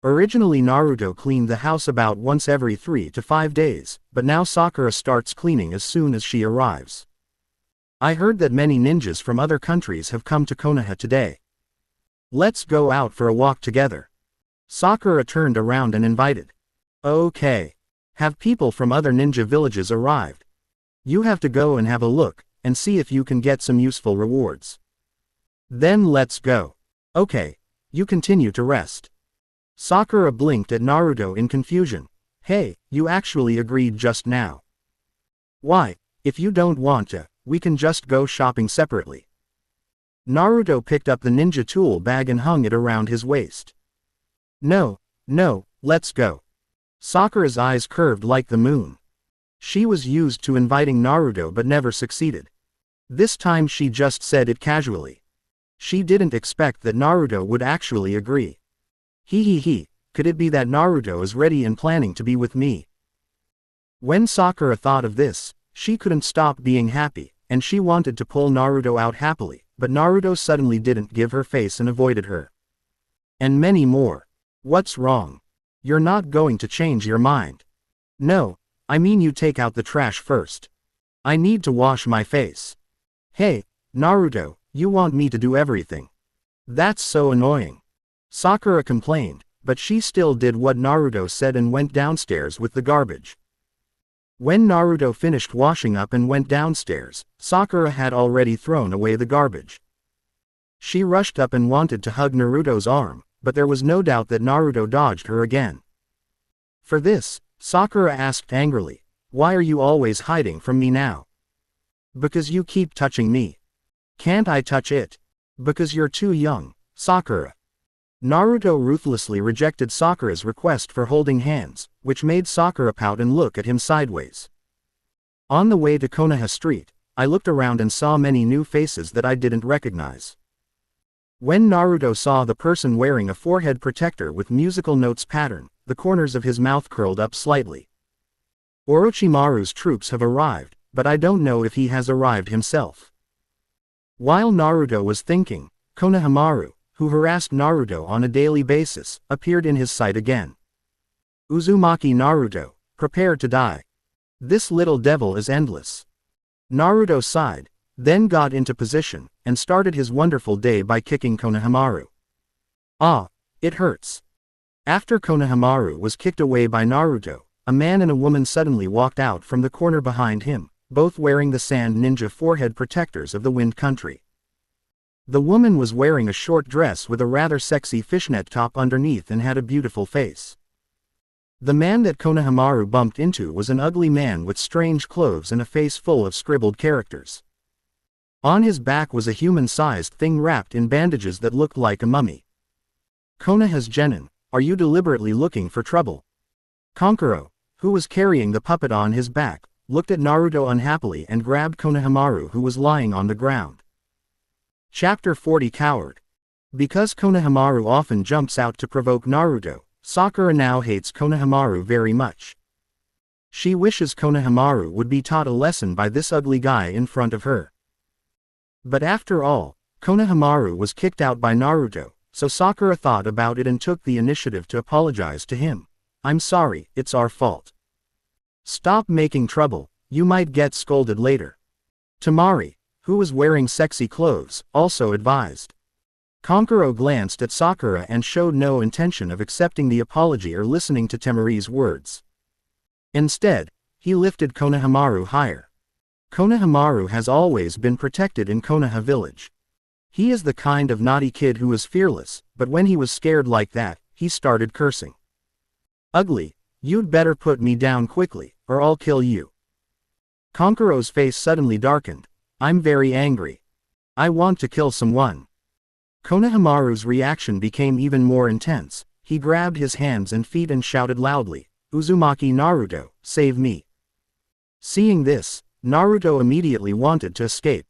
Originally Naruto cleaned the house about once every 3 to 5 days, but now Sakura starts cleaning as soon as she arrives. I heard that many ninjas from other countries have come to Konoha today. Let's go out for a walk together. Sakura turned around and invited. Okay. Have people from other ninja villages arrived? You have to go and have a look, and see if you can get some useful rewards. Then let's go. Okay. You continue to rest. Sakura blinked at Naruto in confusion. Hey, you actually agreed just now. Why, if you don't want to, we can just go shopping separately. Naruto picked up the ninja tool bag and hung it around his waist. No, let's go. Sakura's eyes curved like the moon. She was used to inviting Naruto but never succeeded. This time she just said it casually. She didn't expect that Naruto would actually agree. Could it be that Naruto is ready and planning to be with me? When Sakura thought of this, she couldn't stop being happy, and she wanted to pull Naruto out happily, but Naruto suddenly didn't give her face and avoided her. And many more. What's wrong? You're not going to change your mind. No, I mean you take out the trash first. I need to wash my face. Hey, Naruto, you want me to do everything. That's so annoying. Sakura complained, but she still did what Naruto said and went downstairs with the garbage. When Naruto finished washing up and went downstairs, Sakura had already thrown away the garbage. She rushed up and wanted to hug Naruto's arm, but there was no doubt that Naruto dodged her again. For this, Sakura asked angrily, "Why are you always hiding from me now?" "Because you keep touching me." "Can't I touch it?" "Because you're too young, Sakura." Naruto ruthlessly rejected Sakura's request for holding hands, which made Sakura pout and look at him sideways. On the way to Konoha Street, I looked around and saw many new faces that I didn't recognize. When Naruto saw the person wearing a forehead protector with musical notes pattern, the corners of his mouth curled up slightly. Orochimaru's troops have arrived, but I don't know if he has arrived himself. While Naruto was thinking, Konohamaru, who harassed Naruto on a daily basis, appeared in his sight again. Uzumaki Naruto, prepare to die. This little devil is endless. Naruto sighed, then got into position, and started his wonderful day by kicking Konohamaru. Ah, it hurts. After Konohamaru was kicked away by Naruto, a man and a woman suddenly walked out from the corner behind him, both wearing the sand ninja forehead protectors of the Wind Country. The woman was wearing a short dress with a rather sexy fishnet top underneath and had a beautiful face. The man that Konohamaru bumped into was an ugly man with strange clothes and a face full of scribbled characters. On his back was a human-sized thing wrapped in bandages that looked like a mummy. Konoha's genin, are you deliberately looking for trouble? Kankuro, who was carrying the puppet on his back, looked at Naruto unhappily and grabbed Konohamaru who was lying on the ground. Chapter 40 Coward. Because Konohamaru often jumps out to provoke Naruto, Sakura now hates Konohamaru very much. She wishes Konohamaru would be taught a lesson by this ugly guy in front of her. But after all, Konohamaru was kicked out by Naruto, so Sakura thought about it and took the initiative to apologize to him. "I'm sorry, it's our fault. Stop making trouble, you might get scolded later." Temari, who was wearing sexy clothes, also advised. Kankuro glanced at Sakura and showed no intention of accepting the apology or listening to Temari's words. Instead, he lifted Konohamaru higher. Konohamaru has always been protected in Konoha village. He is the kind of naughty kid who is fearless, but when he was scared like that, he started cursing. "Ugly, you'd better put me down quickly, or I'll kill you." Kankuro's face suddenly darkened. "I'm very angry. I want to kill someone." Konohamaru's reaction became even more intense. He grabbed his hands and feet and shouted loudly, "Uzumaki Naruto, save me." Seeing this, Naruto immediately wanted to escape.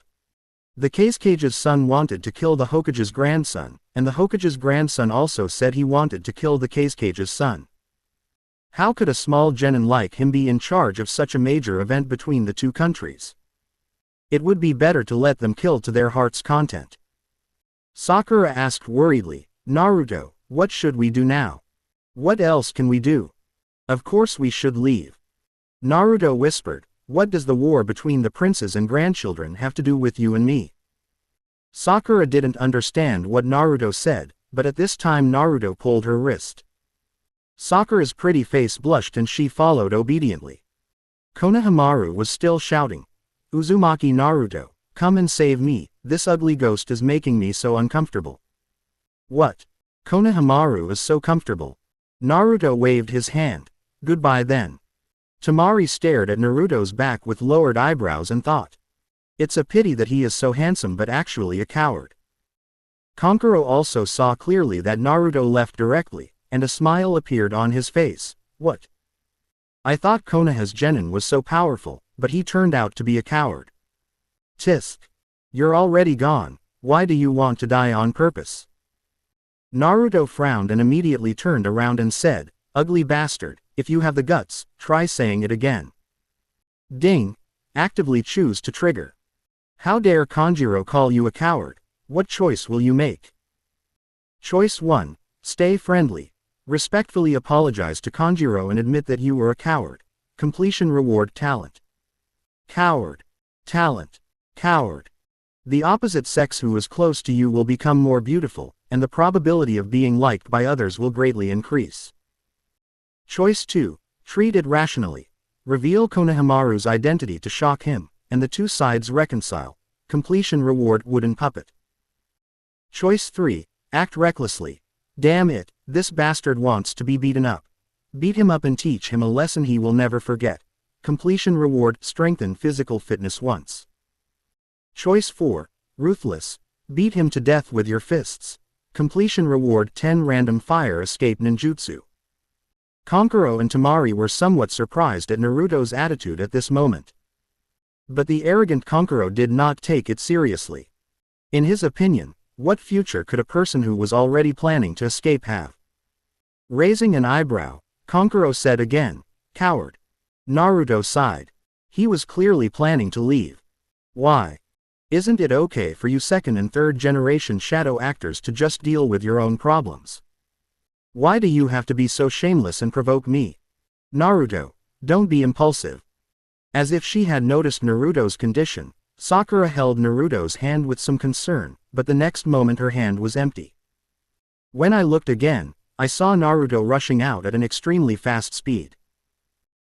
The Kage's son wanted to kill the Hokage's grandson, and the Hokage's grandson also said he wanted to kill the Kage's son. How could a small genin like him be in charge of such a major event between the two countries? It would be better to let them kill to their heart's content. Sakura asked worriedly, Naruto, what should we do now? What else can we do? Of course we should leave. Naruto whispered, what does the war between the princes and grandchildren have to do with you and me? Sakura didn't understand what Naruto said, but at this time Naruto pulled her wrist. Sakura's pretty face blushed and she followed obediently. Konohamaru was still shouting, Uzumaki Naruto, come and save me, this ugly ghost is making me so uncomfortable. What? Konohamaru is so comfortable. Naruto waved his hand. Goodbye then. Temari stared at Naruto's back with lowered eyebrows and thought. It's a pity that he is so handsome but actually a coward. Kankuro also saw clearly that Naruto left directly, and a smile appeared on his face. What? I thought Konoha's genin was so powerful, but he turned out to be a coward. Tisk. You're already gone, why do you want to die on purpose? Naruto frowned and immediately turned around and said, ugly bastard, if you have the guts, try saying it again. Ding. Actively choose to trigger. How dare Kanjiro call you a coward? What choice will you make? Choice 1. Stay friendly. Respectfully apologize to Kanjiro and admit that you were a coward. Completion reward talent. Coward. Talent. Coward. The opposite sex who is close to you will become more beautiful, and the probability of being liked by others will greatly increase. Choice 2. Treat it rationally. Reveal Konohamaru's identity to shock him, and the two sides reconcile. Completion reward wooden puppet. Choice 3. Act recklessly. Damn it, this bastard wants to be beaten up. Beat him up and teach him a lesson he will never forget. Completion reward strengthen physical fitness once. Choice 4. Ruthless. Beat him to death with your fists. Completion reward 10 random fire escape ninjutsu. Kankuro and Temari were somewhat surprised at Naruto's attitude at this moment. But the arrogant Kankuro did not take it seriously. In his opinion, what future could a person who was already planning to escape have? Raising an eyebrow, Kankuro said again, coward. Naruto sighed. He was clearly planning to leave. Why? Isn't it okay for you second and third generation shadow actors to just deal with your own problems? Why do you have to be so shameless and provoke me? Naruto, don't be impulsive. As if she had noticed Naruto's condition, Sakura held Naruto's hand with some concern, but the next moment her hand was empty. When I looked again, I saw Naruto rushing out at an extremely fast speed.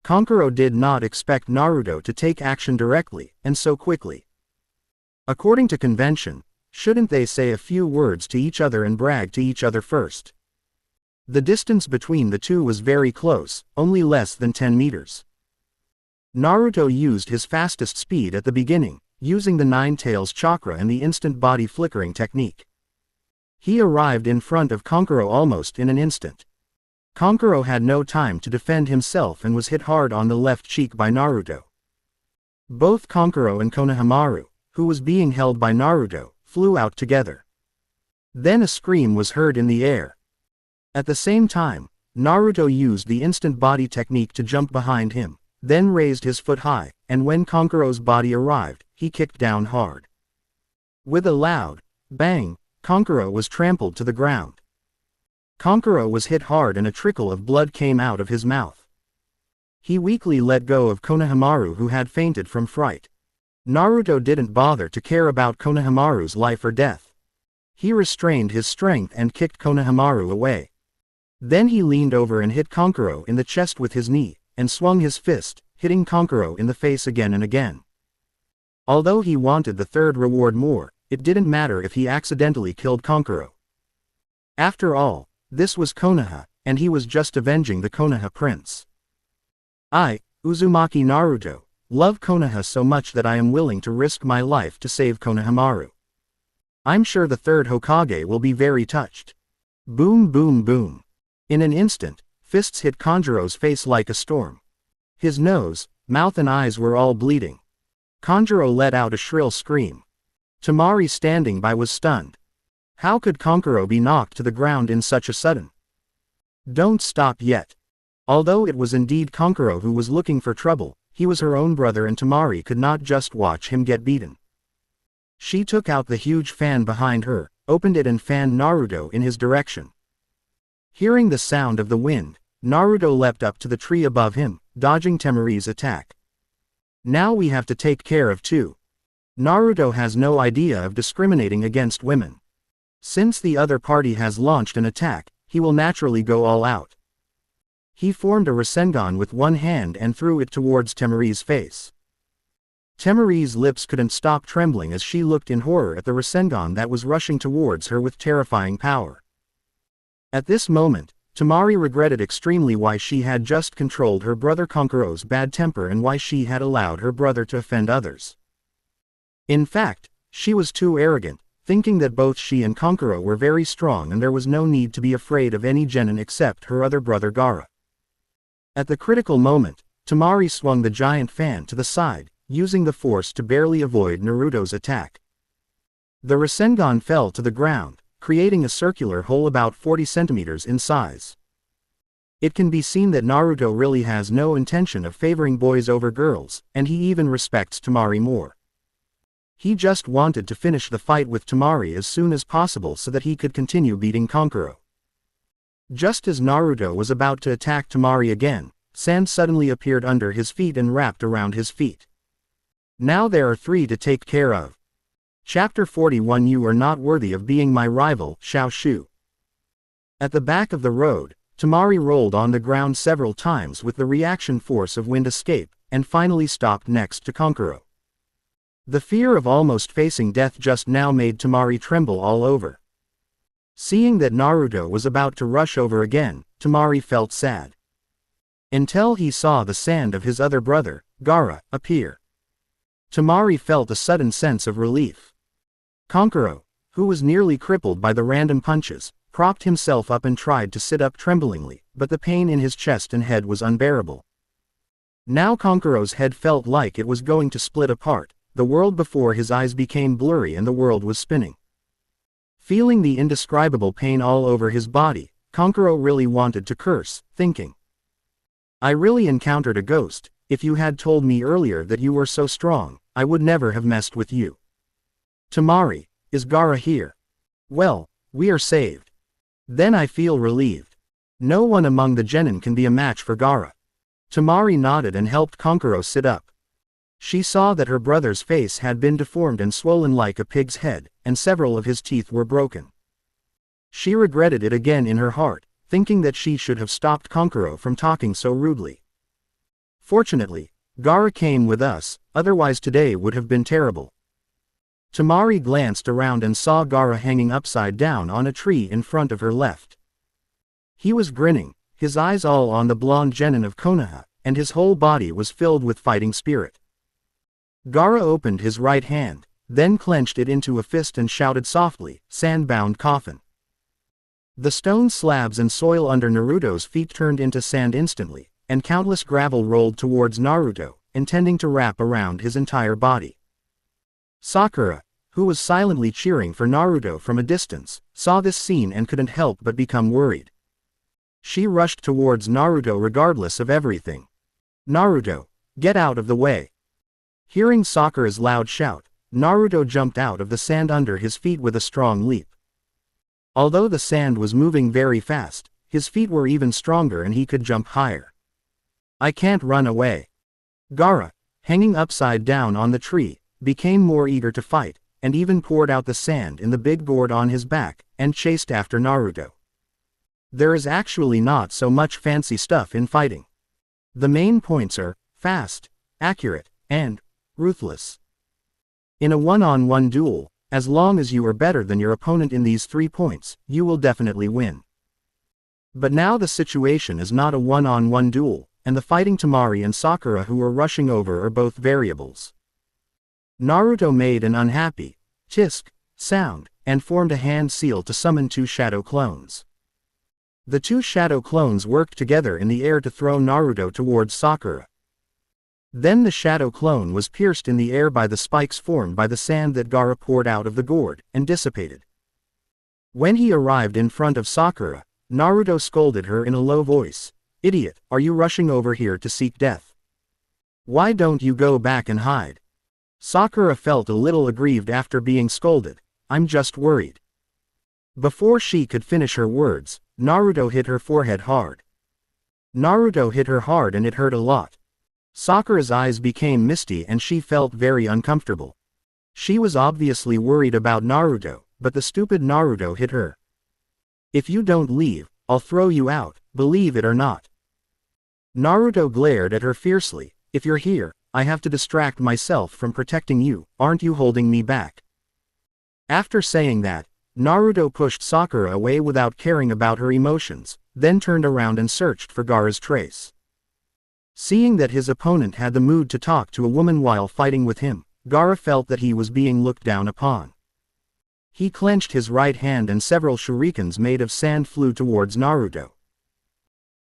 Kankuro did not expect Naruto to take action directly, and so quickly. According to convention, shouldn't they say a few words to each other and brag to each other first? The distance between the two was very close, only less than 10 meters. Naruto used his fastest speed at the beginning, using the Nine Tails chakra and the instant body flickering technique. He arrived in front of Kankuro almost in an instant. Kankuro had no time to defend himself and was hit hard on the left cheek by Naruto. Both Kankuro and Konohamaru, who was being held by Naruto, flew out together. Then a scream was heard in the air. At the same time, Naruto used the instant body technique to jump behind him, then raised his foot high, and when Kankuro's body arrived, he kicked down hard. With a loud bang, Kankuro was trampled to the ground. Kankuro was hit hard and a trickle of blood came out of his mouth. He weakly let go of Konohamaru who had fainted from fright. Naruto didn't bother to care about Konohamaru's life or death. He restrained his strength and kicked Konohamaru away. Then he leaned over and hit Kankuro in the chest with his knee, and swung his fist, hitting Kankuro in the face again and again. Although he wanted the third reward more, it didn't matter if he accidentally killed Kankuro. After all, this was Konoha, and he was just avenging the Konoha prince. I, Uzumaki Naruto, love Konoha so much that I am willing to risk my life to save Konohamaru. I'm sure the third Hokage will be very touched. Boom boom boom. In an instant, fists hit Kanjuro's face like a storm. His nose, mouth and eyes were all bleeding. Kanjuro let out a shrill scream. Temari standing by was stunned. How could Kankuro be knocked to the ground in such a sudden? Don't stop yet. Although it was indeed Kankuro who was looking for trouble, he was her own brother and Temari could not just watch him get beaten. She took out the huge fan behind her, opened it and fanned Naruto in his direction. Hearing the sound of the wind, Naruto leapt up to the tree above him, dodging Temari's attack. Now we have to take care of two. Naruto has no idea of discriminating against women. Since the other party has launched an attack, he will naturally go all out. He formed a Rasengan with one hand and threw it towards Temari's face. Temari's lips couldn't stop trembling as she looked in horror at the Rasengan that was rushing towards her with terrifying power. At this moment, Temari regretted extremely why she had just controlled her brother Kankuro's bad temper and why she had allowed her brother to offend others. In fact, she was too arrogant, thinking that both she and Kankuro were very strong and there was no need to be afraid of any genin except her other brother Gaara. At the critical moment, Temari swung the giant fan to the side, using the force to barely avoid Naruto's attack. The Rasengan fell to the ground, creating a circular hole about 40 centimeters in size. It can be seen that Naruto really has no intention of favoring boys over girls, and he even respects Temari more. He just wanted to finish the fight with Temari as soon as possible so that he could continue beating Kankuro. Just as Naruto was about to attack Temari again, sand suddenly appeared under his feet and wrapped around his feet. Now there are three to take care of. Chapter 41 You are not worthy of being my rival, Xiao Shu. At the back of the road, Temari rolled on the ground several times with the reaction force of wind escape, and finally stopped next to Kankuro. The fear of almost facing death just now made Temari tremble all over. Seeing that Naruto was about to rush over again, Temari felt sad. Until he saw the sand of his other brother, Gaara, appear. Temari felt a sudden sense of relief. Kankuro, who was nearly crippled by the random punches, propped himself up and tried to sit up tremblingly, but the pain in his chest and head was unbearable. Now Kankuro's head felt like it was going to split apart, the world before his eyes became blurry and the world was spinning. Feeling the indescribable pain all over his body, Kankuro really wanted to curse, thinking, I really encountered a ghost. If you had told me earlier that you were so strong, I would never have messed with you. Temari, is Gaara here? Well, we are saved. Then I feel relieved. No one among the genin can be a match for Gaara. Temari nodded and helped Kankuro sit up. She saw that her brother's face had been deformed and swollen like a pig's head, and several of his teeth were broken. She regretted it again in her heart, thinking that she should have stopped Kankuro from talking so rudely. Fortunately, Gaara came with us, otherwise today would have been terrible. Temari glanced around and saw Gaara hanging upside down on a tree in front of her left. He was grinning, his eyes all on the blonde genin of Konoha, and his whole body was filled with fighting spirit. Gaara opened his right hand, then clenched it into a fist and shouted softly, Sand-bound coffin. The stone slabs and soil under Naruto's feet turned into sand instantly, and countless gravel rolled towards Naruto, intending to wrap around his entire body. Sakura, who was silently cheering for Naruto from a distance, saw this scene and couldn't help but become worried. She rushed towards Naruto regardless of everything. Naruto, get out of the way. Hearing Sakura's loud shout, Naruto jumped out of the sand under his feet with a strong leap. Although the sand was moving very fast, his feet were even stronger and he could jump higher. I can't run away. Gaara, hanging upside down on the tree, became more eager to fight, and even poured out the sand in the big gourd on his back, and chased after Naruto. There is actually not so much fancy stuff in fighting. The main points are fast, accurate, and ruthless. In a one-on-one duel, as long as you are better than your opponent in these 3 points, you will definitely win. But now the situation is not a one-on-one duel, and the fighting Temari and Sakura who are rushing over are both variables. Naruto made an unhappy, tisk, sound, and formed a hand seal to summon 2 shadow clones. The 2 shadow clones worked together in the air to throw Naruto towards Sakura. Then the shadow clone was pierced in the air by the spikes formed by the sand that Gaara poured out of the gourd, and dissipated. When he arrived in front of Sakura, Naruto scolded her in a low voice. "Idiot, are you rushing over here to seek death? Why don't you go back and hide?" Sakura felt a little aggrieved after being scolded. "I'm just worried." Before she could finish her words, Naruto hit her forehead hard. Naruto hit her hard and it hurt a lot. Sakura's eyes became misty and she felt very uncomfortable. She was obviously worried about Naruto, but the stupid Naruto hit her. "If you don't leave, I'll throw you out, believe it or not." Naruto glared at her fiercely. "If you're here, I have to distract myself from protecting you, aren't you holding me back?" After saying that, Naruto pushed Sakura away without caring about her emotions, then turned around and searched for Gaara's trace. Seeing that his opponent had the mood to talk to a woman while fighting with him, Gaara felt that he was being looked down upon. He clenched his right hand and several shurikens made of sand flew towards Naruto.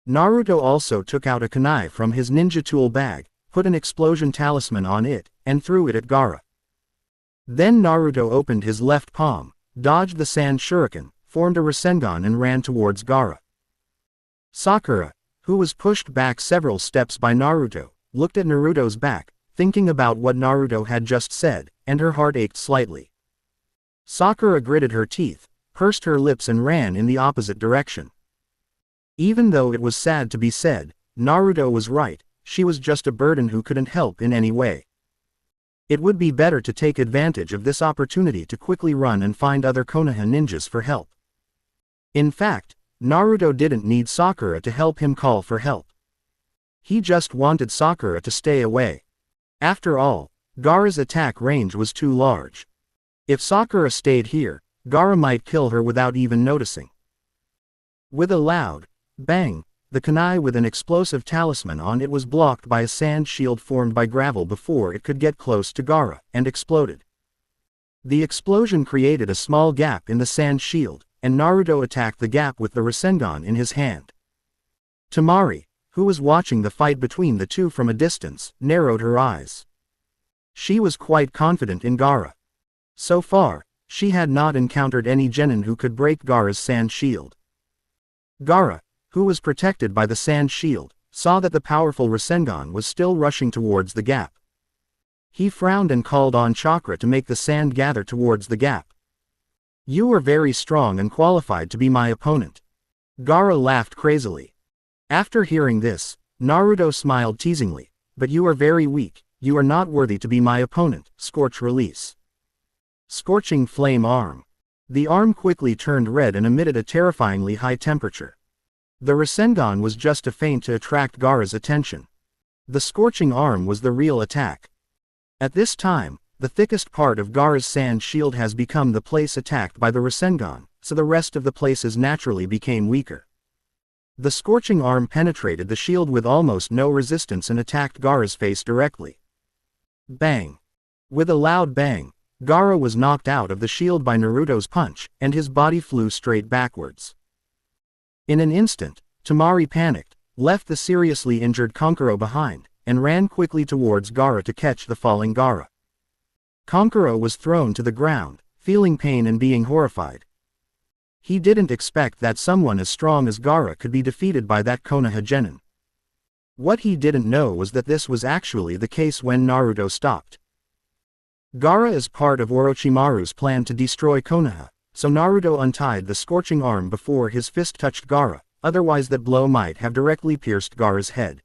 Naruto also took out a kunai from his ninja tool bag, put an explosion talisman on it, and threw it at Gaara. Then Naruto opened his left palm, dodged the sand shuriken, formed a Rasengan and ran towards Gaara. Sakura, who was pushed back several steps by Naruto, looked at Naruto's back, thinking about what Naruto had just said, and her heart ached slightly. Sakura gritted her teeth, pursed her lips and ran in the opposite direction. Even though it was sad to be said, Naruto was right, she was just a burden who couldn't help in any way. It would be better to take advantage of this opportunity to quickly run and find other Konoha ninjas for help. In fact, Naruto didn't need Sakura to help him call for help. He just wanted Sakura to stay away. After all, Gaara's attack range was too large. If Sakura stayed here, Gaara might kill her without even noticing. With a loud bang, the kunai with an explosive talisman on it was blocked by a sand shield formed by gravel before it could get close to Gaara, and exploded. The explosion created a small gap in the sand shield, and Naruto attacked the gap with the Rasengan in his hand. Temari, who was watching the fight between the two from a distance, narrowed her eyes. She was quite confident in Gaara. So far, she had not encountered any genin who could break Gaara's sand shield. Gaara, who was protected by the sand shield, saw that the powerful Rasengan was still rushing towards the gap. He frowned and called on chakra to make the sand gather towards the gap. "You are very strong and qualified to be my opponent." Gaara laughed crazily. After hearing this, Naruto smiled teasingly. "But you are very weak, you are not worthy to be my opponent." Scorch release. Scorching flame arm. The arm quickly turned red and emitted a terrifyingly high temperature. The Rasengan was just a feint to attract Gaara's attention. The scorching arm was the real attack. At this time, the thickest part of Gaara's sand shield has become the place attacked by the Rasengan, so the rest of the places naturally became weaker. The scorching arm penetrated the shield with almost no resistance and attacked Gaara's face directly. Bang! With a loud bang, Gaara was knocked out of the shield by Naruto's punch, and his body flew straight backwards. In an instant, Temari panicked, left the seriously injured Konkuro behind, and ran quickly towards Gaara to catch the falling Gaara. Konkuro was thrown to the ground, feeling pain and being horrified. He didn't expect that someone as strong as Gaara could be defeated by that Konoha genin. What he didn't know was that this was actually the case when Naruto stopped. Gaara is part of Orochimaru's plan to destroy Konoha, so Naruto untied the scorching arm before his fist touched Gaara, otherwise that blow might have directly pierced Gaara's head.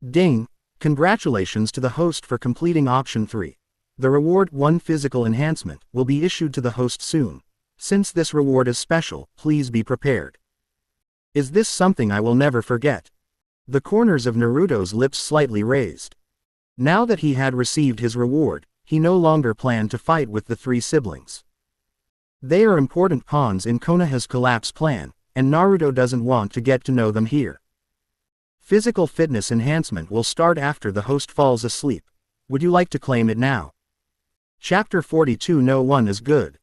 Ding! Congratulations to the host for completing option 3. The reward 1 physical enhancement will be issued to the host soon. Since this reward is special, please be prepared. Is this something I will never forget? The corners of Naruto's lips slightly raised. Now that he had received his reward, he no longer planned to fight with the 3 siblings. They are important pawns in Konoha's collapse plan, and Naruto doesn't want to get to know them here. Physical fitness enhancement will start after the host falls asleep. Would you like to claim it now? Chapter 42. No one is good.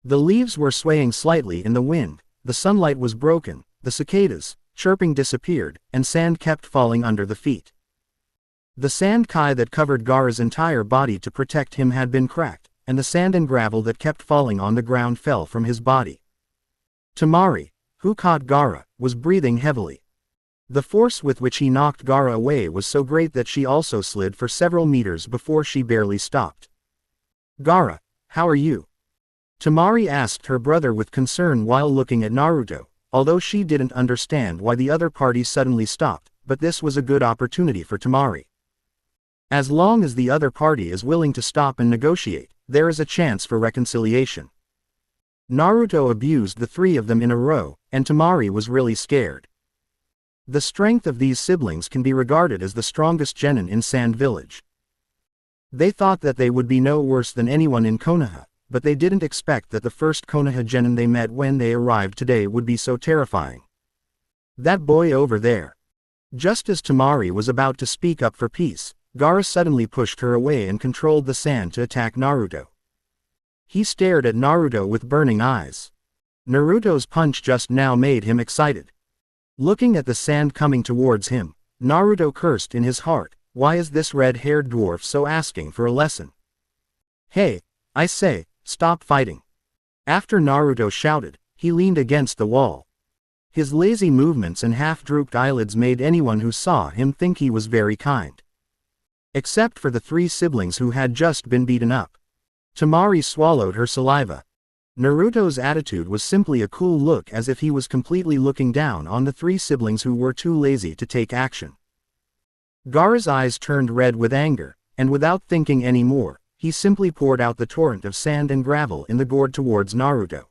The leaves were swaying slightly in the wind, the sunlight was broken, the cicadas, chirping disappeared, and sand kept falling under the feet. The sand kai that covered Gaara's entire body to protect him had been cracked, and the sand and gravel that kept falling on the ground fell from his body. Temari, who caught Gaara, was breathing heavily. The force with which he knocked Gaara away was so great that she also slid for several meters before she barely stopped. "Gaara, how are you?" Temari asked her brother with concern while looking at Naruto, although she didn't understand why the other party suddenly stopped, but this was a good opportunity for Temari. As long as the other party is willing to stop and negotiate, there is a chance for reconciliation. Naruto abused the three of them in a row, and Temari was really scared. The strength of these siblings can be regarded as the strongest genin in Sand Village. They thought that they would be no worse than anyone in Konoha, but they didn't expect that the first Konoha genin they met when they arrived today would be so terrifying. "That boy over there." Just as Temari was about to speak up for peace, Gaara suddenly pushed her away and controlled the sand to attack Naruto. He stared at Naruto with burning eyes. Naruto's punch just now made him excited. Looking at the sand coming towards him, Naruto cursed in his heart, "Why is this red-haired dwarf so asking for a lesson? Hey, I say, stop fighting." After Naruto shouted, he leaned against the wall. His lazy movements and half-drooped eyelids made anyone who saw him think he was very kind. Except for the three siblings who had just been beaten up. Temari swallowed her saliva. Naruto's attitude was simply a cool look, as if he was completely looking down on the three siblings who were too lazy to take action. Gaara's eyes turned red with anger, and without thinking any more, he simply poured out the torrent of sand and gravel in the gourd towards Naruto.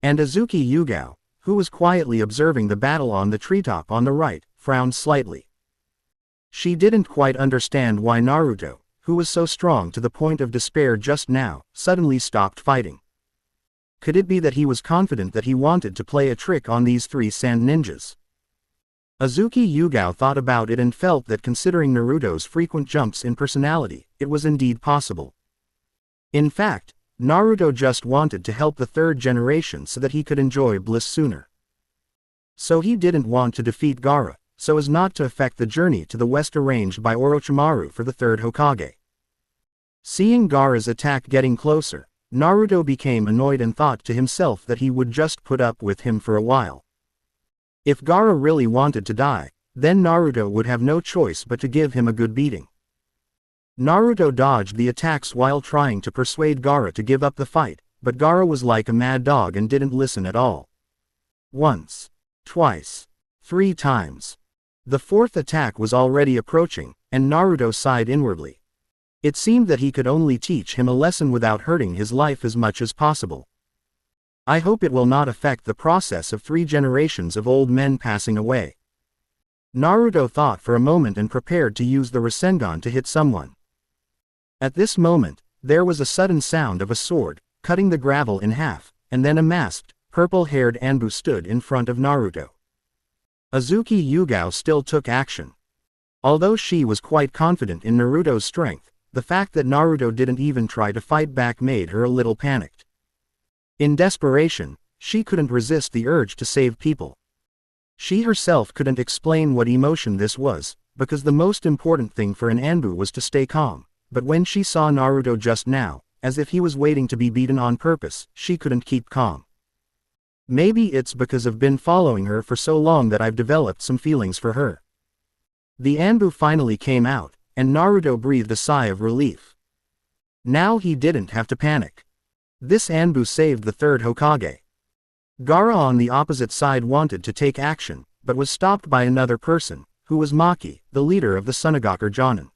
And Azuki Yugao, who was quietly observing the battle on the treetop on the right, frowned slightly. She didn't quite understand why Naruto, who was so strong to the point of despair just now, suddenly stopped fighting. Could it be that he was confident that he wanted to play a trick on these three sand ninjas? Azuki Yugao thought about it and felt that considering Naruto's frequent jumps in personality, it was indeed possible. In fact, Naruto just wanted to help the third generation so that he could enjoy bliss sooner. So he didn't want to defeat Gaara, so as not to affect the journey to the west arranged by Orochimaru for the third Hokage. Seeing Gaara's attack getting closer, Naruto became annoyed and thought to himself that he would just put up with him for a while. If Gaara really wanted to die, then Naruto would have no choice but to give him a good beating. Naruto dodged the attacks while trying to persuade Gaara to give up the fight, but Gaara was like a mad dog and didn't listen at all. Once, twice, 3 times. The fourth attack was already approaching, and Naruto sighed inwardly. It seemed that he could only teach him a lesson without hurting his life as much as possible. I hope it will not affect the process of 3 generations of old men passing away. Naruto thought for a moment and prepared to use the Rasengan to hit someone. At this moment, there was a sudden sound of a sword, cutting the gravel in half, and then a masked, purple-haired Anbu stood in front of Naruto. Azuki Yugao still took action. Although she was quite confident in Naruto's strength, the fact that Naruto didn't even try to fight back made her a little panicked. In desperation, she couldn't resist the urge to save people. She herself couldn't explain what emotion this was, because the most important thing for an Anbu was to stay calm, but when she saw Naruto just now, as if he was waiting to be beaten on purpose, she couldn't keep calm. Maybe it's because I've been following her for so long that I've developed some feelings for her. The Anbu finally came out, and Naruto breathed a sigh of relief. Now he didn't have to panic. This Anbu saved the third Hokage. Gaara on the opposite side wanted to take action, but was stopped by another person, who was Maki, the leader of the Sunagaku Jonin.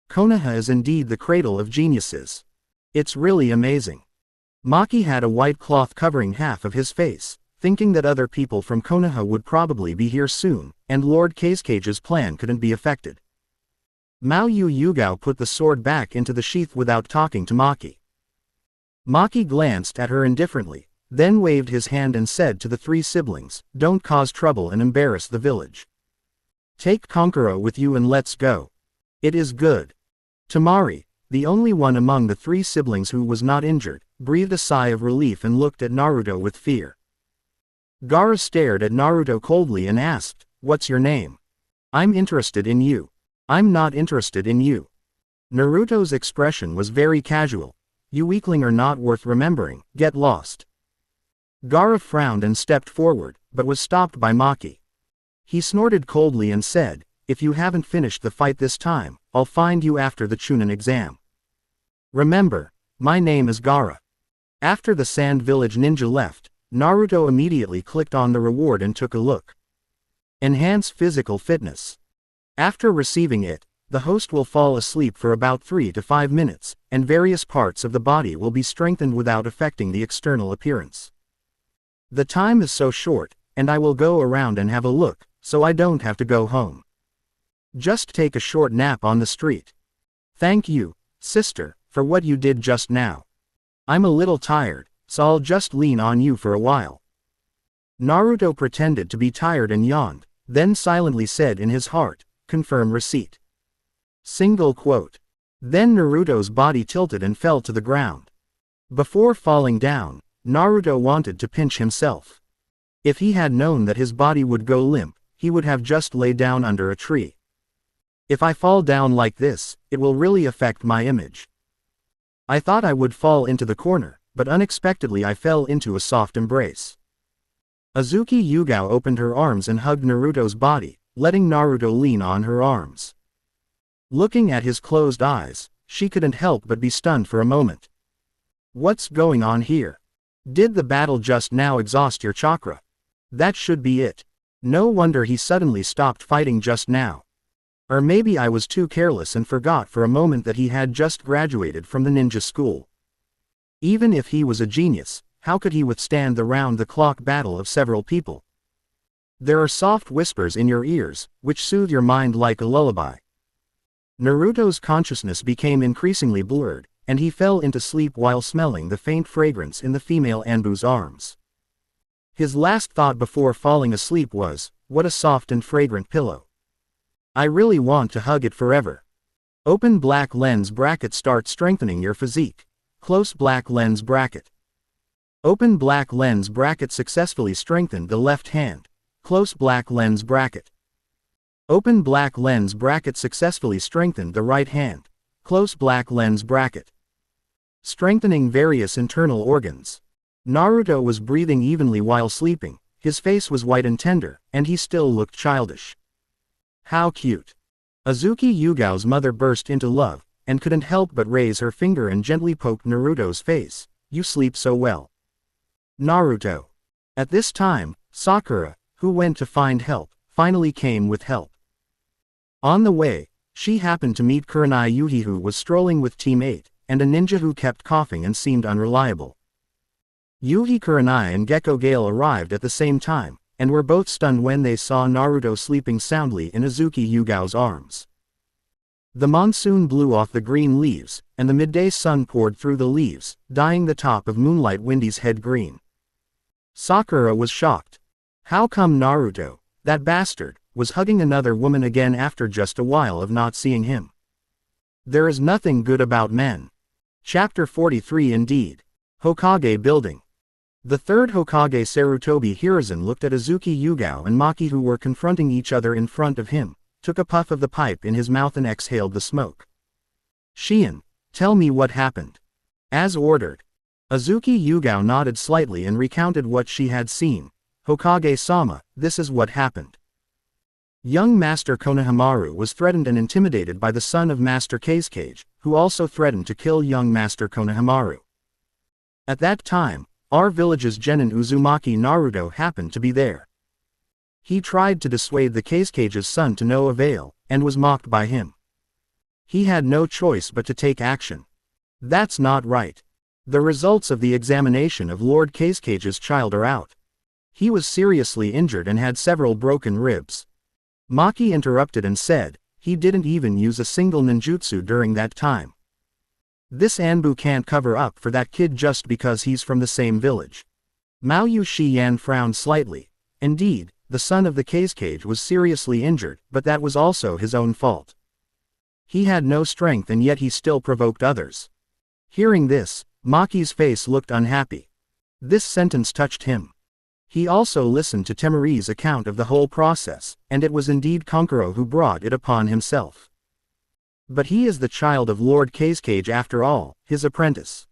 Konoha is indeed the cradle of geniuses. It's really amazing. Maki had a white cloth covering half of his face, thinking that other people from Konoha would probably be here soon, and Lord Kazecage's plan couldn't be affected. Maoyu Yugao put the sword back into the sheath without talking to Maki. Maki glanced at her indifferently, then waved his hand and said to the 3 siblings, "Don't cause trouble and embarrass the village. Take Kankuro with you and let's go. It is good." Temari, the only one among the 3 siblings who was not injured, breathed a sigh of relief and looked at Naruto with fear. Gaara stared at Naruto coldly and asked, "What's your name? I'm interested in you. I'm not interested in you. Naruto's expression was very casual. You weakling are not worth remembering, get lost. Gaara frowned and stepped forward, but was stopped by Maki. He snorted coldly and said, if you haven't finished the fight this time, I'll find you after the Chunin exam. Remember, my name is Gaara. After the Sand Village ninja left, Naruto immediately clicked on the reward and took a look. Enhance physical fitness. After receiving it, the host will fall asleep for about 3 to 5 minutes, and various parts of the body will be strengthened without affecting the external appearance. The time is so short, and I will go around and have a look, so I don't have to go home. Just take a short nap on the street. Thank you, sister, for what you did just now. I'm a little tired, so I'll just lean on you for a while. Naruto pretended to be tired and yawned, then silently said in his heart, confirm receipt. Single quote. Then Naruto's body tilted and fell to the ground. Before falling down, Naruto wanted to pinch himself. If he had known that his body would go limp, he would have just lay down under a tree. If I fall down like this, it will really affect my image. I thought I would fall into the corner, but unexpectedly I fell into a soft embrace. Azuki Yugao opened her arms and hugged Naruto's body, letting Naruto lean on her arms. Looking at his closed eyes, she couldn't help but be stunned for a moment. What's going on here? Did the battle just now exhaust your chakra? That should be it. No wonder he suddenly stopped fighting just now. Or maybe I was too careless and forgot for a moment that he had just graduated from the ninja school. Even if he was a genius, how could he withstand the round-the-clock battle of several people? There are soft whispers in your ears, which soothe your mind like a lullaby. Naruto's consciousness became increasingly blurred, and he fell into sleep while smelling the faint fragrance in the female Anbu's arms. His last thought before falling asleep was, what a soft and fragrant pillow. I really want to hug it forever. Open black lens bracket. Start strengthening your physique. Close black lens bracket. Open black lens bracket. Successfully strengthened the left hand. Close black lens bracket. Open black lens bracket. Successfully strengthened the right hand. Close black lens bracket. Strengthening various internal organs. Naruto was breathing evenly while sleeping, his face was white and tender, and he still looked childish. How cute. Azuki Yugao's mother burst into love, and couldn't help but raise her finger and gently poke Naruto's face. You sleep so well. Naruto. At this time, Sakura, who went to find help, finally came with help. On the way, she happened to meet Kurenai Yuhi, who was strolling with Team 8, and a ninja who kept coughing and seemed unreliable. Yuhi, Kurenai and Gecko Gale arrived at the same time, and were both stunned when they saw Naruto sleeping soundly in Azuki Yugao's arms. The monsoon blew off the green leaves, and the midday sun poured through the leaves, dyeing the top of Moonlight Windy's head green. Sakura was shocked. How come Naruto, that bastard, was hugging another woman again after just a while of not seeing him? There is nothing good about men. Chapter 43. Indeed. Hokage Building. The third Hokage, Sarutobi Hiruzen, looked at Azuki Yugao and Maki, who were confronting each other in front of him, took a puff of the pipe in his mouth and exhaled the smoke. Shion, tell me what happened. As ordered. Azuki Yugao nodded slightly and recounted what she had seen. Hokage-sama, this is what happened. Young Master Konohamaru was threatened and intimidated by the son of Master Kazekage, who also threatened to kill young Master Konohamaru. At that time, our village's genin Uzumaki Naruto happened to be there. He tried to dissuade the Kazekage's son to no avail, and was mocked by him. He had no choice but to take action. That's not right. The results of the examination of Lord Kazekage's child are out. He was seriously injured and had several broken ribs. Maki interrupted and said, he didn't even use a single ninjutsu during that time. This Anbu can't cover up for that kid just because he's from the same village. Maoyu Shiyan frowned slightly. Indeed, the son of the Kazekage was seriously injured, but that was also his own fault. He had no strength and yet he still provoked others. Hearing this, Maki's face looked unhappy. This sentence touched him. He also listened to Temari's account of the whole process, and it was indeed Kankuro who brought it upon himself. But he is the child of Lord Cascage after all, his apprentice.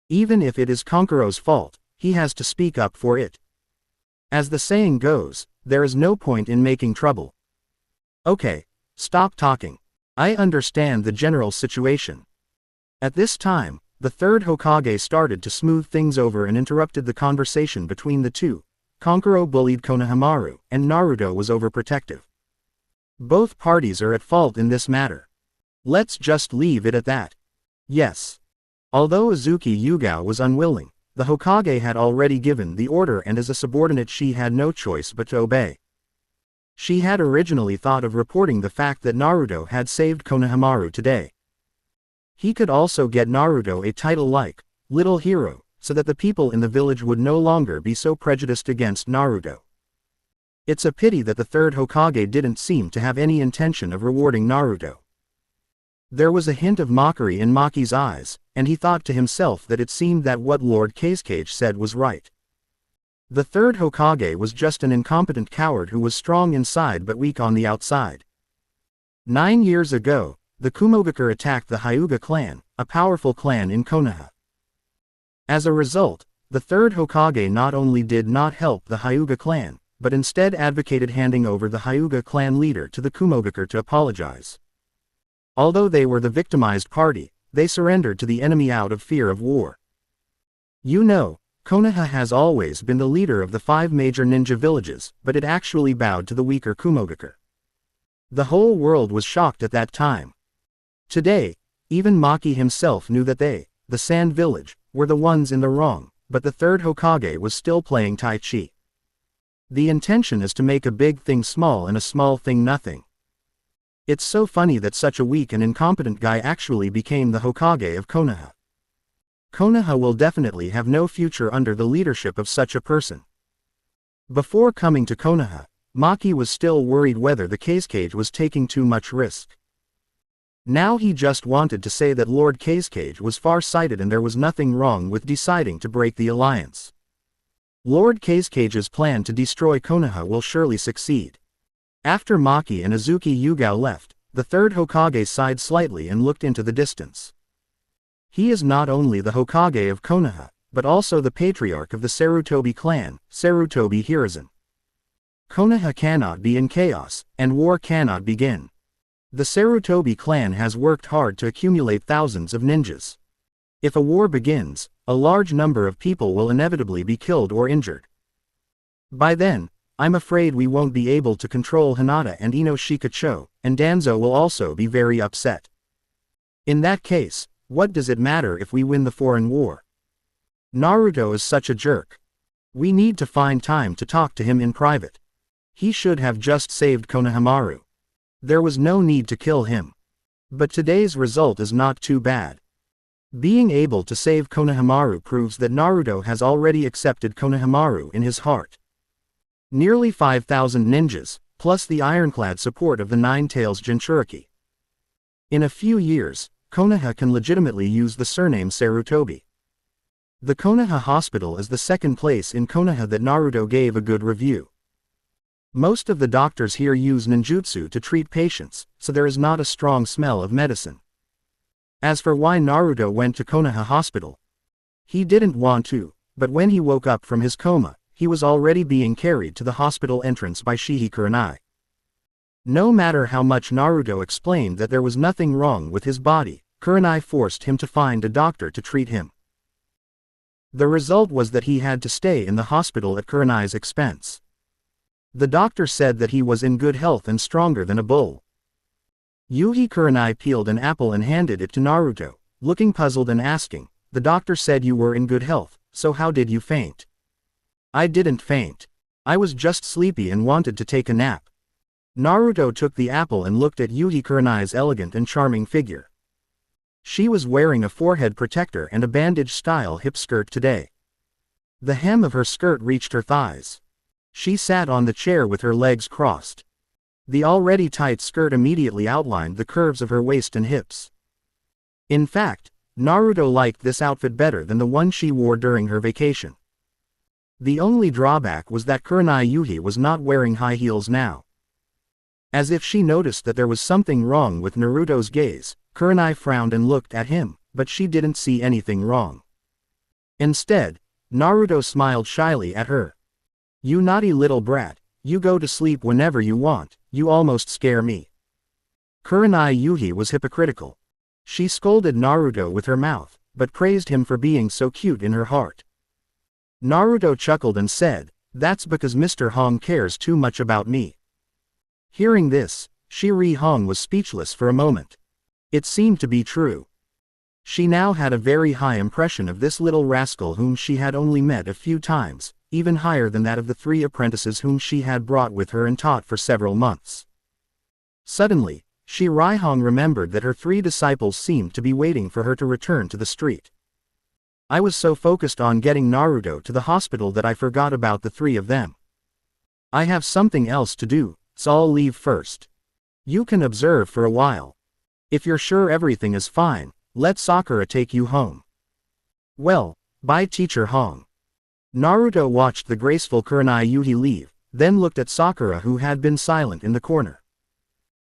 Even if it is Konkuro's fault, he has to speak up for it. As the saying goes, there is no point in making trouble. Okay, stop talking. I understand the general situation. At this time, the third Hokage started to smooth things over and interrupted the conversation between the two. Konkuro bullied Konohamaru, and Naruto was overprotective. Both parties are at fault in this matter. Let's just leave it at that. Yes. Although Azuki Yugao was unwilling, the Hokage had already given the order, and as a subordinate she had no choice but to obey. She had originally thought of reporting the fact that Naruto had saved Konohamaru today. He could also get Naruto a title like Little Hero, so that the people in the village would no longer be so prejudiced against Naruto. It's a pity that the third Hokage didn't seem to have any intention of rewarding Naruto. There was a hint of mockery in Maki's eyes, and he thought to himself that it seemed that what Lord Cascage said was right. The third Hokage was just an incompetent coward who was strong inside but weak on the outside. 9 years ago, the Kumogakure attacked the Hyuga clan, a powerful clan in Konoha. As a result, the third Hokage not only did not help the Hyuga clan, but instead advocated handing over the Hyuga clan leader to the Kumogakure to apologize. Although they were the victimized party, they surrendered to the enemy out of fear of war. You know, Konoha has always been the leader of the 5 major ninja villages, but it actually bowed to the weaker Kumogakure. The whole world was shocked at that time. Today, even Maki himself knew that they, the Sand Village, were the ones in the wrong, but the third Hokage was still playing Tai Chi. The intention is to make a big thing small and a small thing nothing. It's so funny that such a weak and incompetent guy actually became the Hokage of Konoha. Konoha will definitely have no future under the leadership of such a person. Before coming to Konoha, Maki was still worried whether the Cascage was taking too much risk. Now he just wanted to say that Lord Cascage was far-sighted and there was nothing wrong with deciding to break the alliance. Lord Cascage's plan to destroy Konoha will surely succeed. After Maki and Azuki Yugao left, the third Hokage sighed slightly and looked into the distance. He is not only the Hokage of Konoha, but also the patriarch of the Sarutobi clan, Sarutobi Hiruzen. Konoha cannot be in chaos, and war cannot begin. The Sarutobi clan has worked hard to accumulate thousands of ninjas. If a war begins, a large number of people will inevitably be killed or injured. By then, I'm afraid we won't be able to control Hinata and Inoshikacho, and Danzo will also be very upset. In that case, what does it matter if we win the foreign war? Naruto is such a jerk. We need to find time to talk to him in private. He should have just saved Konohamaru. There was no need to kill him. But today's result is not too bad. Being able to save Konohamaru proves that Naruto has already accepted Konohamaru in his heart. Nearly 5,000 ninjas, plus the ironclad support of the Nine Tails Jinchuriki. In a few years, Konoha can legitimately use the surname Sarutobi. The Konoha Hospital is the second place in Konoha that Naruto gave a good review. Most of the doctors here use ninjutsu to treat patients, so there is not a strong smell of medicine. As for why Naruto went to Konoha Hospital, he didn't want to, but when he woke up from his coma, he was already being carried to the hospital entrance by Shihi Kurenai. No matter how much Naruto explained that there was nothing wrong with his body, Kurenai forced him to find a doctor to treat him. The result was that he had to stay in the hospital at Kurenai's expense. The doctor said that he was in good health and stronger than a bull. Yuhi Kurenai peeled an apple and handed it to Naruto, looking puzzled and asking, "The doctor said you were in good health, so how did you faint?" "I didn't faint. I was just sleepy and wanted to take a nap." Naruto took the apple and looked at Yuhi Kurenai's elegant and charming figure. She was wearing a forehead protector and a bandage-style hip skirt today. The hem of her skirt reached her thighs. She sat on the chair with her legs crossed. The already tight skirt immediately outlined the curves of her waist and hips. In fact, Naruto liked this outfit better than the one she wore during her vacation. The only drawback was that Kurenai Yuhi was not wearing high heels now. As if she noticed that there was something wrong with Naruto's gaze, Kurenai frowned and looked at him, but she didn't see anything wrong. Instead, Naruto smiled shyly at her. "You naughty little brat, you go to sleep whenever you want, you almost scare me." Kurenai Yuhi was hypocritical. She scolded Naruto with her mouth, but praised him for being so cute in her heart. Naruto chuckled and said, "That's because Mr. Hong cares too much about me." Hearing this, Shiri Hong was speechless for a moment. It seemed to be true. She now had a very high impression of this little rascal whom she had only met a few times, even higher than that of the 3 apprentices whom she had brought with her and taught for several months. Suddenly, Shiri Hong remembered that her 3 disciples seemed to be waiting for her to return to the street. "I was so focused on getting Naruto to the hospital that I forgot about the 3 of them. I have something else to do, so I'll leave first. You can observe for a while. If you're sure everything is fine, let Sakura take you home." "Well, bye Teacher Hong." Naruto watched the graceful Kurenai Yuhi leave, then looked at Sakura who had been silent in the corner.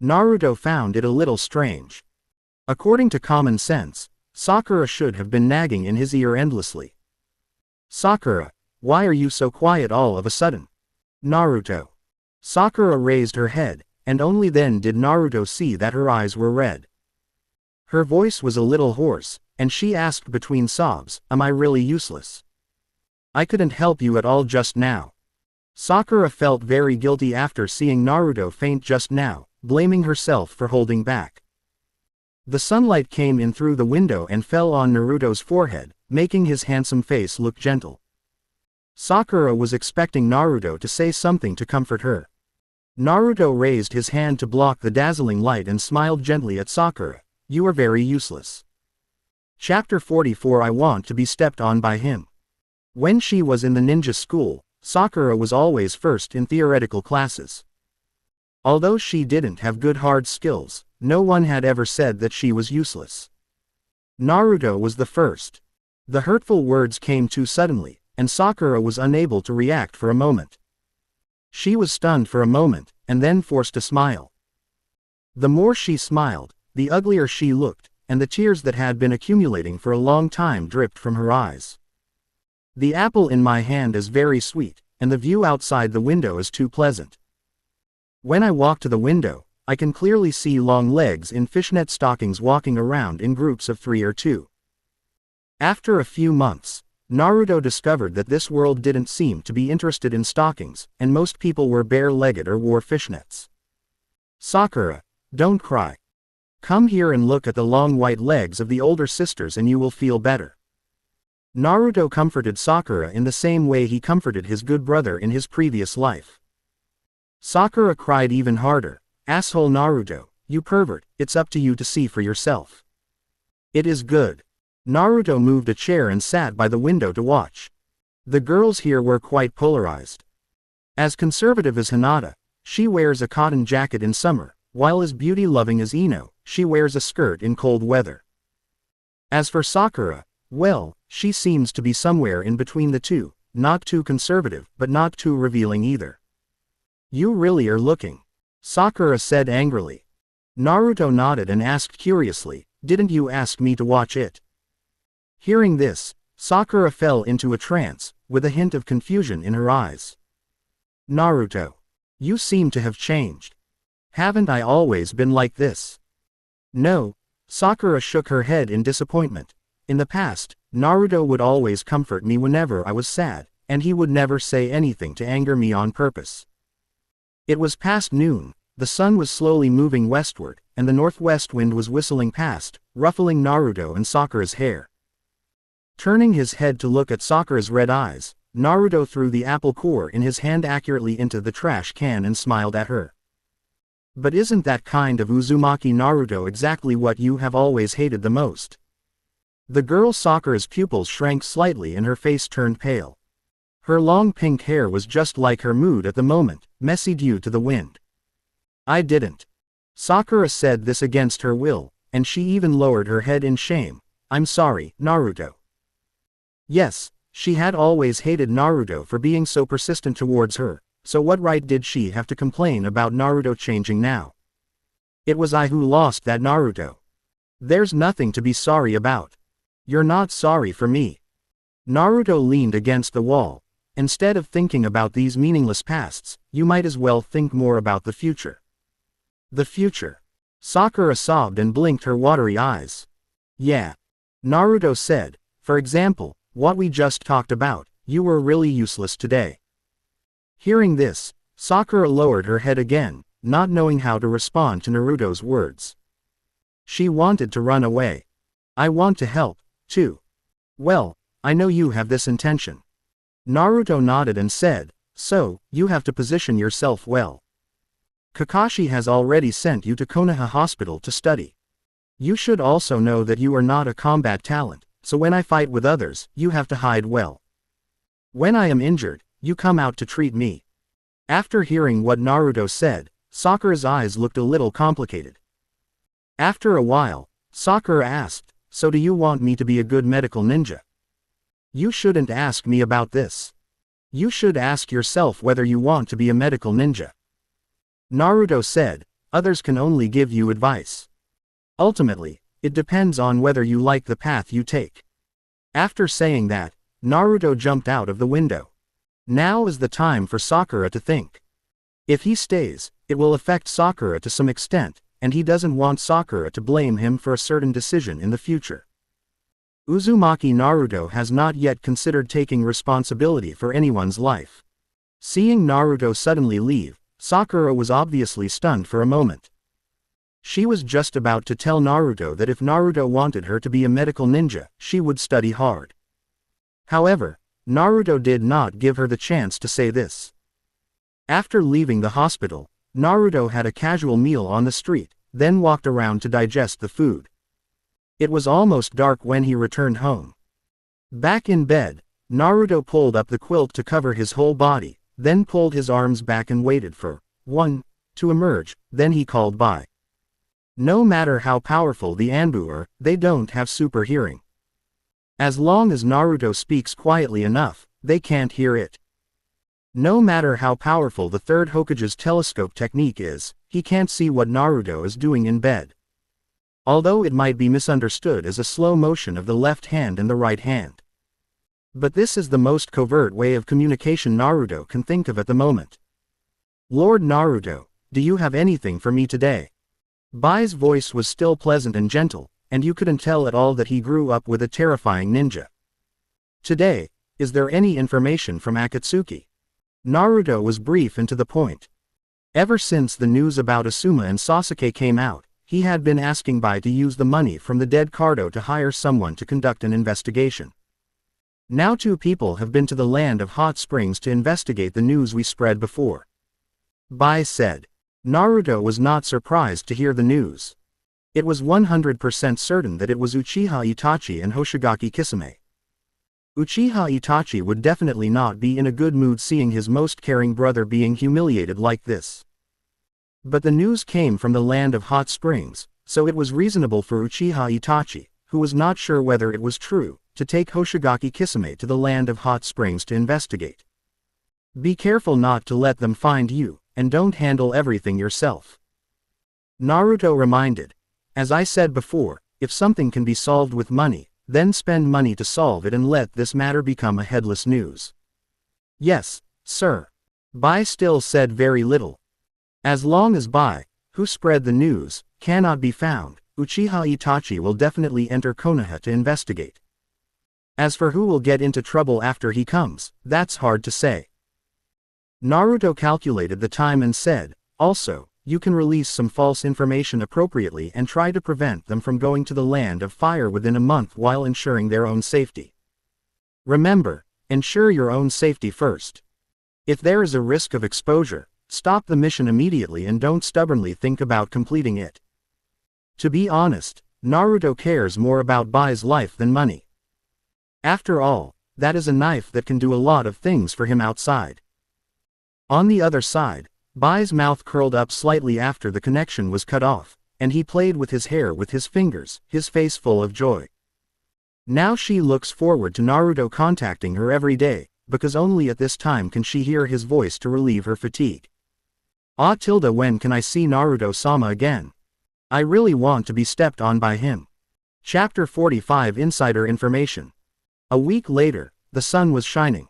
Naruto found it a little strange. According to common sense, Sakura should have been nagging in his ear endlessly. "Sakura, why are you so quiet all of a sudden?" "Naruto." Sakura raised her head, and only then did Naruto see that her eyes were red. Her voice was a little hoarse, and she asked between sobs, "Am I really useless? I couldn't help you at all just now." Sakura felt very guilty after seeing Naruto faint just now, blaming herself for holding back. The sunlight came in through the window and fell on Naruto's forehead, making his handsome face look gentle. Sakura was expecting Naruto to say something to comfort her. Naruto raised his hand to block the dazzling light and smiled gently at Sakura. "You are very useless." Chapter 44. I want to be stepped on by him. When she was in the ninja school, Sakura was always first in theoretical classes. Although she didn't have good hard skills, no one had ever said that she was useless. Naruto was the first. The hurtful words came too suddenly, and Sakura was unable to react for a moment. She was stunned for a moment, and then forced a smile. The more she smiled, the uglier she looked, and the tears that had been accumulating for a long time dripped from her eyes. "The apple in my hand is very sweet, and the view outside the window is too pleasant. When I walk to the window, I can clearly see long legs in fishnet stockings walking around in groups of 3 or 2. After a few months, Naruto discovered that this world didn't seem to be interested in stockings, and most people were bare-legged or wore fishnets. "Sakura, don't cry. Come here and look at the long white legs of the older sisters and you will feel better." Naruto comforted Sakura in the same way he comforted his good brother in his previous life. Sakura cried even harder. "Asshole Naruto, you pervert, it's up to you to see for yourself." "It is good." Naruto moved a chair and sat by the window to watch. The girls here were quite polarized. As conservative as Hinata, she wears a cotton jacket in summer, while as beauty-loving as Ino, she wears a skirt in cold weather. As for Sakura, well, she seems to be somewhere in between the two, not too conservative but not too revealing either. "You really are looking," Sakura said angrily. Naruto nodded and asked curiously, "Didn't you ask me to watch it?" Hearing this, Sakura fell into a trance, with a hint of confusion in her eyes. "Naruto, you seem to have changed. Haven't I always been like this?" "No." Sakura shook her head in disappointment. "In the past, Naruto would always comfort me whenever I was sad, and he would never say anything to anger me on purpose." It was past noon, the sun was slowly moving westward, and the northwest wind was whistling past, ruffling Naruto and Sakura's hair. Turning his head to look at Sakura's red eyes, Naruto threw the apple core in his hand accurately into the trash can and smiled at her. "But isn't that kind of Uzumaki Naruto exactly what you have always hated the most?" The girl Sakura's pupils shrank slightly and her face turned pale. Her long pink hair was just like her mood at the moment, messy due to the wind. "I didn't." Sakura said this against her will, and she even lowered her head in shame. "I'm sorry, Naruto." Yes, she had always hated Naruto for being so persistent towards her, so what right did she have to complain about Naruto changing now? It was I who lost that Naruto. There's nothing to be sorry about. You're not sorry for me. Naruto leaned against the wall. Instead of thinking about these meaningless pasts, you might as well think more about the future. The future. Sakura sobbed and blinked her watery eyes. Yeah. Naruto said, for example, what we just talked about, you were really useless today. Hearing this, Sakura lowered her head again, not knowing how to respond to Naruto's words. She wanted to run away. I want to help, too. Well, I know you have this intention. Naruto nodded and said, so, you have to position yourself well. Kakashi has already sent you to Konoha Hospital to study. You should also know that you are not a combat talent, so when I fight with others, you have to hide well. When I am injured, you come out to treat me. After hearing what Naruto said, Sakura's eyes looked a little complicated. After a while, Sakura asked, so do you want me to be a good medical ninja? You shouldn't ask me about this. You should ask yourself whether you want to be a medical ninja. Naruto said, others can only give you advice. Ultimately, it depends on whether you like the path you take. After saying that, Naruto jumped out of the window. Now is the time for Sakura to think. If he stays, it will affect Sakura to some extent, and he doesn't want Sakura to blame him for a certain decision in the future. Uzumaki Naruto has not yet considered taking responsibility for anyone's life. Seeing Naruto suddenly leave, Sakura was obviously stunned for a moment. She was just about to tell Naruto that if Naruto wanted her to be a medical ninja, she would study hard. However, Naruto did not give her the chance to say this. After leaving the hospital, Naruto had a casual meal on the street, then walked around to digest the food. It was almost dark when he returned home. Back in bed, Naruto pulled up the quilt to cover his whole body, then pulled his arms back and waited for one to emerge, then he called Bai. No matter how powerful the Anbu are, they don't have super hearing. As long as Naruto speaks quietly enough, they can't hear it. No matter how powerful the third Hokage's telescope technique is, he can't see what Naruto is doing in bed. Although it might be misunderstood as a slow motion of the left hand and the right hand. But this is the most covert way of communication Naruto can think of at the moment. Lord Naruto, do you have anything for me today? Bai's voice was still pleasant and gentle, and you couldn't tell at all that he grew up with a terrifying ninja. Today, is there any information from Akatsuki? Naruto was brief and to the point. Ever since the news about Asuma and Sasuke came out, he had been asking Bai to use the money from the dead Cardo to hire someone to conduct an investigation. Now 2 people have been to the land of hot springs to investigate the news we spread before. Bai said. Naruto was not surprised to hear the news. It was 100% certain that it was Uchiha Itachi and Hoshigaki Kisame. Uchiha Itachi would definitely not be in a good mood seeing his most caring brother being humiliated like this. But the news came from the land of hot springs, so it was reasonable for Uchiha Itachi, who was not sure whether it was true, to take Hoshigaki Kisame to the land of hot springs to investigate. Be careful not to let them find you, and don't handle everything yourself. Naruto reminded. As I said before, if something can be solved with money, then spend money to solve it and let this matter become a headless news. Yes, sir. Bai still said very little. As long as Bai, who spread the news, cannot be found, Uchiha Itachi will definitely enter Konoha to investigate. As for who will get into trouble after he comes, that's hard to say. Naruto calculated the time and said, also, you can release some false information appropriately and try to prevent them from going to the land of fire within a month while ensuring their own safety. Remember, ensure your own safety first. If there is a risk of exposure, stop the mission immediately and don't stubbornly think about completing it. To be honest, Naruto cares more about Bai's life than money. After all, that is a knife that can do a lot of things for him outside. On the other side, Bai's mouth curled up slightly after the connection was cut off, and he played with his hair with his fingers, his face full of joy. Now she looks forward to Naruto contacting her every day, because only at this time can she hear his voice to relieve her fatigue. When can I see Naruto-sama again? I really want to be stepped on by him. Chapter 45 Insider Information. A week later, the sun was shining.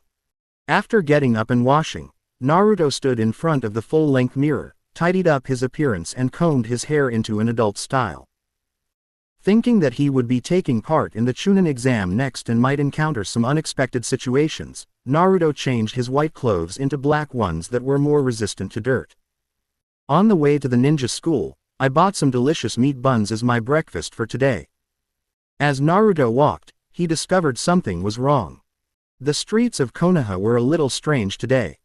After getting up and washing, Naruto stood in front of the full-length mirror, tidied up his appearance and combed his hair into an adult style. Thinking that he would be taking part in the Chunin exam next and might encounter some unexpected situations, Naruto changed his white clothes into black ones that were more resistant to dirt. On the way to the ninja school, I bought some delicious meat buns as my breakfast for today. As Naruto walked, he discovered something was wrong. The streets of Konoha were a little strange today.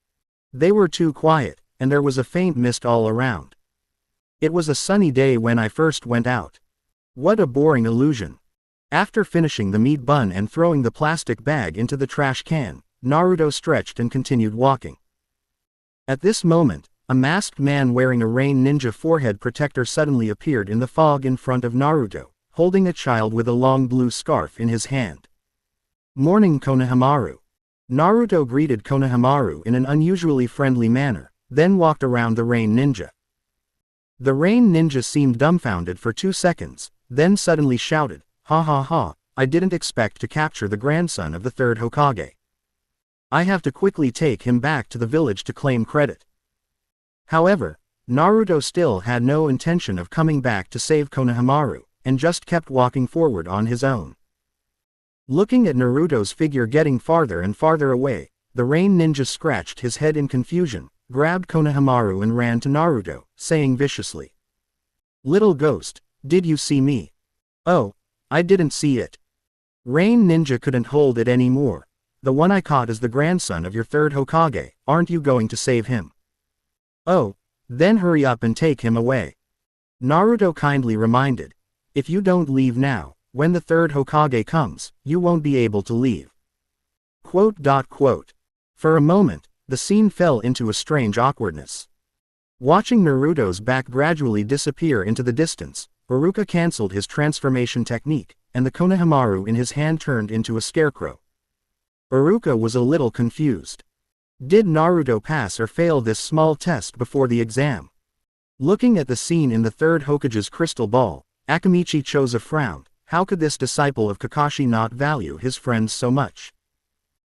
They were too quiet, and there was a faint mist all around. It was a sunny day when I first went out. What a boring illusion. After finishing the meat bun and throwing the plastic bag into the trash can, Naruto stretched and continued walking. At this moment, a masked man wearing a rain ninja forehead protector suddenly appeared in the fog in front of Naruto, holding a child with a long blue scarf in his hand. Morning, Konohamaru. Naruto greeted Konohamaru in an unusually friendly manner, then walked around the rain ninja. The rain ninja seemed dumbfounded for 2 seconds, then suddenly shouted, "Ha ha ha, I didn't expect to capture the grandson of the third Hokage. I have to quickly take him back to the village to claim credit." However, Naruto still had no intention of coming back to save Konohamaru, and just kept walking forward on his own. Looking at Naruto's figure getting farther and farther away, the rain ninja scratched his head in confusion, grabbed Konohamaru and ran to Naruto, saying viciously, "Little ghost, did you see me?" "Oh, I didn't see it." Rain ninja couldn't hold it anymore. "The one I caught is the grandson of your third Hokage, aren't you going to save him?" "Oh, then hurry up and take him away." Naruto kindly reminded, "If you don't leave now, when the third Hokage comes, you won't be able to leave." For a moment, the scene fell into a strange awkwardness. Watching Naruto's back gradually disappear into the distance, Iruka cancelled his transformation technique, and the Konohamaru in his hand turned into a scarecrow. Iruka was a little confused. Did Naruto pass or fail this small test before the exam? Looking at the scene in the third Hokage's crystal ball, Akamichi chose a frown. How could this disciple of Kakashi not value his friends so much?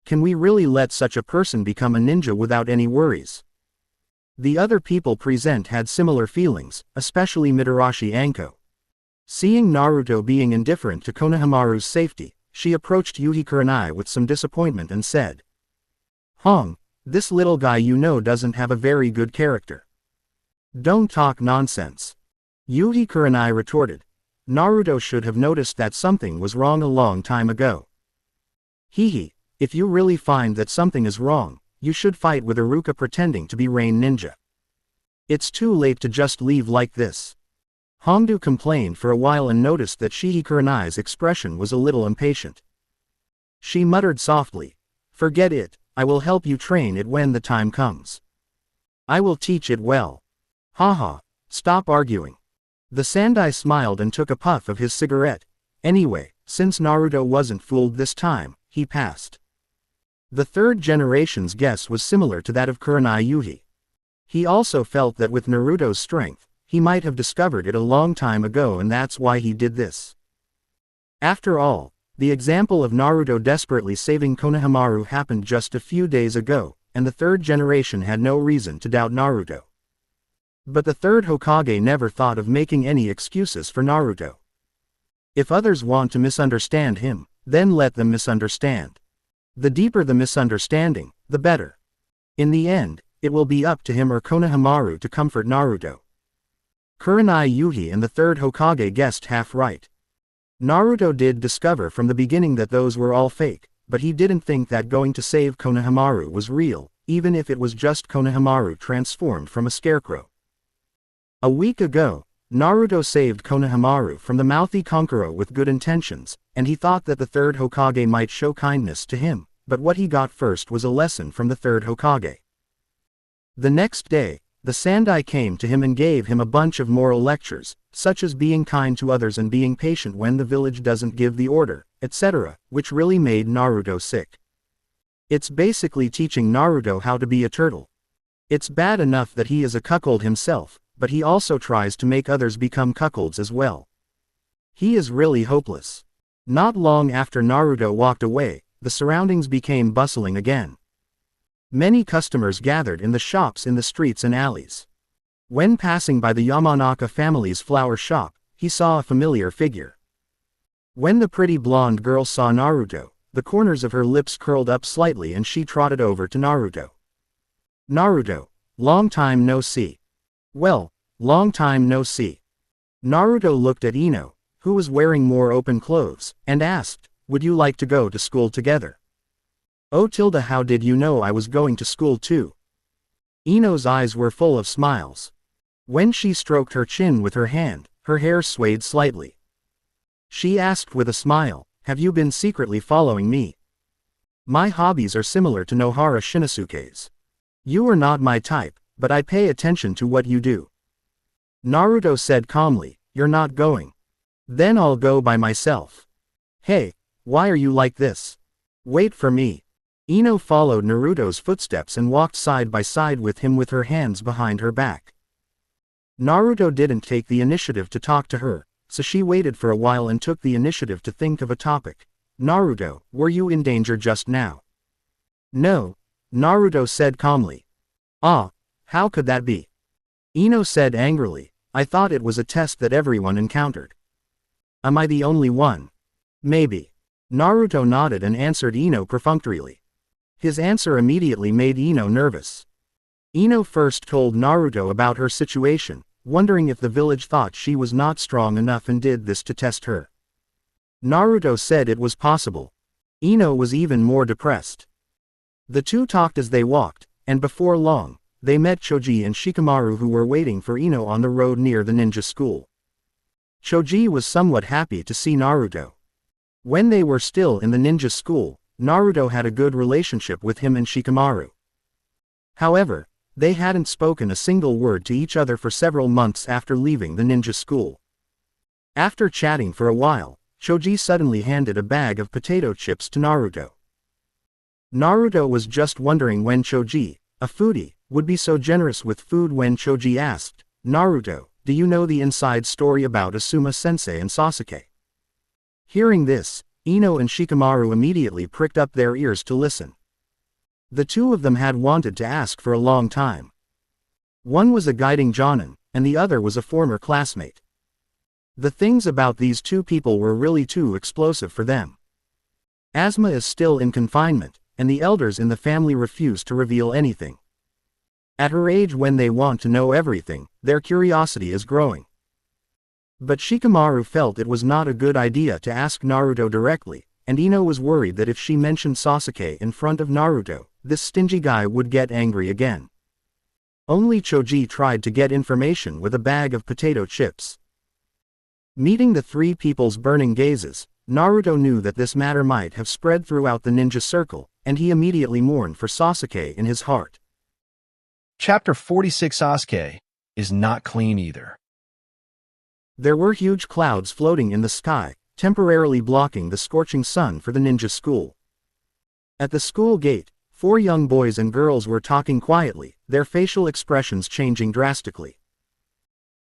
Can we really let such a person become a ninja without any worries? The other people present had similar feelings, especially Mitarashi Anko. Seeing Naruto being indifferent to Konohamaru's safety, she approached Yuhi Kurenai with some disappointment and said, "Hong, this little guy doesn't have a very good character." "Don't talk nonsense." Yuhi Kurenai retorted. "Naruto should have noticed that something was wrong a long time ago." "Hehe, if you really find that something is wrong, you should fight with Iruka pretending to be Rain Ninja. It's too late to just leave like this." Hongdu complained for a while and noticed that Shihi Kurenai's expression was a little impatient. She muttered softly, "Forget it, I will help you train it when the time comes. I will teach it well." "Haha, stop arguing." The Sandai smiled and took a puff of his cigarette. Anyway, since Naruto wasn't fooled this time, he passed. The third generation's guess was similar to that of Kurenai Yuhi. He also felt that with Naruto's strength, he might have discovered it a long time ago, and that's why he did this. After all, the example of Naruto desperately saving Konohamaru happened just a few days ago, and the third generation had no reason to doubt Naruto. But the third Hokage never thought of making any excuses for Naruto. If others want to misunderstand him, then let them misunderstand. The deeper the misunderstanding, the better. In the end, it will be up to him or Konohamaru to comfort Naruto. Kurenai Yuhi and the third Hokage guessed half right. Naruto did discover from the beginning that those were all fake, but he didn't think that going to save Konohamaru was real, even if it was just Konohamaru transformed from a scarecrow. A week ago, Naruto saved Konohamaru from the mouthy Kankuro with good intentions, and he thought that the third Hokage might show kindness to him, but what he got first was a lesson from the third Hokage. The next day, the Sandai came to him and gave him a bunch of moral lectures, such as being kind to others and being patient when the village doesn't give the order, etc., which really made Naruto sick. It's basically teaching Naruto how to be a turtle. It's bad enough that he is a cuckold himself, but he also tries to make others become cuckolds as well. He is really hopeless. Not long after Naruto walked away, the surroundings became bustling again. Many customers gathered in the shops in the streets and alleys. When passing by the Yamanaka family's flower shop, he saw a familiar figure. When the pretty blonde girl saw Naruto, the corners of her lips curled up slightly and she trotted over to Naruto. Naruto, long time no see. Well, long time no see. Naruto looked at Ino, who was wearing more open clothes, and asked, would you like to go to school together? Oh Tilda, how did you know I was going to school too? Ino's eyes were full of smiles. When she stroked her chin with her hand, her hair swayed slightly. She asked with a smile, have you been secretly following me? My hobbies are similar to Nohara Shinosuke's. You are not my type, but I pay attention to what you do. Naruto said calmly, you're not going. Then I'll go by myself. Hey, why are you like this? Wait for me. Ino followed Naruto's footsteps and walked side by side with him with her hands behind her back. Naruto didn't take the initiative to talk to her, so she waited for a while and took the initiative to think of a topic. Naruto, were you in danger just now? No, Naruto said calmly. Ah, how could that be? Ino said angrily, I thought it was a test that everyone encountered. Am I the only one? Maybe. Naruto nodded and answered Ino perfunctorily. His answer immediately made Ino nervous. Ino first told Naruto about her situation, wondering if the village thought she was not strong enough and did this to test her. Naruto said it was possible. Ino was even more depressed. The two talked as they walked, and before long, they met Choji and Shikamaru who were waiting for Ino on the road near the ninja school. Choji was somewhat happy to see Naruto. When they were still in the ninja school, Naruto had a good relationship with him and Shikamaru. However, they hadn't spoken a single word to each other for several months after leaving the ninja school. After chatting for a while, Choji suddenly handed a bag of potato chips to Naruto. Naruto was just wondering when Choji, a foodie, would be so generous with food when Choji asked, Naruto, do you know the inside story about Asuma-sensei and Sasuke? Hearing this, Ino and Shikamaru immediately pricked up their ears to listen. The two of them had wanted to ask for a long time. One was a guiding jonin, and the other was a former classmate. The things about these two people were really too explosive for them. Asuma is still in confinement, and the elders in the family refuse to reveal anything. At her age when they want to know everything, their curiosity is growing. But Shikamaru felt it was not a good idea to ask Naruto directly, and Ino was worried that if she mentioned Sasuke in front of Naruto, this stingy guy would get angry again. Only Choji tried to get information with a bag of potato chips. Meeting the three people's burning gazes, Naruto knew that this matter might have spread throughout the ninja circle, and he immediately mourned for Sasuke in his heart. Chapter 46 Sasuke is not clean either. There were huge clouds floating in the sky, temporarily blocking the scorching sun for the ninja school. At the school gate, 4 young boys and girls were talking quietly, their facial expressions changing drastically.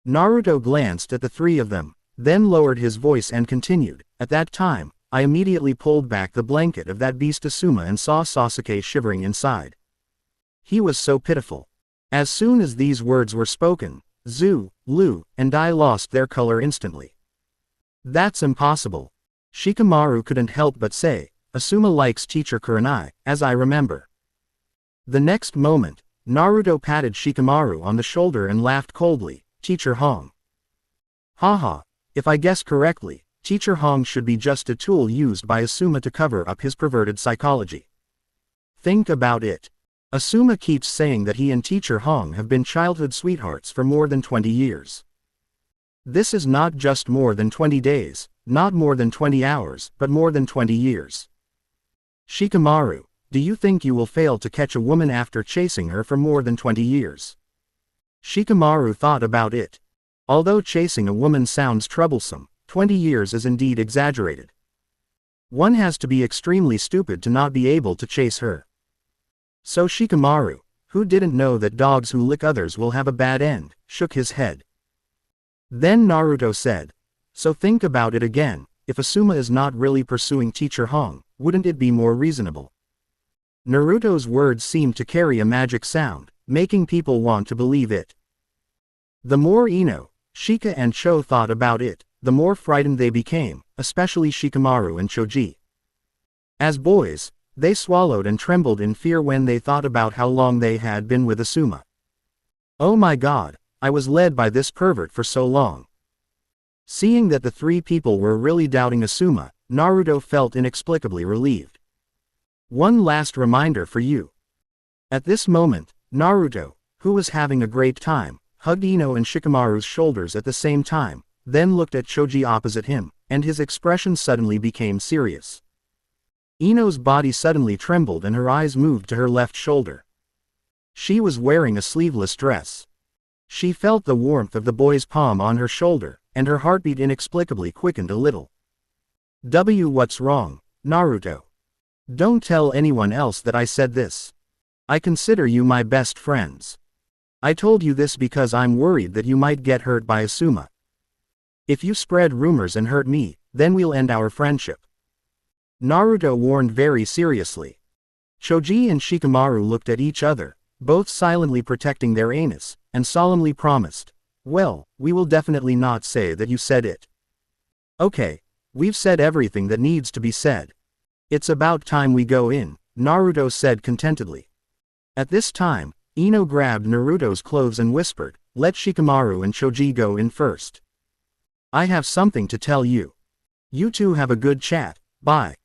Naruto glanced at the 3 of them, then lowered his voice and continued, at that time, I immediately pulled back the blanket of that beast Asuma and saw Sasuke shivering inside. He was so pitiful. As soon as these words were spoken, Zu, Lu, and I lost their color instantly. That's impossible. Shikamaru couldn't help but say, Asuma likes teacher Kurenai, as I remember. The next moment, Naruto patted Shikamaru on the shoulder and laughed coldly, Teacher Hong. Haha, if I guess correctly, Teacher Hong should be just a tool used by Asuma to cover up his perverted psychology. Think about it. Asuma keeps saying that he and Teacher Hong have been childhood sweethearts for more than 20 years. This is not just more than 20 days, not more than 20 hours, but more than 20 years. Shikamaru, do you think you will fail to catch a woman after chasing her for more than 20 years? Shikamaru thought about it. Although chasing a woman sounds troublesome, 20 years is indeed exaggerated. One has to be extremely stupid to not be able to chase her. So Shikamaru, who didn't know that dogs who lick others will have a bad end, shook his head. Then Naruto said, "So think about it again, if Asuma is not really pursuing Teacher Hong, wouldn't it be more reasonable?" Naruto's words seemed to carry a magic sound, making people want to believe it. The more Ino, Shika and Cho thought about it, the more frightened they became, especially Shikamaru and Choji. As boys, they swallowed and trembled in fear when they thought about how long they had been with Asuma. "Oh my god, I was led by this pervert for so long." Seeing that the three people were really doubting Asuma, Naruto felt inexplicably relieved. One last reminder for you. At this moment, Naruto, who was having a great time, hugged Ino and Shikamaru's shoulders at the same time, then looked at Choji opposite him, and his expression suddenly became serious. Ino's body suddenly trembled and her eyes moved to her left shoulder. She was wearing a sleeveless dress. She felt the warmth of the boy's palm on her shoulder, and her heartbeat inexplicably quickened a little. What's wrong, Naruto? Don't tell anyone else that I said this. I consider you my best friends. I told you this because I'm worried that you might get hurt by Asuma. If you spread rumors and hurt me, then we'll end our friendship. Naruto warned very seriously. Choji and Shikamaru looked at each other, both silently protecting their anus, and solemnly promised, "Well, we will definitely not say that you said it." "Okay, we've said everything that needs to be said. It's about time we go in," Naruto said contentedly. At this time, Ino grabbed Naruto's clothes and whispered, "Let Shikamaru and Choji go in first. I have something to tell you. You two have a good chat, bye."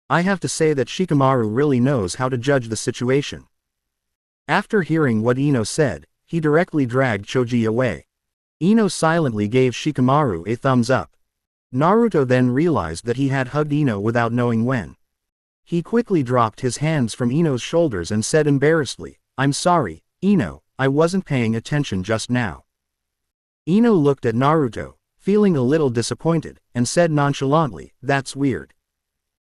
I have to say that Shikamaru really knows how to judge the situation. After hearing what Ino said, he directly dragged Choji away. Ino silently gave Shikamaru a thumbs up. Naruto then realized that he had hugged Ino without knowing when. He quickly dropped his hands from Ino's shoulders and said embarrassedly, "I'm sorry, Ino, I wasn't paying attention just now." Ino looked at Naruto, feeling a little disappointed, and said nonchalantly, "That's weird.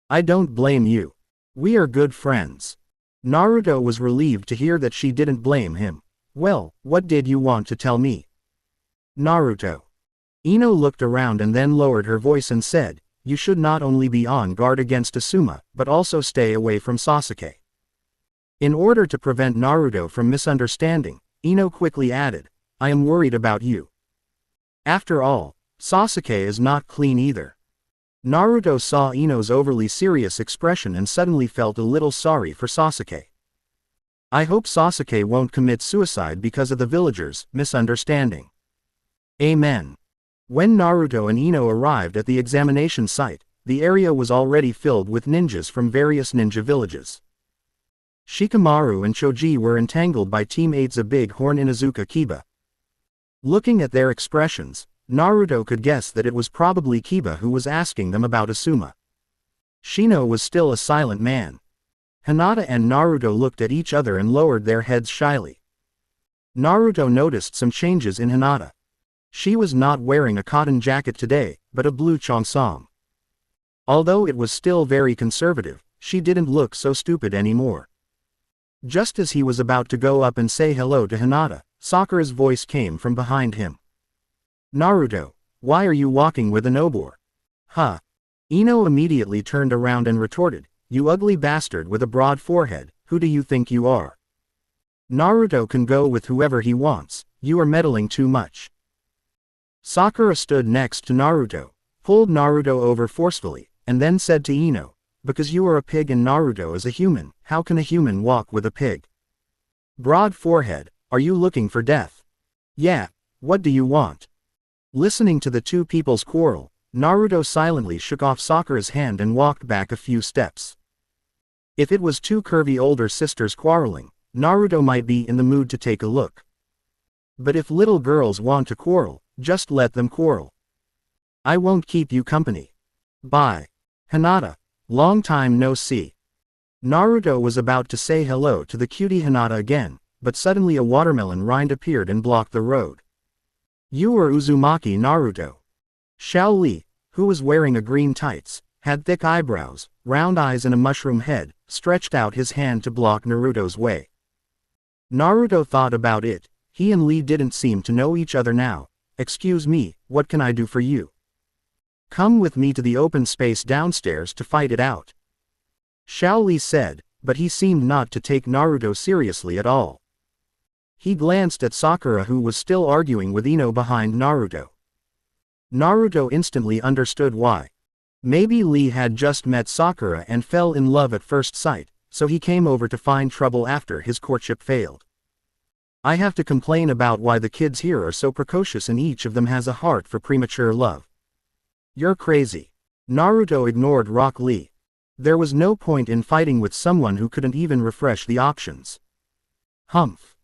I don't blame you. We are good friends." Naruto was relieved to hear that she didn't blame him. "Well, what did you want to tell me, Naruto?" Ino looked around and then lowered her voice and said, "You should not only be on guard against Asuma, but also stay away from Sasuke." In order to prevent Naruto from misunderstanding, Ino quickly added, "I am worried about you. After all, Sasuke is not clean either." Naruto saw Ino's overly serious expression and suddenly felt a little sorry for Sasuke. "I hope Sasuke won't commit suicide because of the villagers' misunderstanding. Amen." When Naruto and Ino arrived at the examination site, the area was already filled with ninjas from various ninja villages. Shikamaru and Choji were entangled by teammates of Big Horn Inuzuka Kiba. Looking at their expressions, Naruto could guess that it was probably Kiba who was asking them about Asuma. Shino was still a silent man. Hinata and Naruto looked at each other and lowered their heads shyly. Naruto noticed some changes in Hinata. She was not wearing a cotton jacket today, but a blue cheongsam. Although it was still very conservative, she didn't look so stupid anymore. Just as he was about to go up and say hello to Hinata, Sakura's voice came from behind him. "Naruto, why are you walking with an obor?" "Huh?" Ino immediately turned around and retorted, "You ugly bastard with a broad forehead, who do you think you are? Naruto can go with whoever he wants, you are meddling too much." Sakura stood next to Naruto, pulled Naruto over forcefully, and then said to Ino, "Because you are a pig and Naruto is a human, how can a human walk with a pig? Broad forehead, are you looking for death? Yeah, what do you want?" Listening to the two people's quarrel, Naruto silently shook off Sakura's hand and walked back a few steps. If it was two curvy older sisters quarreling, Naruto might be in the mood to take a look. But if little girls want to quarrel, just let them quarrel. I won't keep you company. Bye. Hinata, long time no see. Naruto was about to say hello to the cutie Hinata again, but suddenly a watermelon rind appeared and blocked the road. "You are Uzumaki Naruto." Xiao Li, who was wearing a green tights, had thick eyebrows, round eyes and a mushroom head, stretched out his hand to block Naruto's way. Naruto thought about it. He and Lee didn't seem to know each other now. "Excuse me, what can I do for you?" "Come with me to the open space downstairs to fight it out," Xiao Li said, but he seemed not to take Naruto seriously at all. He glanced at Sakura, who was still arguing with Ino behind Naruto. Naruto instantly understood why. Maybe Lee had just met Sakura and fell in love at first sight, so he came over to find trouble after his courtship failed. "I have to complain about why the kids here are so precocious and each of them has a heart for premature love. You're crazy." Naruto ignored Rock Lee. There was no point in fighting with someone who couldn't even refresh the options. Humph.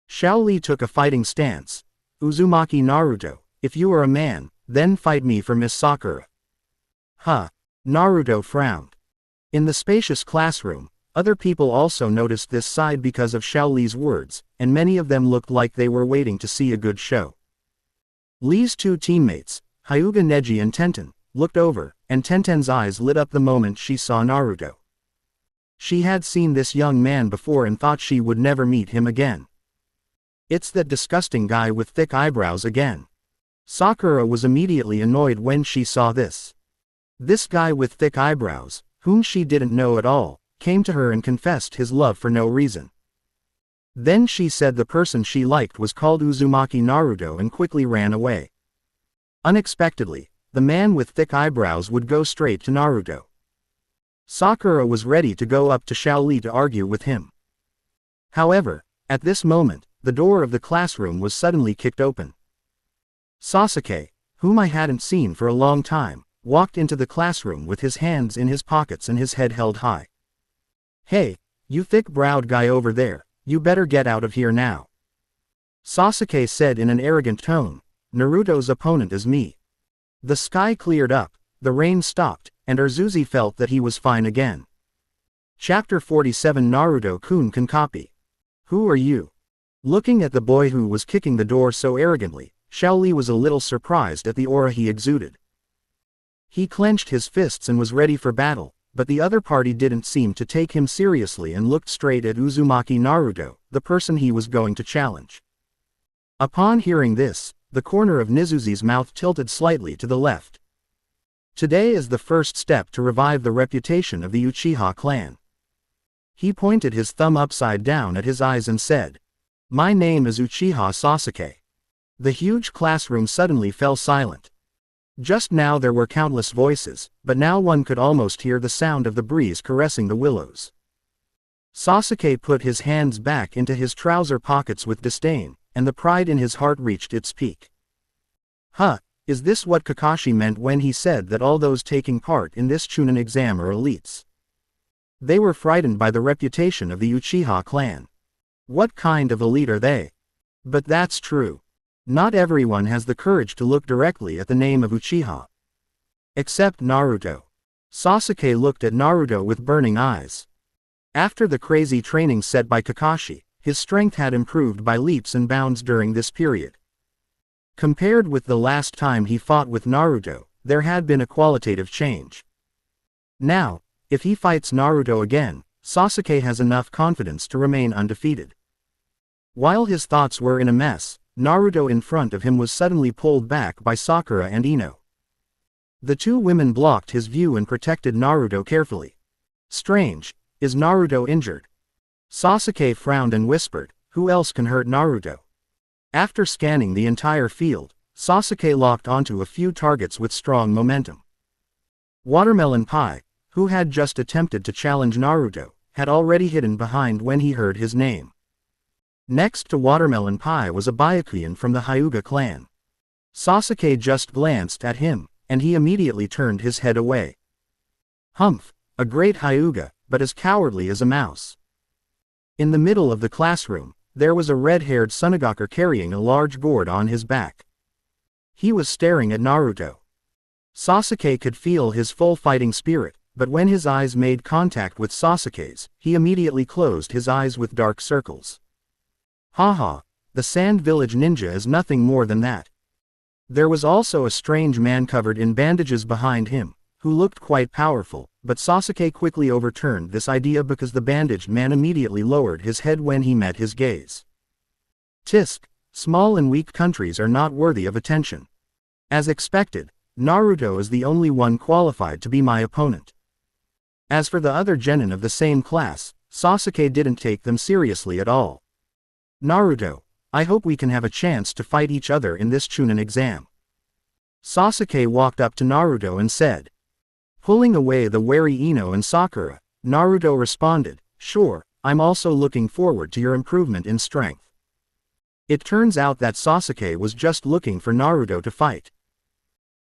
Xiao Li took a fighting stance. "Uzumaki Naruto, if you are a man, then fight me for Miss Sakura." Huh. Naruto frowned. In the spacious classroom, other people also noticed this side because of Xiao Li's words, and many of them looked like they were waiting to see a good show. Lee's two teammates, Hyuga Neji and Tenten, looked over, and Tenten's eyes lit up the moment she saw Naruto. She had seen this young man before and thought she would never meet him again. "It's that disgusting guy with thick eyebrows again." Sakura was immediately annoyed when she saw this. This guy with thick eyebrows, whom she didn't know at all, came to her and confessed his love for no reason. Then she said the person she liked was called Uzumaki Naruto and quickly ran away. Unexpectedly, the man with thick eyebrows would go straight to Naruto. Sakura was ready to go up to Xiao Li to argue with him. However, at this moment, the door of the classroom was suddenly kicked open. Sasuke, whom I hadn't seen for a long time, walked into the classroom with his hands in his pockets and his head held high. "Hey, you thick-browed guy over there, you better get out of here now," Sasuke said in an arrogant tone. "Naruto's opponent is me." The sky cleared up, the rain stopped, and Urzuzi felt that he was fine again. Chapter 47 Naruto-kun can copy. "Who are you?" Looking at the boy who was kicking the door so arrogantly, Xiao Li was a little surprised at the aura he exuded. He clenched his fists and was ready for battle, but the other party didn't seem to take him seriously and looked straight at Uzumaki Naruto, the person he was going to challenge. Upon hearing this, the corner of Nizuzi's mouth tilted slightly to the left. Today is the first step to revive the reputation of the Uchiha clan. He pointed his thumb upside down at his eyes and said, "My name is Uchiha Sasuke." The huge classroom suddenly fell silent. Just now there were countless voices, but now one could almost hear the sound of the breeze caressing the willows. Sasuke put his hands back into his trouser pockets with disdain, and the pride in his heart reached its peak. Huh, is this what Kakashi meant when he said that all those taking part in this Chunin exam are elites? They were frightened by the reputation of the Uchiha clan. What kind of elite are they? But that's true. Not everyone has the courage to look directly at the name of Uchiha. Except Naruto. Sasuke looked at Naruto with burning eyes. After the crazy training set by Kakashi, his strength had improved by leaps and bounds during this period. Compared with the last time he fought with Naruto, there had been a qualitative change. Now, if he fights Naruto again, Sasuke has enough confidence to remain undefeated. While his thoughts were in a mess, Naruto in front of him was suddenly pulled back by Sakura and Ino. The two women blocked his view and protected Naruto carefully. Strange, is Naruto injured? Sasuke frowned and whispered, "Who else can hurt Naruto?" After scanning the entire field, Sasuke locked onto a few targets with strong momentum. Watermelon Pie, who had just attempted to challenge Naruto, had already hidden behind when he heard his name. Next to Watermelon Pie was a Byakuyan from the Hyuga clan. Sasuke just glanced at him, and he immediately turned his head away. Humph, a great Hyuga, but as cowardly as a mouse. In the middle of the classroom, there was a red-haired Sunagaker carrying a large gourd on his back. He was staring at Naruto. Sasuke could feel his full fighting spirit, but when his eyes made contact with Sasuke's, he immediately closed his eyes with dark circles. Haha, the Sand Village ninja is nothing more than that. There was also a strange man covered in bandages behind him, who looked quite powerful, but Sasuke quickly overturned this idea because the bandaged man immediately lowered his head when he met his gaze. Tisk, small and weak countries are not worthy of attention. As expected, Naruto is the only one qualified to be my opponent. As for the other genin of the same class, Sasuke didn't take them seriously at all. Naruto, I hope we can have a chance to fight each other in this Chunin exam. Sasuke walked up to Naruto and said. Pulling away the wary Ino and Sakura, Naruto responded, sure, I'm also looking forward to your improvement in strength. It turns out that Sasuke was just looking for Naruto to fight.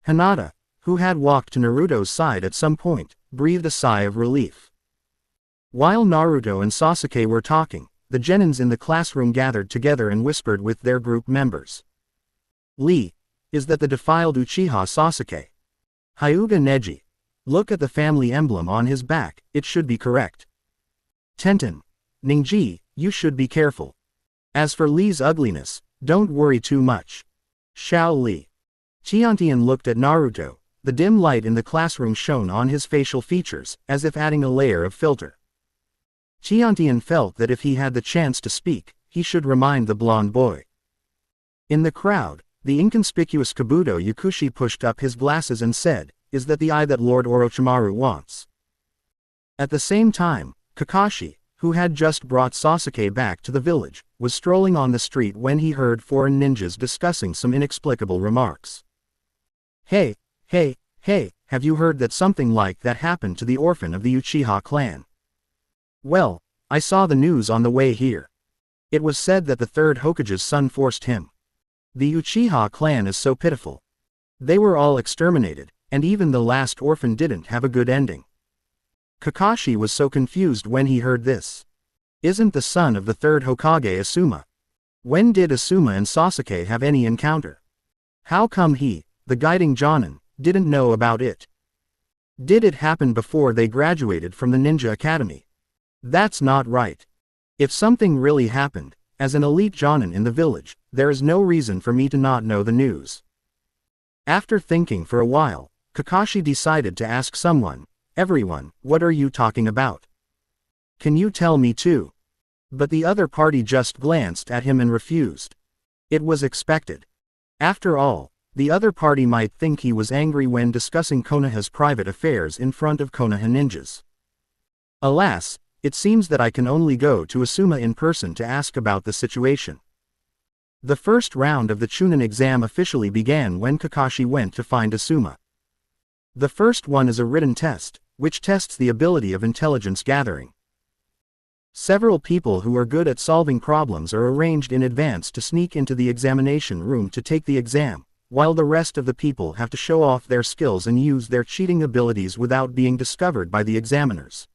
Hinata, who had walked to Naruto's side at some point, breathed a sigh of relief. While Naruto and Sasuke were talking, the genins in the classroom gathered together and whispered with their group members. Lee, is that the defiled Uchiha Sasuke? Hyuga Neji. Look at the family emblem on his back, it should be correct. Tenten. Ningji, you should be careful. As for Lee's ugliness, don't worry too much. Xiao Li. Tiantian looked at Naruto, the dim light in the classroom shone on his facial features, as if adding a layer of filter. Tiantian felt that if he had the chance to speak, he should remind the blonde boy. In the crowd, the inconspicuous Kabuto Yakushi pushed up his glasses and said, is that the eye that Lord Orochimaru wants? At the same time, Kakashi, who had just brought Sasuke back to the village, was strolling on the street when he heard foreign ninjas discussing some inexplicable remarks. Hey, have you heard that something like that happened to the orphan of the Uchiha clan? Well, I saw the news on the way here. It was said that the third Hokage's son forced him. The Uchiha clan is so pitiful. They were all exterminated, and even the last orphan didn't have a good ending. Kakashi was so confused when he heard this. Isn't the son of the third Hokage Asuma? When did Asuma and Sasuke have any encounter? How come he, the guiding Jonin, didn't know about it? Did it happen before they graduated from the ninja academy? That's not right. If something really happened, as an elite Jonin in the village, there is no reason for me to not know the news. After thinking for a while, Kakashi decided to ask someone, everyone, what are you talking about? Can you tell me too? But the other party just glanced at him and refused. It was expected. After all, the other party might think he was angry when discussing Konoha's private affairs in front of Konoha ninjas. Alas, it seems that I can only go to Asuma in person to ask about the situation. The first round of the Chunin exam officially began when Kakashi went to find Asuma. The first one is a written test, which tests the ability of intelligence gathering. Several people who are good at solving problems are arranged in advance to sneak into the examination room to take the exam, while the rest of the people have to show off their skills and use their cheating abilities without being discovered by the examiners.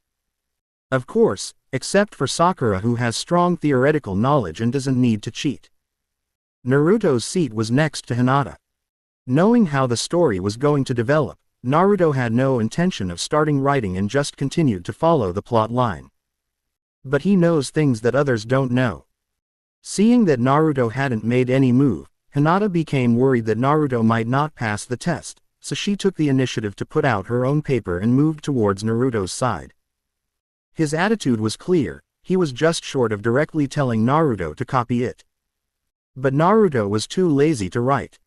Of course, except for Sakura, who has strong theoretical knowledge and doesn't need to cheat. Naruto's seat was next to Hinata. Knowing how the story was going to develop, Naruto had no intention of starting writing and just continued to follow the plot line. But he knows things that others don't know. Seeing that Naruto hadn't made any move, Hinata became worried that Naruto might not pass the test, so she took the initiative to put out her own paper and moved towards Naruto's side. His attitude was clear, he was just short of directly telling Naruto to copy it. But Naruto was too lazy to write.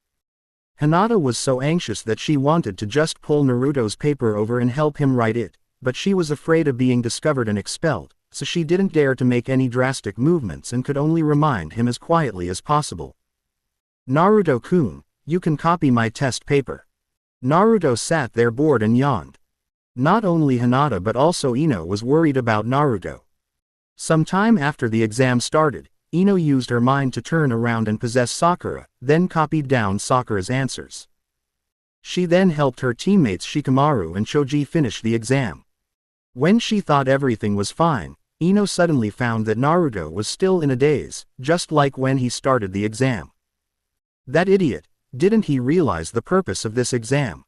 Hinata was so anxious that she wanted to just pull Naruto's paper over and help him write it, but she was afraid of being discovered and expelled, so she didn't dare to make any drastic movements and could only remind him as quietly as possible. Naruto-kun, you can copy my test paper. Naruto sat there bored and yawned. Not only Hinata but also Ino was worried about Naruto. Some time after the exam started, Ino used her mind to turn around and possess Sakura, then copied down Sakura's answers. She then helped her teammates Shikamaru and Choji finish the exam. When she thought everything was fine, Ino suddenly found that Naruto was still in a daze, just like when he started the exam. That idiot, didn't he realize the purpose of this exam?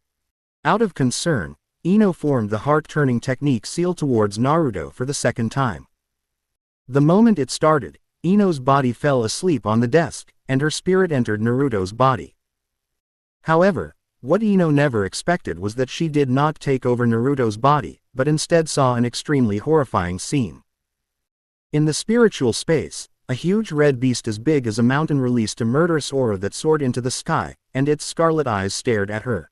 Out of concern, Ino formed the heart-turning technique seal towards Naruto for the second time. The moment it started, Ino's body fell asleep on the desk, and her spirit entered Naruto's body. However, What Ino never expected was that she did not take over Naruto's body, but instead saw an extremely horrifying scene. In the spiritual space, a huge red beast as big as a mountain released a murderous aura that soared into the sky, and its scarlet eyes stared at her.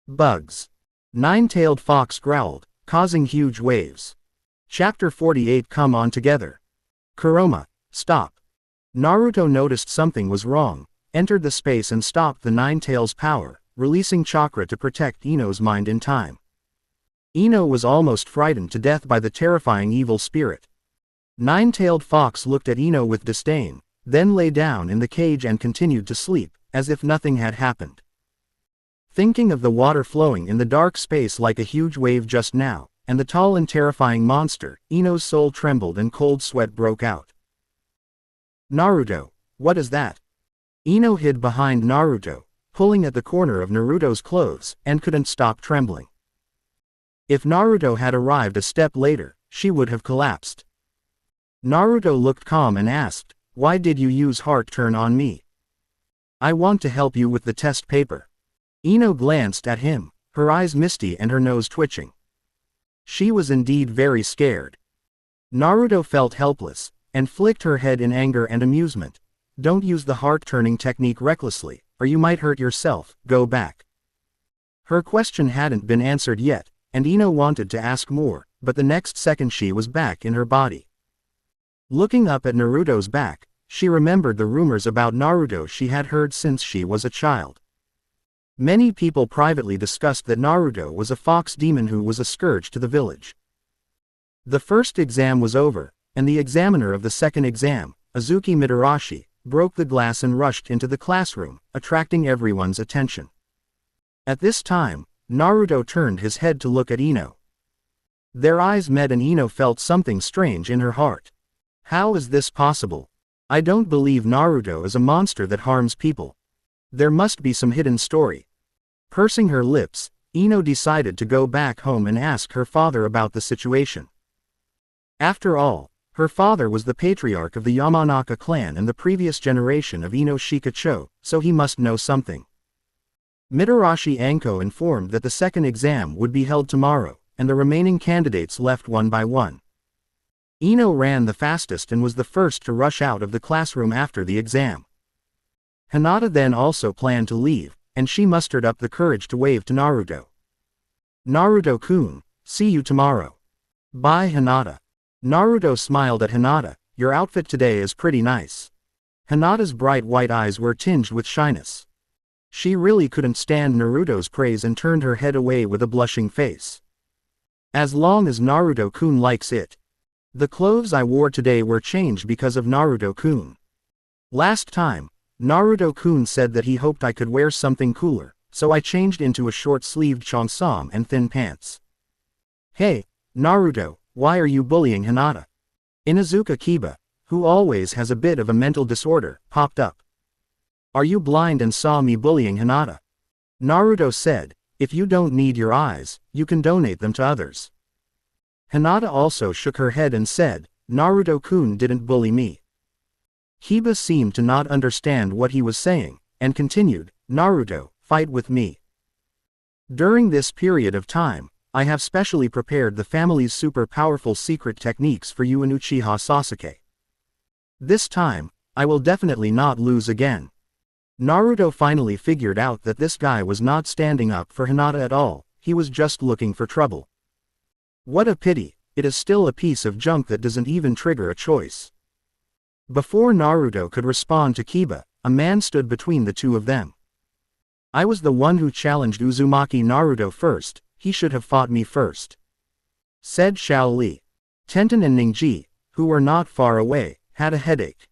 Bugs. Nine-tailed fox growled, causing huge waves. Chapter 48. Come on together. Kuroma, stop. Naruto noticed something was wrong, entered the space and stopped the Nine-Tails' power, releasing chakra to protect Ino's mind in time. Ino was almost frightened to death by the terrifying evil spirit. Nine-tailed fox looked at Ino with disdain, then lay down in the cage and continued to sleep, as if nothing had happened. Thinking of the water flowing in the dark space like a huge wave just now, and the tall and terrifying monster, Ino's soul trembled and cold sweat broke out. Naruto, what is that? Ino hid behind Naruto, pulling at the corner of Naruto's clothes, and couldn't stop trembling. If Naruto had arrived a step later, she would have collapsed. Naruto looked calm and asked, "Why did you use heart turn on me?" "I want to help you with the test paper." Ino glanced at him, her eyes misty and her nose twitching. She was indeed very scared. Naruto felt helpless, and flicked her head in anger and amusement. "Don't use the heart-turning technique recklessly, or you might hurt yourself, go back." Her question hadn't been answered yet, and Ino wanted to ask more, but the next second she was back in her body. Looking up at Naruto's back, she remembered the rumors about Naruto she had heard since she was a child. Many people privately discussed that Naruto was a fox demon who was a scourge to the village. The first exam was over, and the examiner of the second exam, Azuki Mitarashi, broke the glass and rushed into the classroom, attracting everyone's attention. At this time, Naruto turned his head to look at Ino. Their eyes met and Ino felt something strange in her heart. How is this possible? I don't believe Naruto is a monster that harms people. There must be some hidden story. Pursing her lips, Ino decided to go back home and ask her father about the situation. After all, her father was the patriarch of the Yamanaka clan and the previous generation of Ino Shikacho, so he must know something. Mitarashi Anko informed that the second exam would be held tomorrow, and the remaining candidates left one by one. Ino ran the fastest and was the first to rush out of the classroom after the exam. Hinata then also planned to leave, and she mustered up the courage to wave to Naruto. "Naruto-kun, see you tomorrow." "Bye Hinata." Naruto smiled at Hinata, "Your outfit today is pretty nice." Hinata's bright white eyes were tinged with shyness. She really couldn't stand Naruto's praise and turned her head away with a blushing face. "As long as Naruto-kun likes it. The clothes I wore today were changed because of Naruto-kun. Last time, Naruto-kun said that he hoped I could wear something cooler, so I changed into a short-sleeved cheongsam and thin pants." "Hey, Naruto, why are you bullying Hinata?" Inuzuka Kiba, who always has a bit of a mental disorder, popped up. "Are you blind and saw me bullying Hinata?" Naruto said, "If you don't need your eyes, you can donate them to others." Hinata also shook her head and said, "Naruto-kun didn't bully me." Kiba seemed to not understand what he was saying, and continued, "Naruto, fight with me. During this period of time, I have specially prepared the family's super powerful secret techniques for you and Uchiha Sasuke. This time, I will definitely not lose again." Naruto finally figured out that this guy was not standing up for Hinata at all, he was just looking for trouble. What a pity, it is still a piece of junk that doesn't even trigger a choice. Before Naruto could respond to Kiba, a man stood between the two of them. "I was the one who challenged Uzumaki Naruto first, he should have fought me first," said Xiao Li. Tenten and Ningji, who were not far away, had a headache.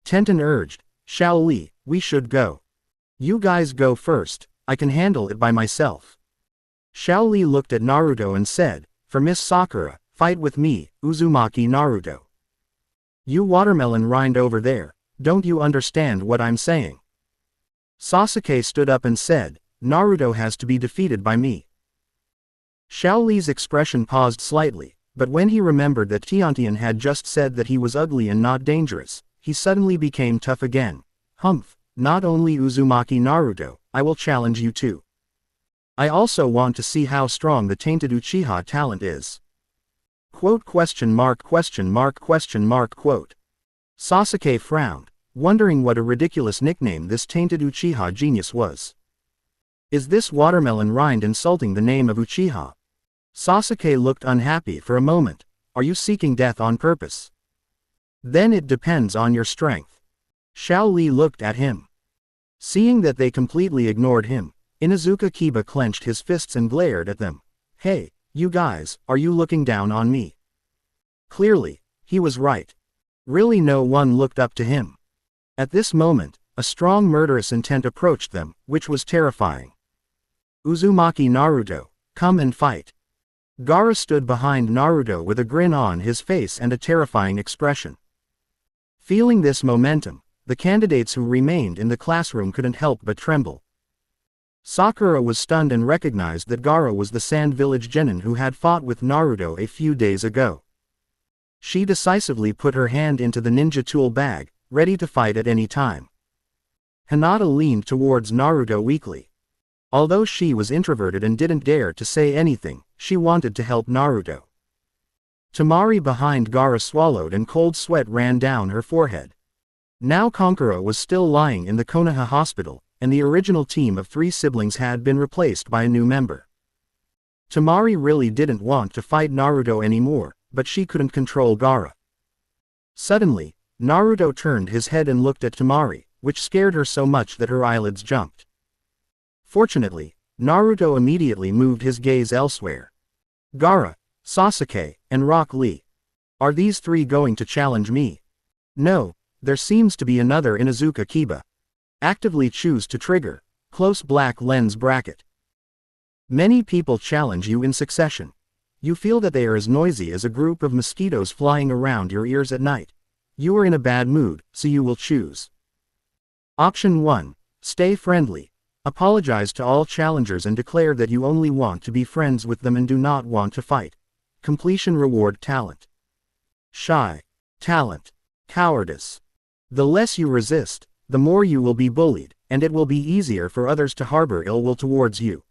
Tenten urged, "Xiao Li, we should go. You guys go first, I can handle it by myself." Xiao Li looked at Naruto and said, "For Miss Sakura, fight with me, Uzumaki Naruto. You watermelon rind over there, don't you understand what I'm saying?" Sasuke stood up and said, "Naruto has to be defeated by me." Xiao Li's expression paused slightly, but when he remembered that Tiantian had just said that he was ugly and not dangerous, he suddenly became tough again. "Humph, Not only Uzumaki Naruto, I will challenge you too. I also want to see how strong the tainted Uchiha talent is. Quote question mark question mark question mark quote. Sasuke frowned, wondering what a ridiculous nickname this tainted Uchiha genius was. Is this watermelon rind insulting the name of Uchiha? Sasuke looked unhappy for a moment. Are you seeking death on purpose? Then it depends on your strength. Xiao Li looked at him. Seeing that they completely ignored him, Inuzuka Kiba clenched his fists and glared at them. Hey, you guys, are you looking down on me? Clearly, he was right. Really no one looked up to him. At this moment, a strong murderous intent approached them, which was terrifying. Uzumaki Naruto, come and fight. Gaara stood behind Naruto with a grin on his face and a terrifying expression. Feeling this momentum, the candidates who remained in the classroom couldn't help but tremble. Sakura was stunned and recognized that Gaara was the Sand Village genin who had fought with Naruto a few days ago. She decisively put her hand into the ninja tool bag, ready to fight at any time. Hinata leaned towards Naruto weakly. Although she was introverted and didn't dare to say anything, she wanted to help Naruto. Temari behind Gaara swallowed and cold sweat ran down her forehead. Now Kankuro was still lying in the Konoha hospital, and the original team of 3 siblings had been replaced by a new member. Temari really didn't want to fight Naruto anymore, but she couldn't control Gaara. Suddenly, Naruto turned his head and looked at Temari, which scared her so much that her eyelids jumped. Fortunately, Naruto immediately moved his gaze elsewhere. Gaara, Sasuke, and Rock Lee. Are these 3 going to challenge me? No, there seems to be another Inuzuka Kiba. Actively choose to trigger. Close black lens bracket. Many people challenge you in succession. You feel that they are as noisy as a group of mosquitoes flying around your ears at night. You are in a bad mood, so you will choose. Option 1. Stay friendly. Apologize to all challengers and declare that you only want to be friends with them and do not want to fight. Completion reward talent. Shy. Talent. Cowardice. The less you resist, the more you will be bullied, and it will be easier for others to harbor ill will towards you.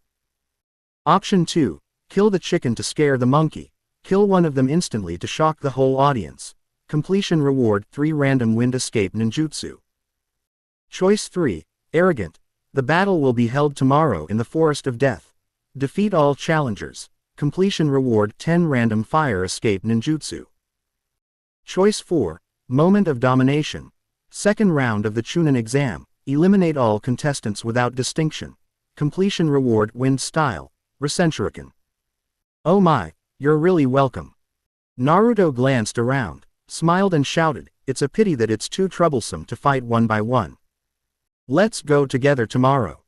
Option 2. Kill the chicken to scare the monkey. Kill one of them instantly to shock the whole audience. Completion reward 3 random wind escape ninjutsu. Choice 3. Arrogant. The battle will be held tomorrow in the Forest of Death. Defeat all challengers. Completion reward 10 random fire escape ninjutsu. Choice 4. Moment of domination. Second round of the Chunin exam. Eliminate all contestants without distinction. Completion reward wind style. Rasenshuriken. Oh my, you're really welcome. Naruto glanced around, smiled and shouted, it's a pity that it's too troublesome to fight one by one. Let's go together tomorrow.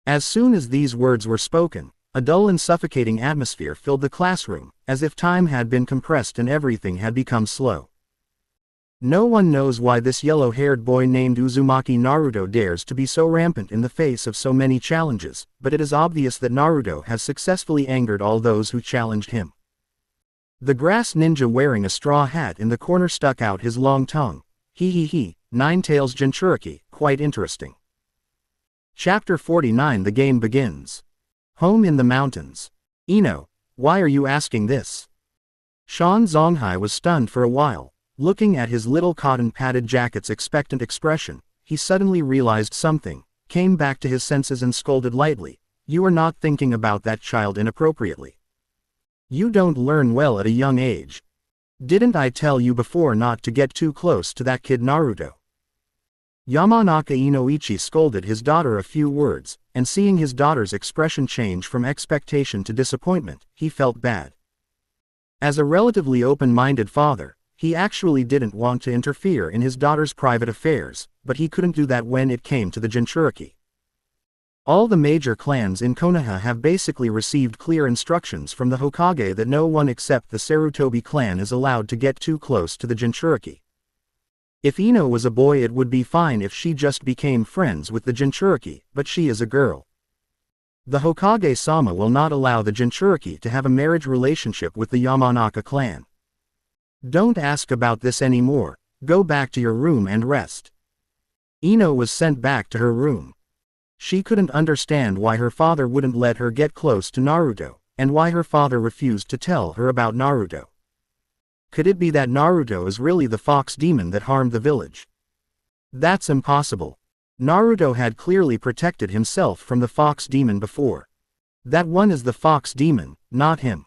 As soon as these words were spoken, a dull and suffocating atmosphere filled the classroom, as if time had been compressed and everything had become slow. No one knows why this yellow-haired boy named Uzumaki Naruto dares to be so rampant in the face of so many challenges, but it is obvious that Naruto has successfully angered all those who challenged him. The grass ninja wearing a straw hat in the corner stuck out his long tongue. He, Nine Tails Jinchuriki, quite interesting. Chapter 49 The game begins. Home in the mountains. Ino, why are you asking this? Shan Zonghai was stunned for a while. Looking at his little cotton-padded jacket's expectant expression, he suddenly realized something, came back to his senses and scolded lightly. You are not thinking about that child inappropriately. You don't learn well at a young age. Didn't I tell you before not to get too close to that kid Naruto? Yamanaka Inoichi scolded his daughter a few words, and seeing his daughter's expression change from expectation to disappointment, he felt bad. As a relatively open-minded father, he actually didn't want to interfere in his daughter's private affairs, but he couldn't do that when it came to the Jinchuriki. All the major clans in Konoha have basically received clear instructions from the Hokage that no one except the Sarutobi clan is allowed to get too close to the Jinchuriki. If Ino was a boy it would be fine if she just became friends with the Jinchuriki, but she is a girl. The Hokage-sama will not allow the Jinchuriki to have a marriage relationship with the Yamanaka clan. Don't ask about this anymore, go back to your room and rest. Ino was sent back to her room. She couldn't understand why her father wouldn't let her get close to Naruto, and why her father refused to tell her about Naruto. Could it be that Naruto is really the fox demon that harmed the village? That's impossible. Naruto had clearly protected himself from the fox demon before. That one is the fox demon, not him.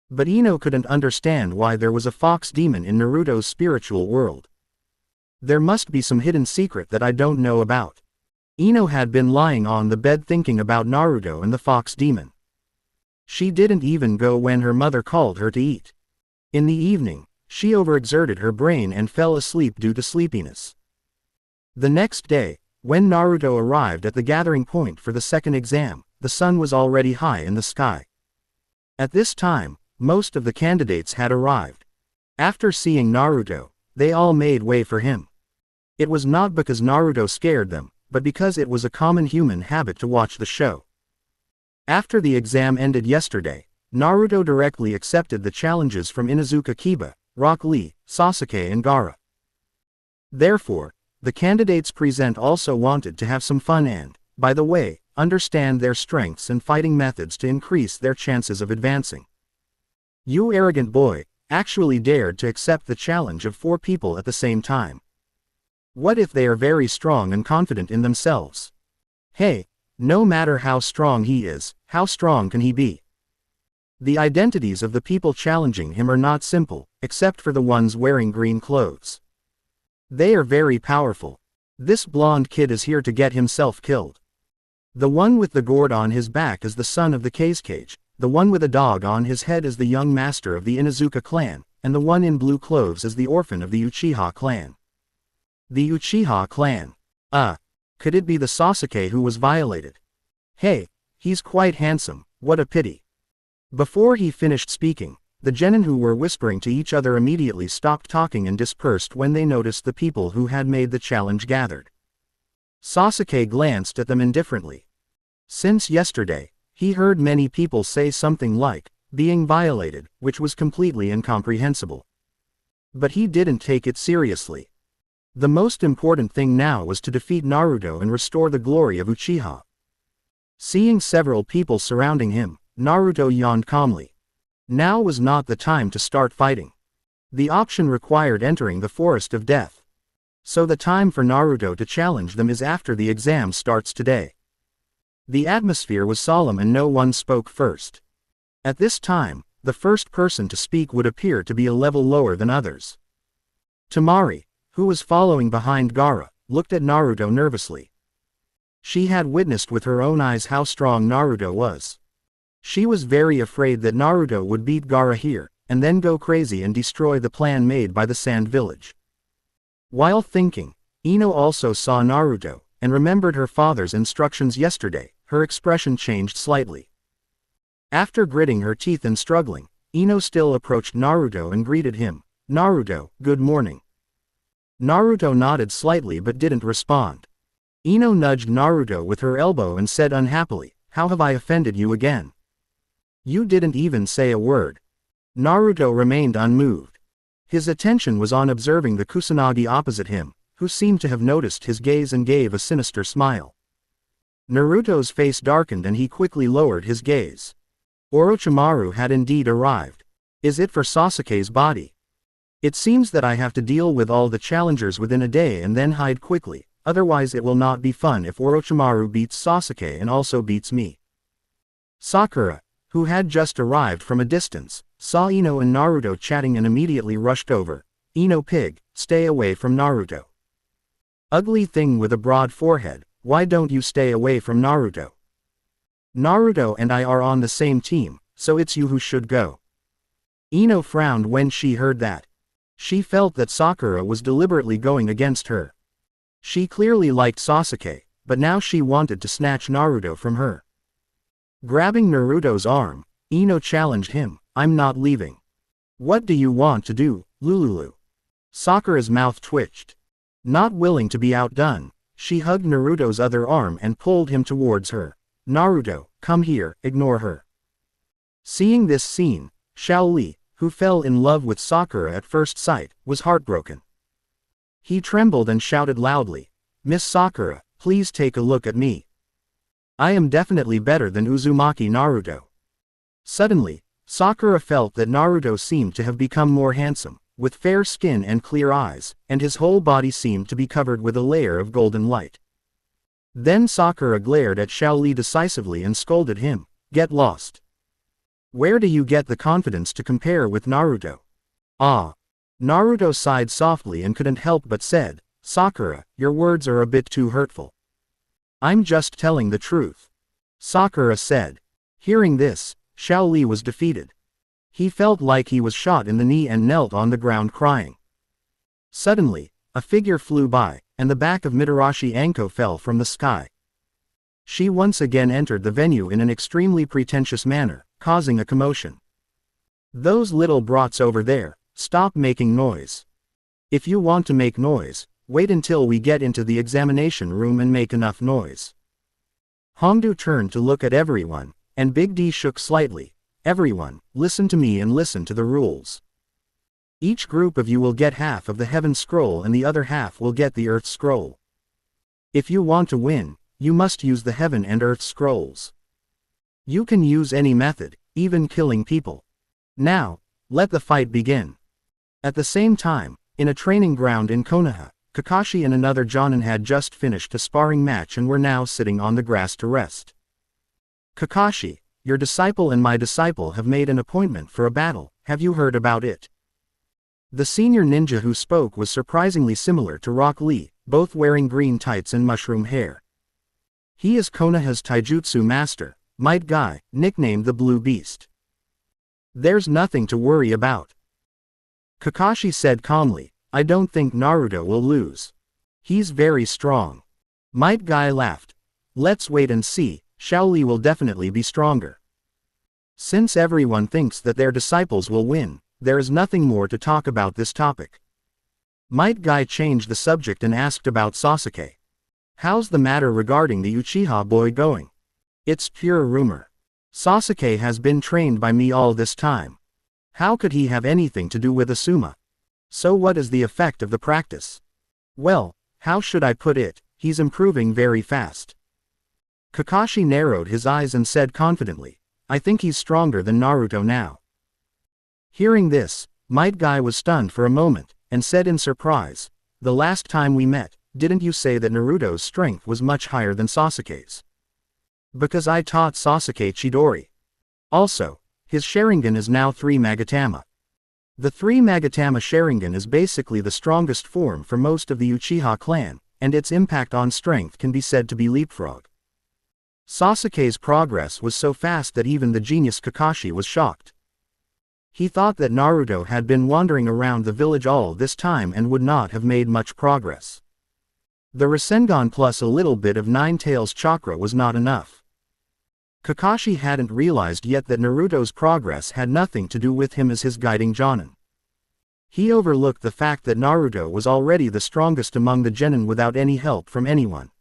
But Ino couldn't understand why there was a fox demon in Naruto's spiritual world. There must be some hidden secret that I don't know about. Ino had been lying on the bed thinking about Naruto and the fox demon. She didn't even go when her mother called her to eat. In the evening, she overexerted her brain and fell asleep due to sleepiness. The next day, when Naruto arrived at the gathering point for the second exam, the sun was already high in the sky. At this time, most of the candidates had arrived. After seeing Naruto, they all made way for him. It was not because Naruto scared them, but because it was a common human habit to watch the show. After the exam ended yesterday, Naruto directly accepted the challenges from Inuzuka Kiba, Rock Lee, Sasuke and Gaara. Therefore, the candidates present also wanted to have some fun and, by the way, understand their strengths and fighting methods to increase their chances of advancing. You arrogant boy, actually dared to accept the challenge of 4 people at the same time. What if they are very strong and confident in themselves? Hey, no matter how strong he is, how strong can he be? The identities of the people challenging him are not simple, except for the ones wearing green clothes. They are very powerful. This blonde kid is here to get himself killed. The one with the gourd on his back is the son of the Kazekage, the one with a dog on his head is the young master of the Inuzuka clan, and the one in blue clothes is the orphan of the Uchiha clan. The Uchiha clan. Could it be the Sasuke who was violated? Hey, he's quite handsome, what a pity. Before he finished speaking, the genin who were whispering to each other immediately stopped talking and dispersed when they noticed the people who had made the challenge gathered. Sasuke glanced at them indifferently. Since yesterday, he heard many people say something like, being violated, which was completely incomprehensible. But he didn't take it seriously. The most important thing now was to defeat Naruto and restore the glory of Uchiha. Seeing several people surrounding him, Naruto yawned calmly. Now was not the time to start fighting. The option required entering the forest of death. So the time for Naruto to challenge them is after the exam starts today. The atmosphere was solemn and no one spoke first. At this time, the first person to speak would appear to be a level lower than others. Temari, who was following behind Gaara, looked at Naruto nervously. She had witnessed with her own eyes how strong Naruto was. She was very afraid that Naruto would beat Gaara here, and then go crazy and destroy the plan made by the Sand Village. While thinking, Ino also saw Naruto, and remembered her father's instructions yesterday. Her expression changed slightly. After gritting her teeth and struggling, Ino still approached Naruto and greeted him. Naruto, good morning. Naruto nodded slightly but didn't respond. Ino nudged Naruto with her elbow and said unhappily, how have I offended you again? You didn't even say a word. Naruto remained unmoved. His attention was on observing the Kusanagi opposite him, who seemed to have noticed his gaze and gave a sinister smile. Naruto's face darkened and he quickly lowered his gaze. Orochimaru had indeed arrived. Is it for Sasuke's body? It seems that I have to deal with all the challengers within a day and then hide quickly, otherwise it will not be fun if Orochimaru beats Sasuke and also beats me. Sakura, who had just arrived from a distance, saw Ino and Naruto chatting and immediately rushed over. Ino pig, stay away from Naruto. Ugly thing with a broad forehead, why don't you stay away from Naruto? Naruto and I are on the same team, so it's you who should go. Ino frowned when she heard that. She felt that Sakura was deliberately going against her. She clearly liked Sasuke, but now she wanted to snatch Naruto from her. Grabbing Naruto's arm, Ino challenged him, I'm not leaving. What do you want to do, Lululu? Sakura's mouth twitched. Not willing to be outdone, she hugged Naruto's other arm and pulled him towards her. Naruto, come here, ignore her. Seeing this scene, Xiao Li, who fell in love with Sakura at first sight, was heartbroken. He trembled and shouted loudly, Miss Sakura, please take a look at me. I am definitely better than Uzumaki Naruto. Suddenly, Sakura felt that Naruto seemed to have become more handsome, with fair skin and clear eyes, and his whole body seemed to be covered with a layer of golden light. Then Sakura glared at Xiao Li decisively and scolded him, "Get lost. Where do you get the confidence to compare with Naruto?" Ah. Naruto sighed softly and couldn't help but said, "Sakura, your words are a bit too hurtful." "I'm just telling the truth," Sakura said. Hearing this, Xiao Li was defeated. He felt like he was shot in the knee and knelt on the ground crying. Suddenly, a figure flew by, and the back of Mitarashi Anko fell from the sky. She once again entered the venue in an extremely pretentious manner, causing a commotion. "Those little brats over there, stop making noise. If you want to make noise, wait until we get into the examination room and make enough noise." Hongdu turned to look at everyone, and Big D shook slightly. "Everyone, listen to me and listen to the rules. Each group of you will get half of the Heaven Scroll and the other half will get the Earth Scroll. If you want to win, you must use the Heaven and Earth Scrolls. You can use any method, even killing people. Now, let the fight begin." At the same time, in a training ground in Konoha, Kakashi and another Jonin had just finished a sparring match and were now sitting on the grass to rest. "Kakashi, your disciple and my disciple have made an appointment for a battle, have you heard about it?" The senior ninja who spoke was surprisingly similar to Rock Lee, both wearing green tights and mushroom hair. He is Konoha's taijutsu master, Might Guy, nicknamed the Blue Beast. "There's nothing to worry about," Kakashi said calmly. "I don't think Naruto will lose. He's very strong." Might Guy laughed. "Let's wait and see, Xiao Li will definitely be stronger." Since everyone thinks that their disciples will win, there is nothing more to talk about this topic. Might Guy changed the subject and asked about Sasuke. "How's the matter regarding the Uchiha boy going?" "It's pure rumor. Sasuke has been trained by me all this time. How could he have anything to do with Asuma? So what is the effect of the practice?" "Well, how should I put it, he's improving very fast." Kakashi narrowed his eyes and said confidently, "I think he's stronger than Naruto now." Hearing this, Might Guy was stunned for a moment, and said in surprise, "The last time we met, didn't you say that Naruto's strength was much higher than Sasuke's?" "Because I taught Sasuke Chidori. Also, his Sharingan is now 3 Magatama. The 3 Magatama Sharingan is basically the strongest form for most of the Uchiha clan, and its impact on strength can be said to be leapfrog." Sasuke's progress was so fast that even the genius Kakashi was shocked. He thought that Naruto had been wandering around the village all this time and would not have made much progress. The Rasengan plus a little bit of Nine Tails chakra was not enough. Kakashi hadn't realized yet that Naruto's progress had nothing to do with him as his guiding Jonin. He overlooked the fact that Naruto was already the strongest among the genin without any help from anyone.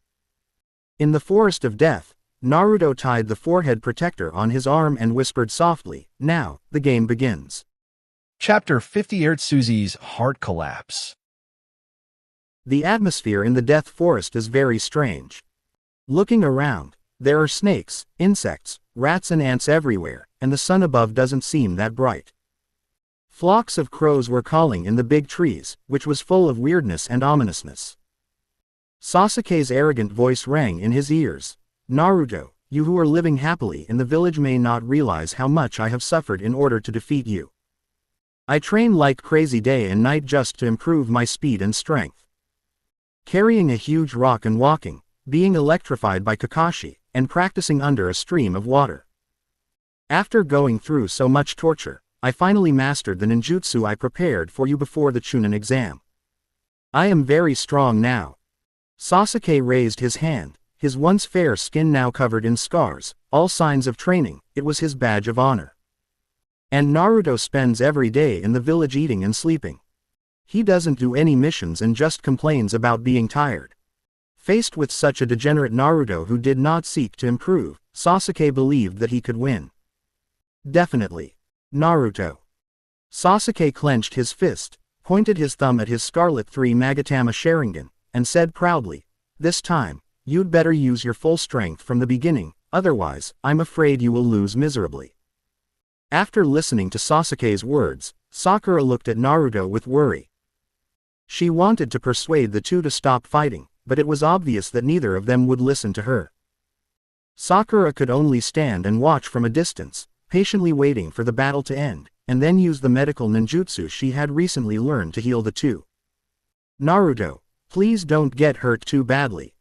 In the Forest of Death, Naruto tied the forehead protector on his arm and whispered softly, "Now, the game begins." Chapter 58 Suzy's Heart Collapse. The atmosphere in the Death Forest is very strange. Looking around, there are snakes, insects, rats and ants everywhere, and the sun above doesn't seem that bright. Flocks of crows were calling in the big trees, which was full of weirdness and ominousness. Sasuke's arrogant voice rang in his ears. "Naruto, you who are living happily in the village may not realize how much I have suffered in order to defeat you. I train like crazy day and night just to improve my speed and strength. Carrying a huge rock and walking, being electrified by Kakashi, and practicing under a stream of water. After going through so much torture, I finally mastered the ninjutsu I prepared for you before the Chunin exam. I am very strong now." Sasuke raised his hand, his once fair skin now covered in scars, all signs of training. It was his badge of honor. And Naruto spends every day in the village eating and sleeping. He doesn't do any missions and just complains about being tired. Faced with such a degenerate Naruto who did not seek to improve, Sasuke believed that he could win. Definitely. Naruto. Sasuke clenched his fist, pointed his thumb at his Scarlet 3 Magatama Sharingan, and said proudly, This time, you'd better use your full strength from the beginning, otherwise, I'm afraid you will lose miserably. After listening to Sasuke's words, Sakura looked at Naruto with worry. She wanted to persuade the two to stop fighting, but it was obvious that neither of them would listen to her. Sakura could only stand and watch from a distance, patiently waiting for the battle to end, and then use the medical ninjutsu she had recently learned to heal the two. Naruto, please don't get hurt too badly.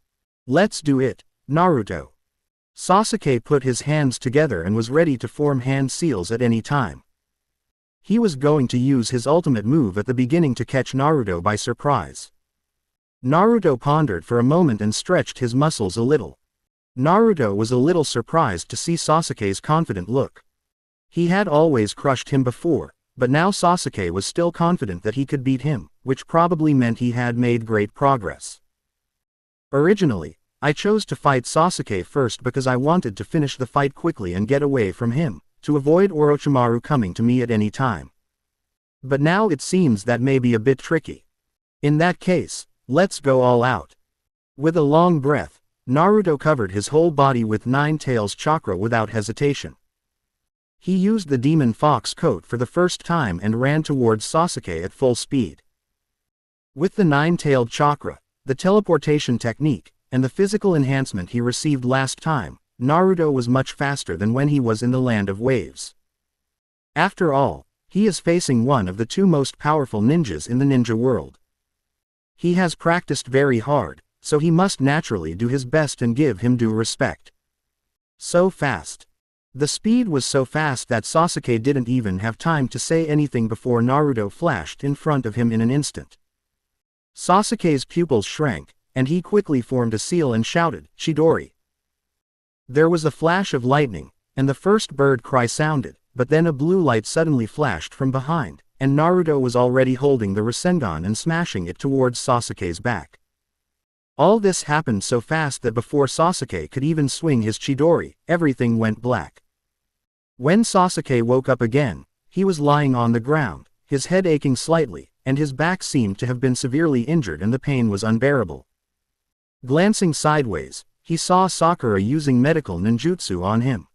Let's do it, Naruto. Sasuke put his hands together and was ready to form hand seals at any time. He was going to use his ultimate move at the beginning to catch Naruto by surprise. Naruto pondered for a moment and stretched his muscles a little. Naruto was a little surprised to see Sasuke's confident look. He had always crushed him before, but now Sasuke was still confident that he could beat him, which probably meant he had made great progress. Originally, I chose to fight Sasuke first because I wanted to finish the fight quickly and get away from him, to avoid Orochimaru coming to me at any time. But now it seems that may be a bit tricky. In that case, let's go all out. With a long breath, Naruto covered his whole body with Nine Tails chakra without hesitation. He used the demon fox coat for the first time and ran towards Sasuke at full speed. With the nine-tailed chakra, the teleportation technique, and the physical enhancement he received last time, Naruto was much faster than when he was in the Land of Waves. After all, he is facing one of the two most powerful ninjas in the ninja world. He has practiced very hard, so he must naturally do his best and give him due respect. So fast. The speed was so fast that Sasuke didn't even have time to say anything before Naruto flashed in front of him in an instant. Sasuke's pupils shrank, and he quickly formed a seal and shouted, "Chidori!" There was a flash of lightning, and the first bird cry sounded, but then a blue light suddenly flashed from behind, and Naruto was already holding the Rasengan and smashing it towards Sasuke's back. All this happened so fast that before Sasuke could even swing his Chidori, everything went black. When Sasuke woke up again, he was lying on the ground, his head aching slightly, and his back seemed to have been severely injured and the pain was unbearable. Glancing sideways, he saw Sakura using medical ninjutsu on him.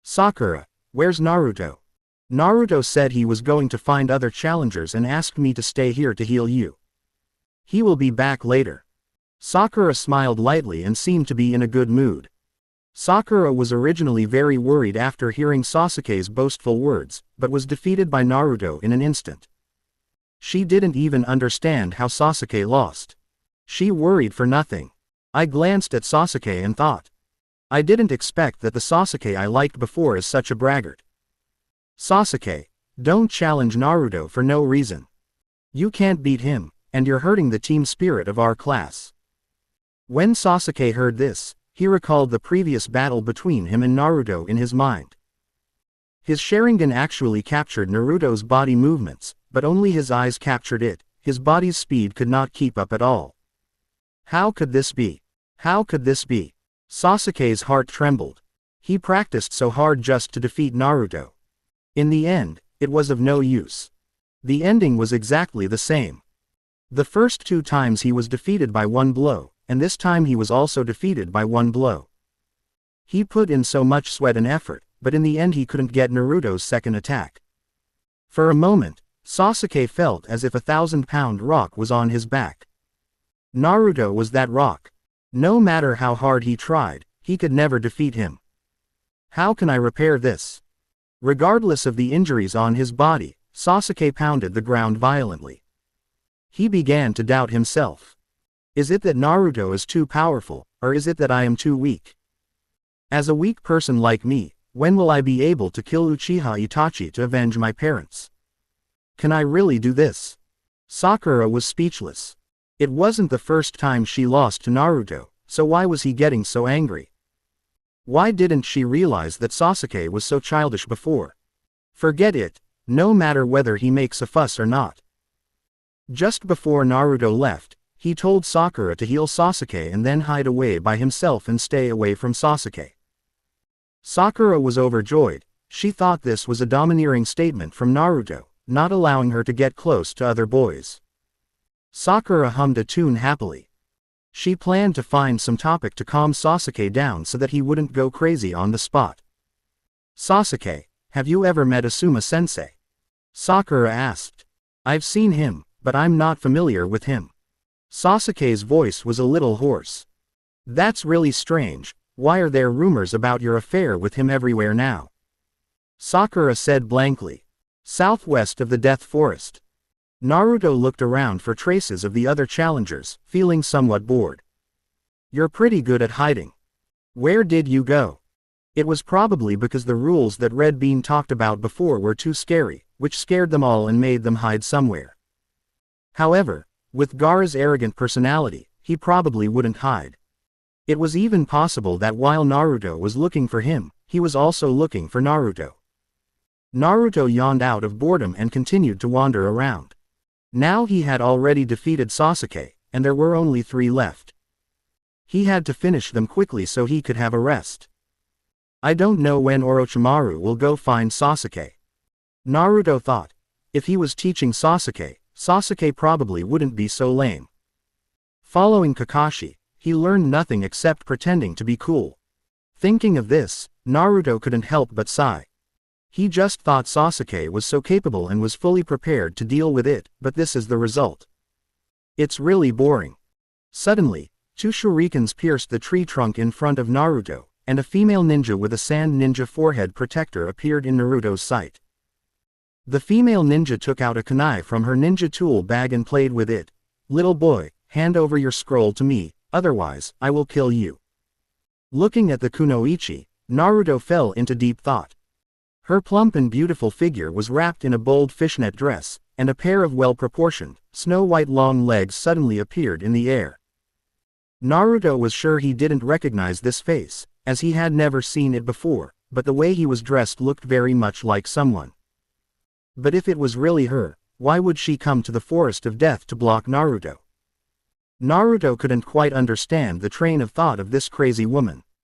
"Sakura, where's Naruto?" "Naruto said he was going to find other challengers and asked me to stay here to heal you. He will be back later." Sakura smiled lightly and seemed to be in a good mood. Sakura was originally very worried after hearing Sasuke's boastful words, but was defeated by Naruto in an instant. She didn't even understand how Sasuke lost. She worried for nothing. I glanced at Sasuke and thought. I didn't expect that the Sasuke I liked before is such a braggart. "Sasuke, don't challenge Naruto for no reason. You can't beat him, and you're hurting the team spirit of our class." When Sasuke heard this, he recalled the previous battle between him and Naruto in his mind. His Sharingan actually captured Naruto's body movements, but only his eyes captured it. His body's speed could not keep up at all. How could this be? How could this be? Sasuke's heart trembled. He practiced so hard just to defeat Naruto. In the end, it was of no use. The ending was exactly the same. The first two times he was defeated by one blow, and this time he was also defeated by one blow. He put in so much sweat and effort, but in the end he couldn't get Naruto's second attack. For a moment, Sasuke felt as if a 1,000-pound rock was on his back. Naruto was that rock. No matter how hard he tried, he could never defeat him. How can I repair this? Regardless of the injuries on his body, Sasuke pounded the ground violently. He began to doubt himself. Is it that Naruto is too powerful, or is it that I am too weak? As a weak person like me, when will I be able to kill Uchiha Itachi to avenge my parents? Can I really do this? Sakura was speechless. It wasn't the first time she lost to Naruto, so why was he getting so angry? Why didn't she realize that Sasuke was so childish before? Forget it, no matter whether he makes a fuss or not. Just before Naruto left, he told Sakura to heal Sasuke and then hide away by himself and stay away from Sasuke. Sakura was overjoyed. She thought this was a domineering statement from Naruto, not allowing her to get close to other boys. Sakura hummed a tune happily. She planned to find some topic to calm Sasuke down so that he wouldn't go crazy on the spot. Sasuke, have you ever met Asuma-sensei? Sakura asked. I've seen him, but I'm not familiar with him. Sasuke's voice was a little hoarse. That's really strange. Why are there rumors about your affair with him everywhere now? Sakura said blankly. Southwest of the Death Forest. Naruto looked around for traces of the other challengers, feeling somewhat bored. You're pretty good at hiding. Where did you go? It was probably because the rules that Red Bean talked about before were too scary, which scared them all and made them hide somewhere. However, with Gaara's arrogant personality, he probably wouldn't hide. It was even possible that while Naruto was looking for him, he was also looking for Naruto. Naruto yawned out of boredom and continued to wander around. Now he had already defeated Sasuke, and there were only 3 left. He had to finish them quickly so he could have a rest. I don't know when Orochimaru will go find Sasuke. Naruto thought. If he was teaching Sasuke, Sasuke probably wouldn't be so lame. Following Kakashi, he learned nothing except pretending to be cool. Thinking of this, Naruto couldn't help but sigh. He just thought Sasuke was so capable and was fully prepared to deal with it, but this is the result. It's really boring. Suddenly, 2 shurikens pierced the tree trunk in front of Naruto, and a female ninja with a sand ninja forehead protector appeared in Naruto's sight. The female ninja took out a kunai from her ninja tool bag and played with it. Little boy, hand over your scroll to me, otherwise, I will kill you. Looking at the kunoichi, Naruto fell into deep thought. Her plump and beautiful figure was wrapped in a bold fishnet dress, and a pair of well-proportioned, snow-white long legs suddenly appeared in the air. Naruto was sure he didn't recognize this face, as he had never seen it before, but the way he was dressed looked very much like someone. But if it was really her, why would she come to the Forest of Death to block Naruto? Naruto couldn't quite understand the train of thought of this crazy woman.